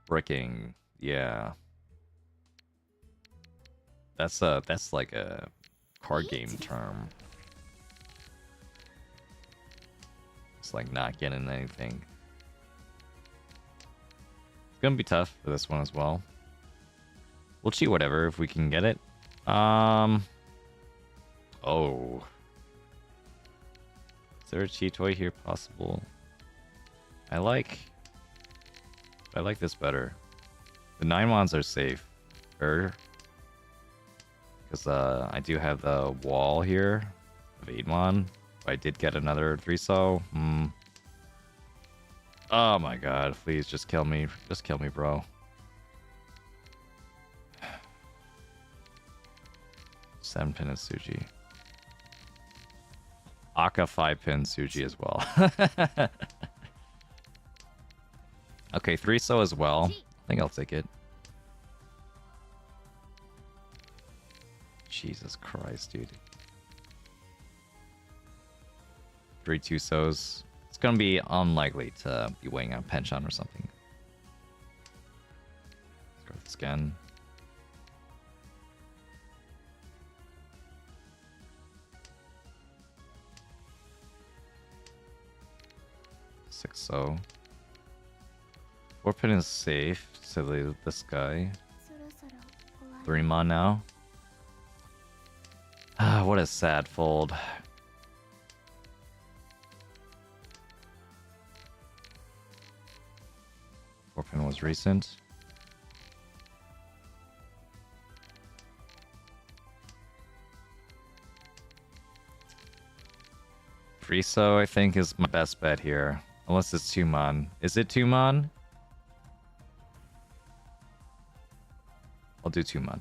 bricking. Yeah. That's like a card game term. It's like not getting anything. It's gonna be tough for this one as well. We'll cheat whatever if we can get it. Oh. Is there a cheat toy here possible? I like this better. The 9 wands are safe. Because I do have the wall here. of 8-mon. I did get another 3-so. Oh my god, please just kill me. Just kill me, bro. 7-pin of Suji. Aka 5-pin Suji as well. Okay, 3-so as well. I think I'll take it. Jesus Christ, dude. 3 2-sos. It's gonna be unlikely to be weighing on penchant or something. Let's go with this again. So 4-pin is safe, so leave this guy. 3-mon now. Ah, what a sad fold. Four-pin was recent. Friso, I think, is my best bet here. Unless it's 2-mon. Is it 2-mon? I'll do 2-mon.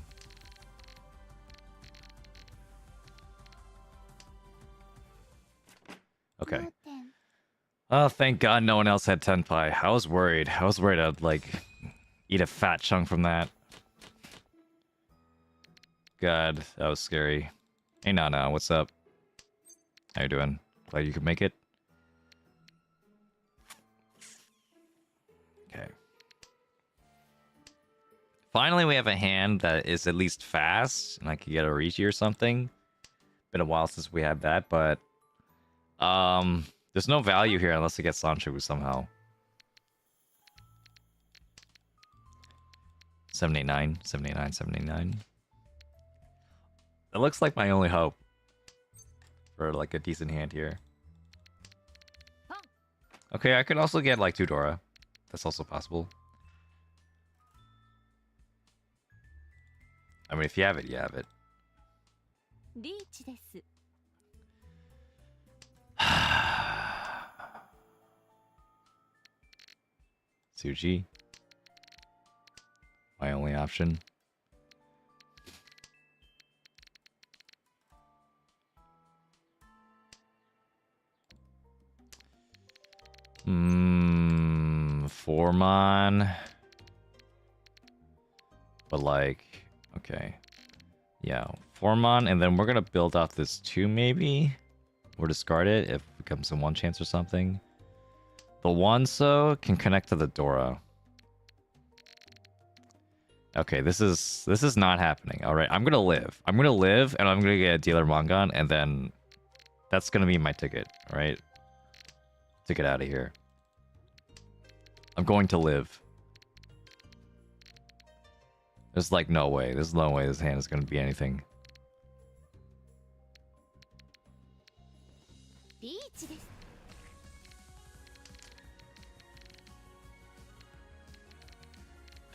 Okay. Oh, thank God no one else had Tenpai. I was worried. I was worried I'd, like, eat a fat chunk from that. God, that was scary. Hey, Nana, what's up? How you doing? Glad you could make it. Okay. Finally, we have a hand that is at least fast, and I could get a Riichi or something. Been a while since we had that, but there's no value here unless it gets Sanchoku somehow. 79, 79, 79. It looks like my only hope for like a decent hand here. Okay, I could also get like Theodore. That's also possible. I mean, if you have it, you have it. Suji. My only option. Four-mon. But like, okay. Yeah, four-mon, and then we're gonna build off this 2 maybe? Or discard it if it becomes a 1 chance or something. The 1-so can connect to the Dora. Okay, this is not happening. Alright, I'm gonna live. I'm gonna live, and I'm gonna get a Dealer Mangan, and then that's gonna be my ticket, alright? To get out of here. I'm going to live. There's like no way. There's no way this hand is going to be anything.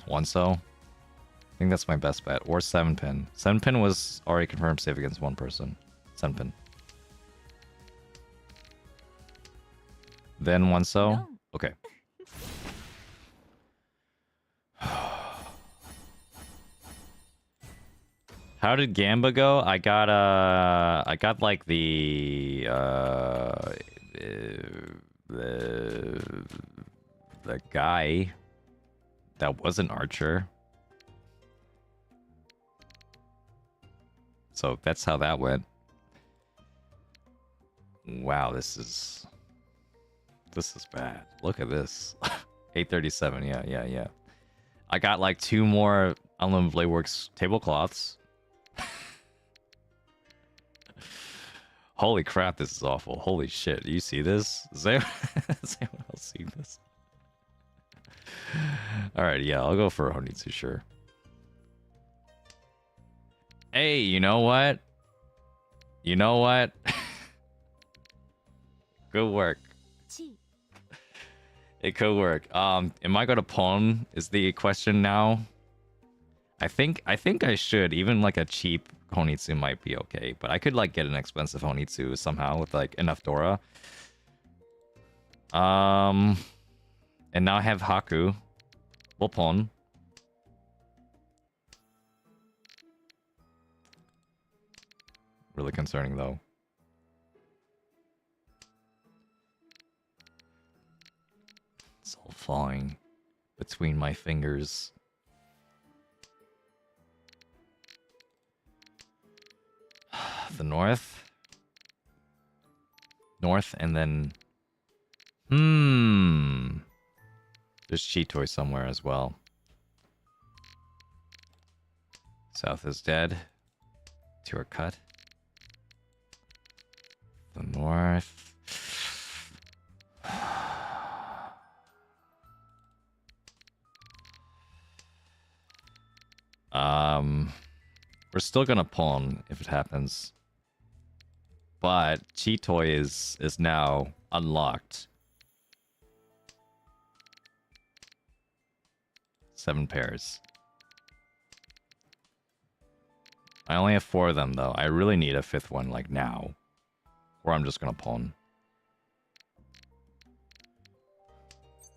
One so. I think that's my best bet. Or 7-pin. 7-pin was already confirmed safe against 1 person. 7-pin. Then 1 so. No. Okay. How did Gamba go? I got like the guy that was an archer. So that's how that went. Wow, this is bad. Look at this. 837. Yeah. I got like 2 more Unlimited Blade Works tablecloths. Holy crap, this is awful. Holy shit. Do you see this? Is anyone else seeing this? Alright, yeah, I'll go for Honitsu, sure. Hey, you know what? You know what? Good work. It could work. Am I gonna pawn is the question now. I think I should. Even like a cheap Honitsu might be okay, but I could like get an expensive Honitsu somehow with like enough Dora. And now I have Haku. We'll pawn. Really concerning though. It's all falling between my fingers. The north. North and then... There's Chitoi somewhere as well. South is dead. Two are cut. The north. We're still gonna pawn if it happens. But Chitoi is now unlocked. 7 pairs. I only have 4 of them though. I really need a 5th one like now. Or I'm just gonna pawn.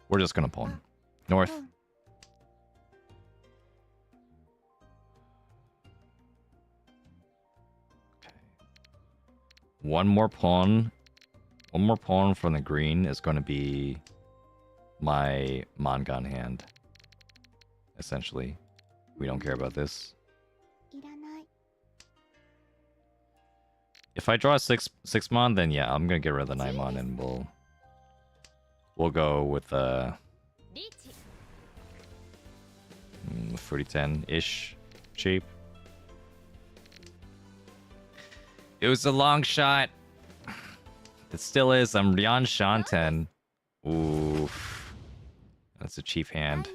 We're just gonna pawn. North. Okay. One more pawn from the green is gonna be my Mangan hand. Essentially. We don't care about this. If I draw a 6 mon, then yeah, I'm gonna get rid of the 9 mon and we'll go with 40-10-ish shape. It was a long shot. It still is. I'm Ryan Shanten. Oof. That's a cheap hand.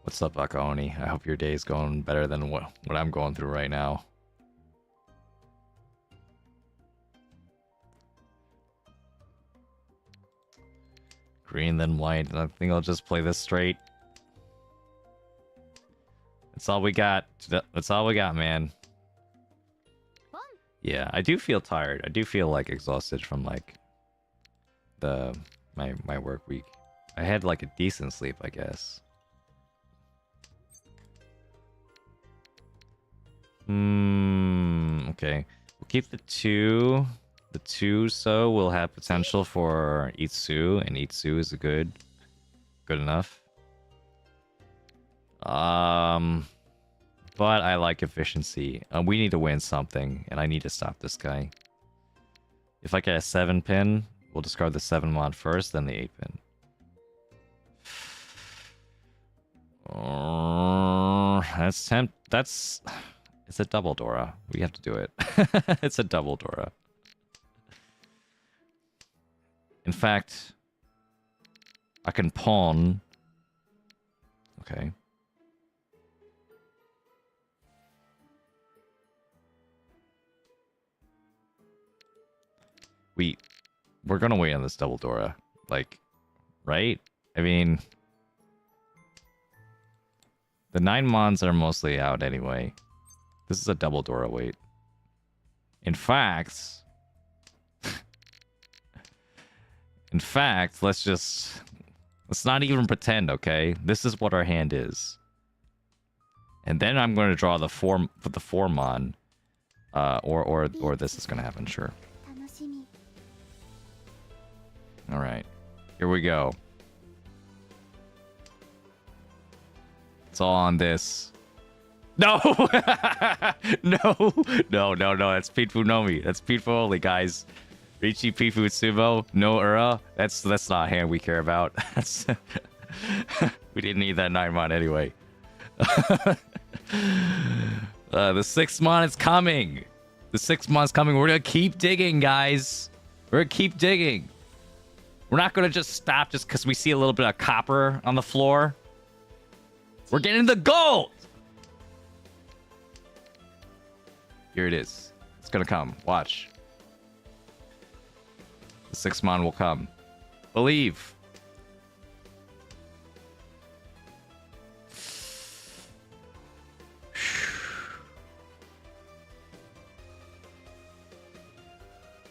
What's up, Akaoni? I hope your day is going better than what I'm going through right now. Green, then white. I think I'll just play this straight. That's all we got. That's all we got, man. Yeah, I do feel tired. I do feel like exhausted from like my work week. I had like a decent sleep, I guess. Okay. We'll keep the 2. The 2, so will have potential for Itsu, and Itsu is good enough. But I like efficiency. We need to win something, and I need to stop this guy. If I get a 7 pin, we'll discard the 7 mod first, then the 8 pin. That's it's a double Dora. We have to do it. It's a double Dora. In fact, I can pawn. Okay. We're gonna wait on this double Dora. Like, right? I mean, the 9 mons are mostly out anyway. This is a double Dora wait. In fact, let's not even pretend, okay? This is what our hand is. And then I'm going to draw the 4 mon. Or this is going to happen, sure. All right. Here we go. It's all on this. No! No! No. That's Pifu Nomi. That's Pifu only, guys. Riichi Pifu Sumo. No Ura. That's not a hand we care about. That's we didn't need that 9 mon anyway. The 6 mon is coming. The 6 mon's coming. We're gonna keep digging, guys. We're gonna keep digging. We're not gonna just stop just because we see a little bit of copper on the floor. We're getting the gold. Here it is. It's gonna come. Watch. The 6-mon will come. Believe.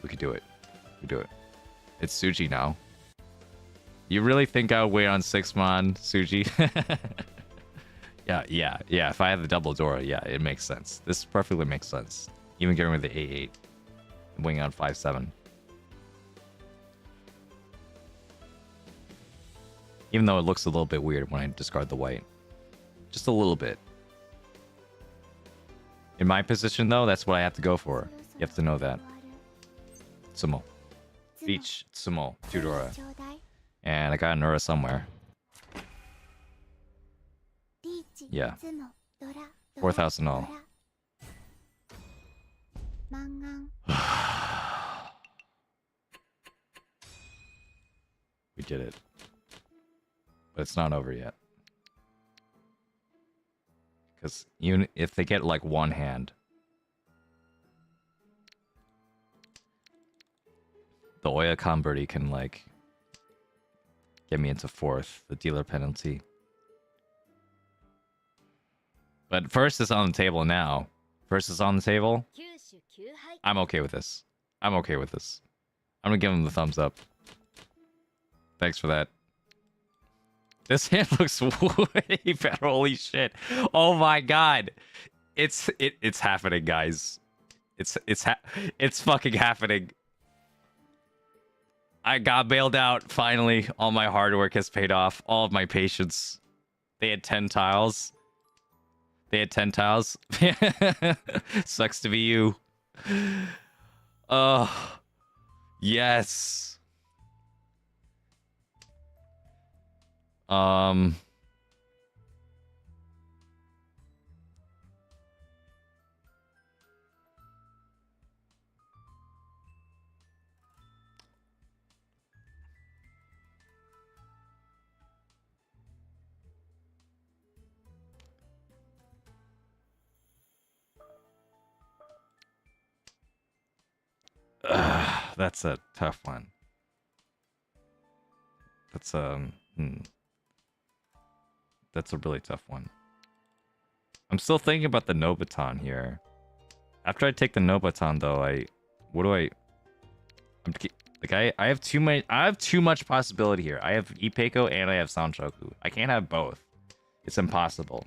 We could do it. We do it. It's Suji now. You really think I would wait on 6-mon, Suji? Yeah. If I had the double Dora, yeah, it makes sense. This perfectly makes sense. Even getting rid of the A8. Wing on 5-7. Even though it looks a little bit weird when I discard the white. Just a little bit. In my position, though, that's what I have to go for. You have to know that. Sumo. Beach, Sumo, Theodore. And I got an Ura somewhere. Yeah. 4,000 all. We did it. But it's not over yet. Because even if they get like one hand, the Oya Converti can like get me into 4th, the dealer penalty. But first is on the table now. First is on the table. I'm okay with this. I'm okay with this. I'm gonna give him the thumbs up. Thanks for that. This hand looks way better. Holy shit. Oh my god. It's happening, guys. It's fucking happening. I got bailed out finally. All my hard work has paid off. All of my patience. They had 10 tiles. They had 10 tiles. Sucks to be you. Oh. Yes. That's a tough one. That's That's a really tough one. I'm still thinking about the Nobaton here. After I take the Nobaton, though, I have too much possibility here. I have Ipeko and I have Sanchoku. I can't have both. It's impossible.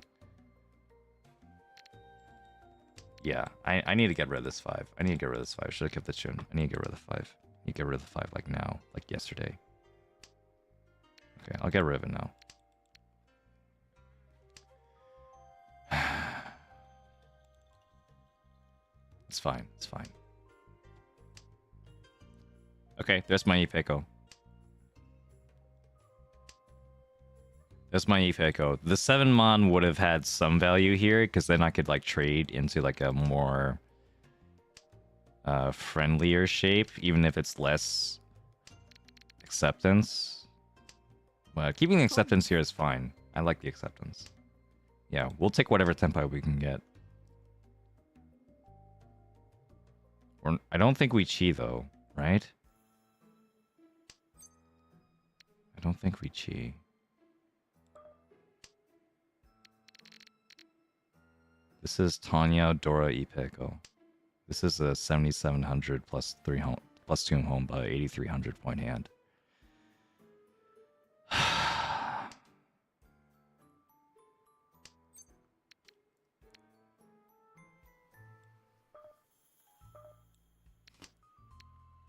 Yeah, I need to get rid of this 5. I need to get rid of this 5. Should have kept the Chun. I need to get rid of the 5. I need to get rid of the 5 like now, like yesterday. Okay, I'll get rid of it now. It's fine. It's fine. Okay, there's my Ipeko. That's my Ipeko. The 7-mon would have had some value here, because then I could like trade into like a more friendlier shape, even if it's less acceptance. But keeping the acceptance here is fine. I like the acceptance. Yeah, we'll take whatever tempo we can get. I don't think we chi though, right? I don't think we chi. This is Tanya Dora Ipeko. This is a 7,700 plus 2 home by 8,300 point hand.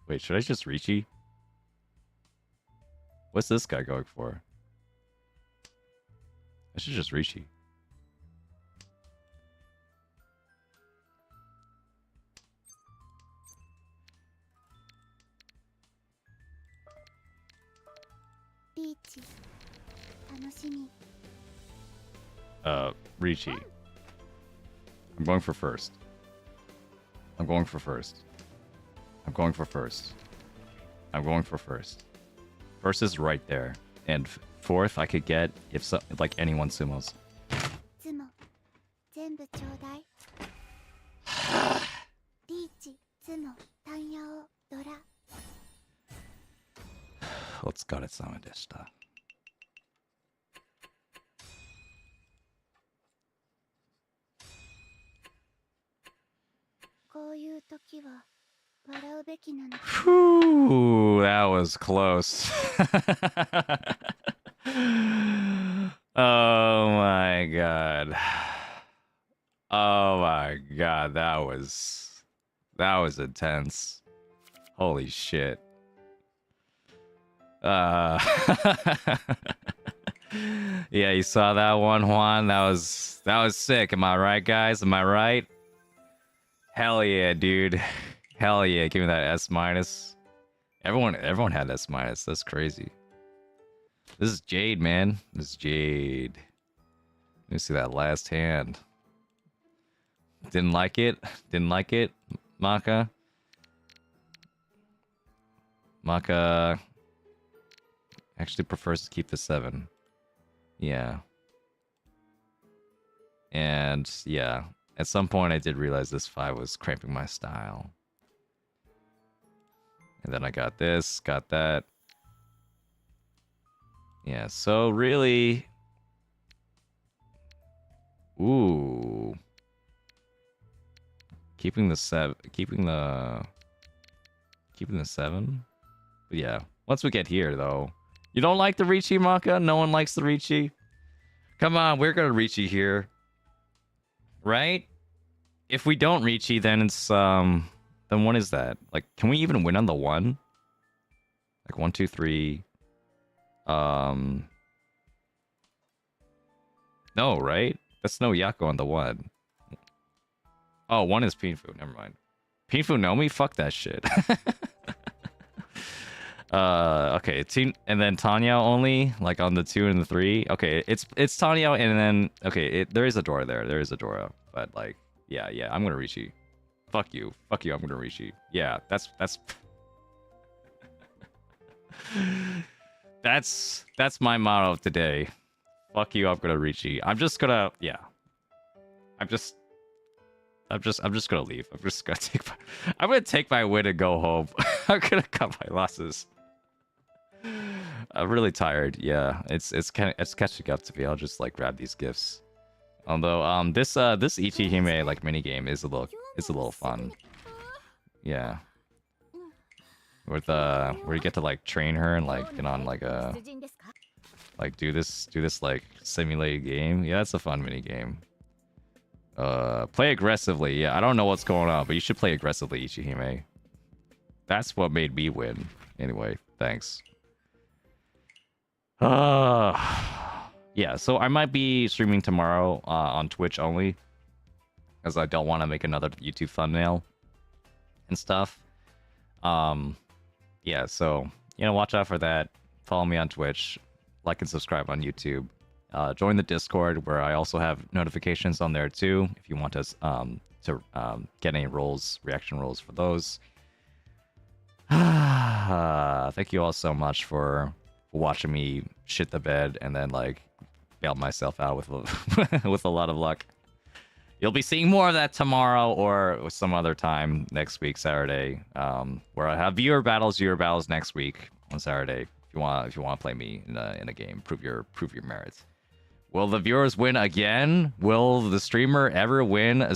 Wait, should I just Riichi? What's this guy going for? I should just Riichi. Riichi. I'm going for first. I'm going for first. I'm going for first. I'm going for first. First is right there. And 4th I could get if so, like anyone sumos. Tsukaresama deshita. こういう時は笑うべきなの。 Whew, that was close. Oh my god. Oh my god, that was intense. Holy shit. Yeah, you saw that one, Juan? That was sick. Am I right, guys? Am I right? Hell yeah, dude. Hell yeah, give me that S minus. Everyone had S minus. That's crazy. This is Jade, man. This is Jade. Let me see that last hand. Didn't like it? Didn't like it? Maka? Maka actually prefers to keep the 7. Yeah. And yeah, at some point I did realize this 5 was cramping my style. And then I got this, got that. Yeah, so really... Ooh. Keeping the 7. But yeah, once we get here, though. You don't like the Riichi, Maka? No one likes the Riichi? Come on, we're gonna Riichi here. Right? If we don't Riichi, then it's, then what is that? Like, can we even win on the 1? Like, 1, 2, 3... No, right? That's no Yako on the 1. Oh, 1 is Pinfu. Never mind. Pinfu no me? Fuck that shit. Okay. And then Tanya only? Like on the 2 and the 3? Okay, it's Tanya and then... Okay, there is a Dora there. There is a Dora. But like, yeah, I'm gonna Riichi. Fuck you. Fuck you, I'm gonna Riichi. Yeah, that's... That's my motto of today. Fuck you, I'm gonna Riichi. I'm just gonna, yeah. I'm just gonna leave. I'm gonna take my win and go home. I'm gonna cut my losses. I'm really tired. Yeah, it's catching up to me. I'll just like grab these gifts. Although this Ichihime like mini game is a little fun. Yeah. With where you get to like train her and like get on like a like do this like simulated game. Yeah, that's a fun mini game. Play aggressively. Yeah, I don't know what's going on, but you should play aggressively, Ichihime. That's what made me win. Anyway, thanks. Yeah, so I might be streaming tomorrow on Twitch only, as I don't want to make another YouTube thumbnail and stuff. Yeah, so, you know, watch out for that. Follow me on Twitch. Like and subscribe on YouTube. Join the Discord, where I also have notifications on there, too, if you want us to get any reaction rolls for those. Thank you all so much for watching me shit the bed and then, like, bail myself out with, with a lot of luck. You'll be seeing more of that tomorrow or some other time next week, Saturday, where I have viewer battles next week on Saturday. If you want to play me in a game, prove your merits. Will the viewers win again? Will the streamer ever win a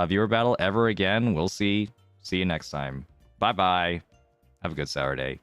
viewer battle ever again? We'll see. See you next time. Bye bye. Have a good Saturday.